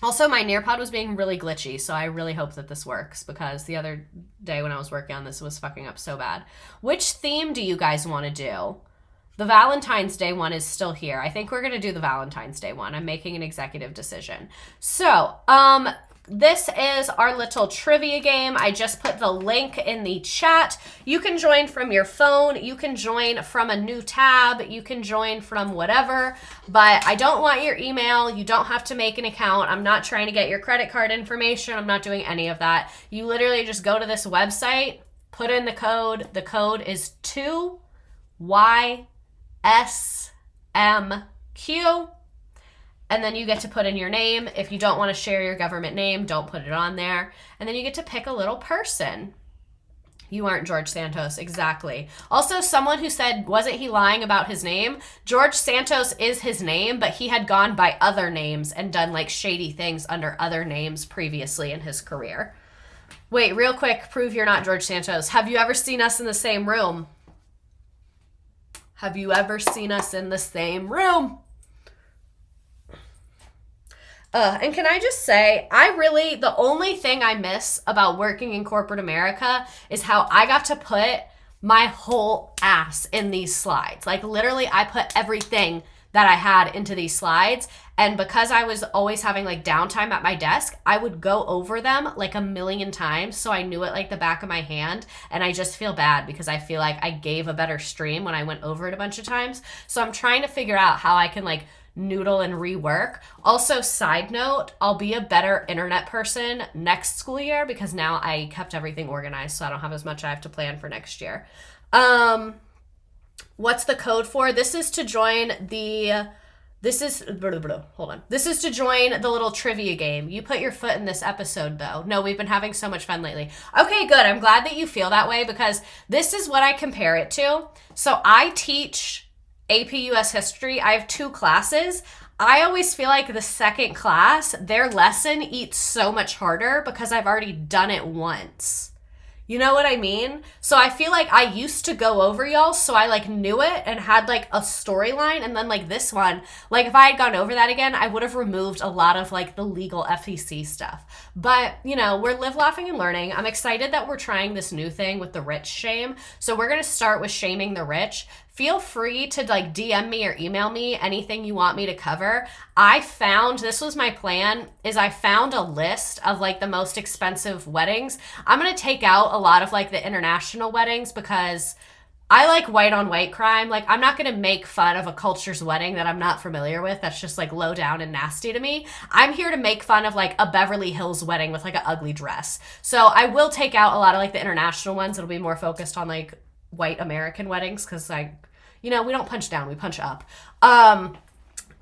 Also, my Nearpod was being really glitchy, so I really hope that this works because the other day when I was working on this, it was fucking up so bad. Which theme do you guys want to do? The Valentine's Day one is still here. I think we're going to do the Valentine's Day one. I'm making an executive decision. So, this is our little trivia game. I just put the link in the chat. You can join from your phone. You can join from a new tab. You can join from whatever, but I don't want your email. You don't have to make an account. I'm not trying to get your credit card information. I'm not doing any of that. You literally just go to this website, put in the code. The code is 2YSMQ. And then you get to put in your name. If you don't want to share your government name, don't put it on there. And then you get to pick a little person. You aren't George Santos, exactly. Also, someone who said, wasn't he lying about his name? George Santos is his name, but he had gone by other names and done like shady things under other names previously in his career. Wait, real quick, prove you're not George Santos. Have you ever seen us in the same room? Have you ever seen us in the same room? And can I just say, the only thing I miss about working in corporate America is how I got to put my whole ass in these slides. Like literally, I put everything that I had into these slides. And because I was always having like downtime at my desk, I would go over them like a million times. So I knew it like the back of my hand. And I just feel bad because I feel like I gave a better stream when I went over it a bunch of times. So I'm trying to figure out how I can like noodle and rework. Also, side note, I'll be a better internet person next school year because now I kept everything organized, so I don't have as much I have to plan for next year. What's the code for? This is to join the This is to join the little trivia game. You put your foot in this episode, though. No, we've been having so much fun lately. Okay, good. I'm glad that you feel that way because this is what I compare it to. So I teach AP US History. I have 2 classes. I always feel like the second class, their lesson eats so much harder because I've already done it once. You know what I mean? So I feel like I used to go over y'all, so I like knew it and had like a storyline. And then like this one, like if I had gone over that again, I would have removed a lot of like the legal FEC stuff. But you know, we're live, laughing, and learning. I'm excited that we're trying this new thing with the rich shame. So we're going to start with shaming the rich. Feel free to like DM me or email me anything you want me to cover. This was my plan, is I found a list of like the most expensive weddings. I'm going to take out a lot of like the international weddings because I like white on white crime. Like I'm not going to make fun of a culture's wedding that I'm not familiar with. That's just like low down and nasty to me. I'm here to make fun of like a Beverly Hills wedding with like an ugly dress. So I will take out a lot of like the international ones. It'll be more focused on like white American weddings because like, you know, we don't punch down, we punch up.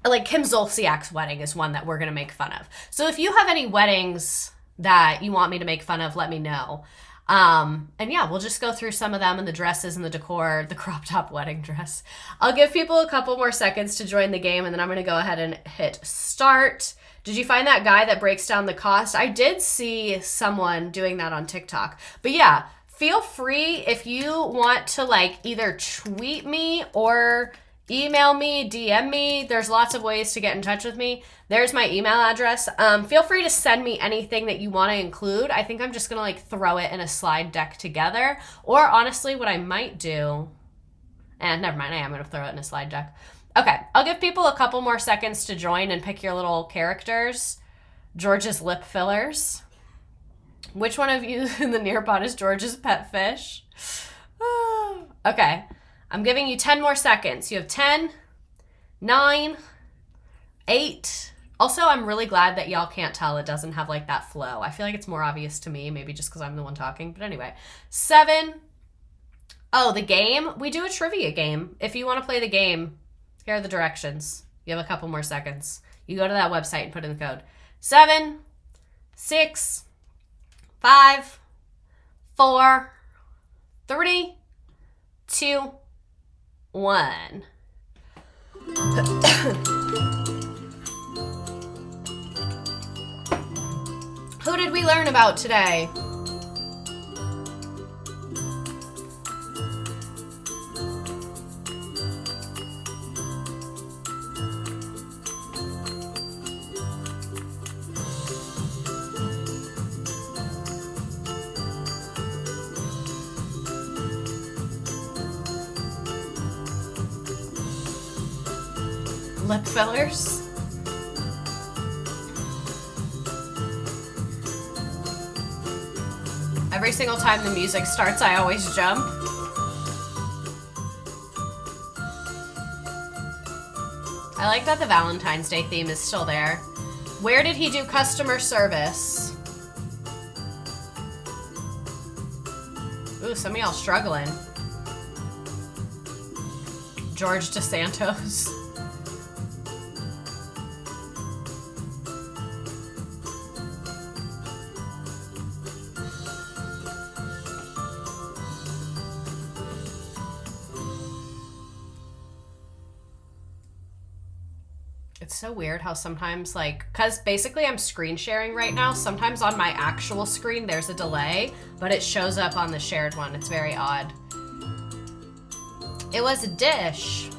like Kim Zolciak's wedding is one that we're going to make fun of. So if you have any weddings that you want me to make fun of, let me know. And yeah, we'll just go through some of them and the dresses and the decor, the crop top wedding dress. I'll give people a couple more seconds to join the game, and then I'm going to go ahead and hit start. Did you find that guy that breaks down the cost? I did see someone doing that on TikTok. But yeah, feel free if you want to like either tweet me or email me, DM me. There's lots of ways to get in touch with me. There's my email address. Feel free to send me anything that you want to include. I think I'm just going to like throw it in a slide deck together. Or honestly, what I might do, and never mind, I am going to throw it in a slide deck. Okay, I'll give people a couple more seconds to join and pick your little characters. George's lip fillers. Which one of you in the Nearpod is George's pet fish? Okay, I'm giving you 10 more seconds. You have 10, 9, 8. Also, I'm really glad that y'all can't tell it doesn't have like that flow. I feel like it's more obvious to me, maybe just because I'm the one talking. But anyway, 7. Oh, the game? We do a trivia game. If you want to play the game, here are the directions. You have a couple more seconds. You go to that website and put in the code. 7, 6, 5, 4, 3, 2, 1. Who did we learn about today? Lip fillers. Every single time the music starts, I always jump. I like that the Valentine's Day theme is still there. Where did he do customer service? Ooh, some of y'all struggling. George Santos. It's so weird how sometimes, like, because basically I'm screen sharing right now. Sometimes on my actual screen there's a delay, but it shows up on the shared one. It's very odd. It was a dish.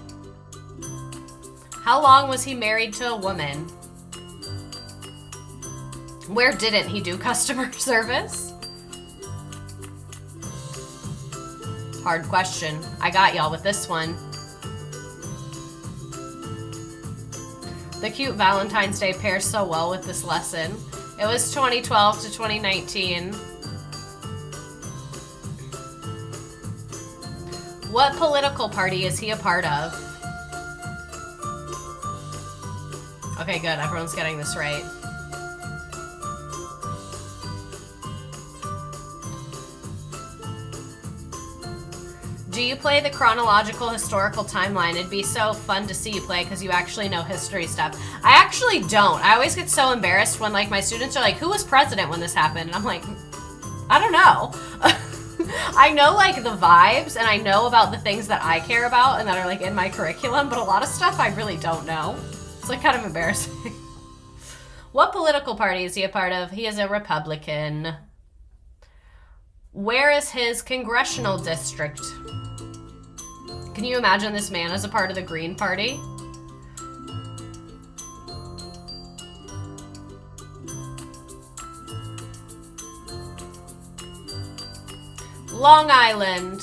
How long was he married to a woman? Where didn't he do customer service? Hard question. I got y'all with this one. The cute Valentine's Day pairs so well with this lesson. It was 2012 to 2019. What political party is he a part of? Okay, good. Everyone's getting this right. Do you play the chronological historical timeline? It'd be so fun to see you play because you actually know history stuff. I actually don't. I always get so embarrassed when like my students are like, who was president when this happened? And I'm like, I don't know. I know like the vibes and I know about the things that I care about and that are like in my curriculum, but a lot of stuff I really don't know. It's like kind of embarrassing. What political party is he a part of? He is a Republican. Where is his congressional district? Can you imagine this man as a part of the Green Party? Long Island.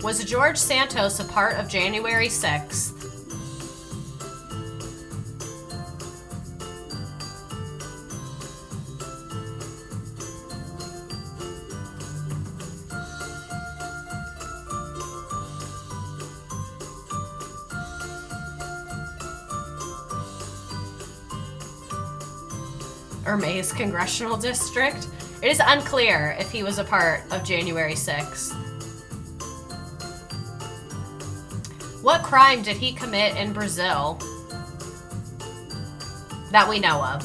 Was George Santos a part of January 6th? Or May's congressional district. It is unclear if he was a part of January 6th. What crime did he commit in Brazil that we know of?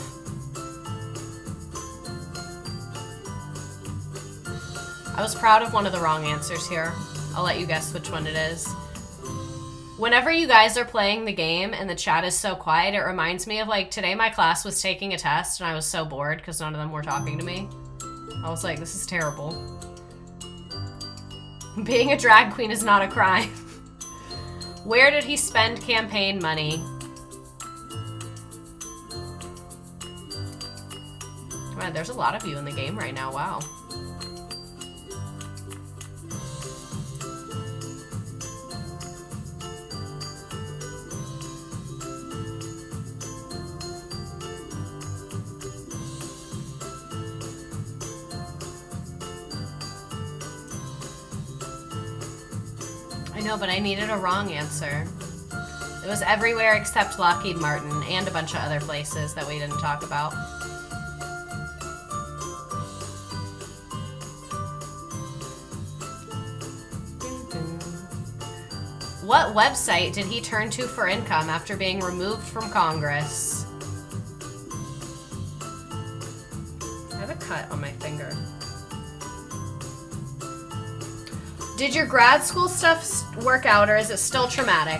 I was proud of one of the wrong answers here. I'll let you guess which one it is. Whenever you guys are playing the game and the chat is so quiet, it reminds me of like today my class was taking a test and I was so bored because none of them were talking to me. I was like, this is terrible. Being a drag queen is not a crime. Where did he spend campaign money? Man, there's a lot of you in the game right now. Wow. I know, but I needed a wrong answer. It was everywhere except Lockheed Martin and a bunch of other places that we didn't talk about. What website did he turn to for income after being removed from Congress? I have a cut on my finger. Did your grad school stuff work out, or is it still traumatic?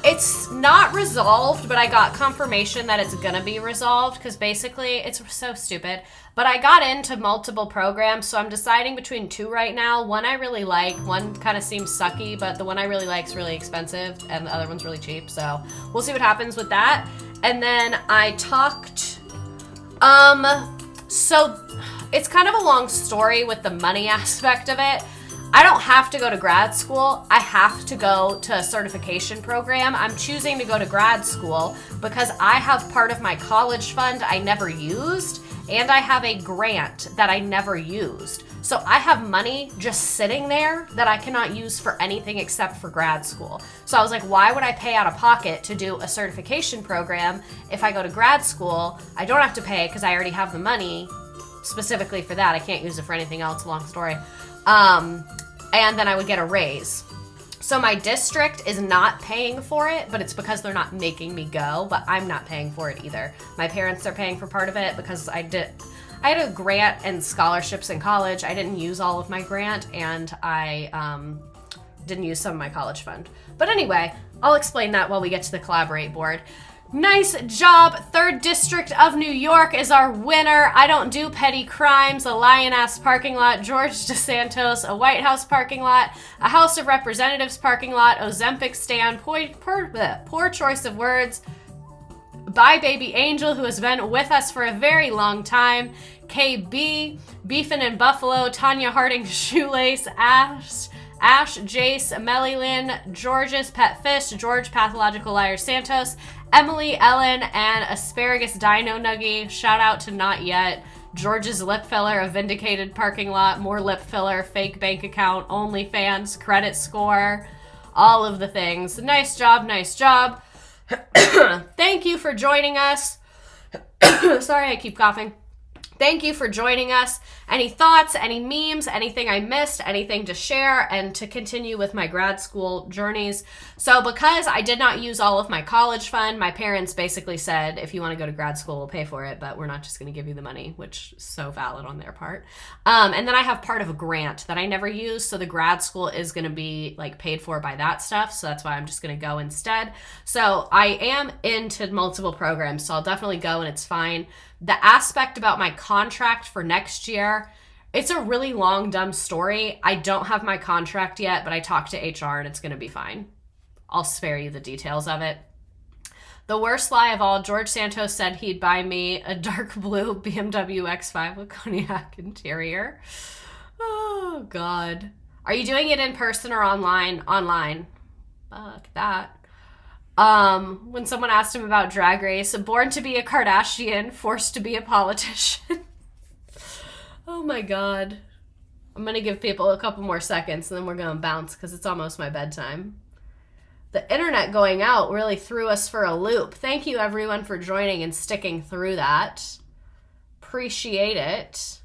It's not resolved, but I got confirmation that it's gonna be resolved because basically it's so stupid. But I got into multiple programs, so I'm deciding between two right now. One I really like, one kind of seems sucky, but the one I really like is really expensive and the other one's really cheap. So we'll see what happens with that. And then I talked, so it's kind of a long story with the money aspect of it. I don't have to go to grad school. I have to go to a certification program. I'm choosing to go to grad school because I have part of my college fund I never used, and I have a grant that I never used. So I have money just sitting there that I cannot use for anything except for grad school. So I was like, why would I pay out of pocket to do a certification program? If I go to grad school, I don't have to pay because I already have the money specifically for that. I can't use it for anything else, long story. And then I would get a raise. So my district is not paying for it, but it's because they're not making me go, but I'm not paying for it either. My parents are paying for part of it because I had a grant and scholarships in college. I didn't use all of my grant, and I didn't use some of my college fund. But anyway, I'll explain that while we get to the Collaborate board. Nice job. 3rd District of New York is our winner. I don't do petty crimes. A lion-ass parking lot. George DeSantos. A White House parking lot. A House of Representatives parking lot. Ozempic stand. Poor choice of words. Bye Baby Angel, who has been with us for a very long time. KB. Beefin' in Buffalo. Tanya Harding Shoelace. Ash, Jace, Melly Lynn, George's Pet Fish, George Pathological Liar Santos, Emily, Ellen, and Asparagus Dino Nuggy. Shout out to Not Yet. George's Lip Filler, a vindicated parking lot, more lip filler, fake bank account, OnlyFans, credit score, all of the things. Nice job, nice job. Thank you for joining us. Sorry, I keep coughing. Thank you for joining us. Any thoughts, any memes, anything I missed, anything to share, and to continue with my grad school journeys. So because I did not use all of my college fund, my parents basically said, if you want to go to grad school, we'll pay for it, but we're not just going to give you the money, which is so valid on their part. And then I have part of a grant that I never used, so the grad school is going to be like paid for by that stuff, so that's why I'm just going to go instead. So I am into multiple programs, so I'll definitely go, and it's fine. The aspect about my contract for next year, it's a really long, dumb story. I don't have my contract yet, but I talked to HR and it's going to be fine. I'll spare you the details of it. The worst lie of all, George Santos said he'd buy me a dark blue BMW X5 with cognac interior. Oh, God. Are you doing it in person or online? Online. Fuck that. When someone asked him about Drag Race, born to be a Kardashian, forced to be a politician. Oh my God. I'm gonna give people a couple more seconds and then we're gonna bounce because it's almost my bedtime. The internet going out really threw us for a loop. Thank you everyone for joining and sticking through that. Appreciate it.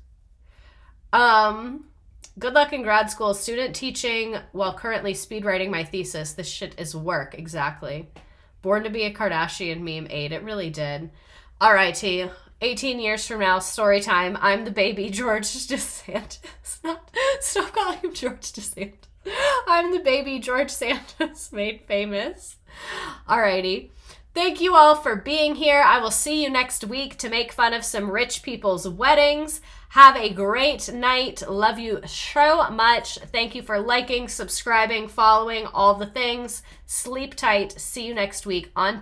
Good luck in grad school. Student teaching while currently speed writing my thesis. This shit is work. Exactly. Born to be a Kardashian meme 8. It really did. All right, T. 18 years from now, story time. I'm the baby George DeSantis. Stop calling him George DeSantis. I'm the baby George Santos made famous. Alrighty. Thank you all for being here. I will see you next week to make fun of some rich people's weddings. Have a great night. Love you so much. Thank you for liking, subscribing, following, all the things. Sleep tight. See you next week on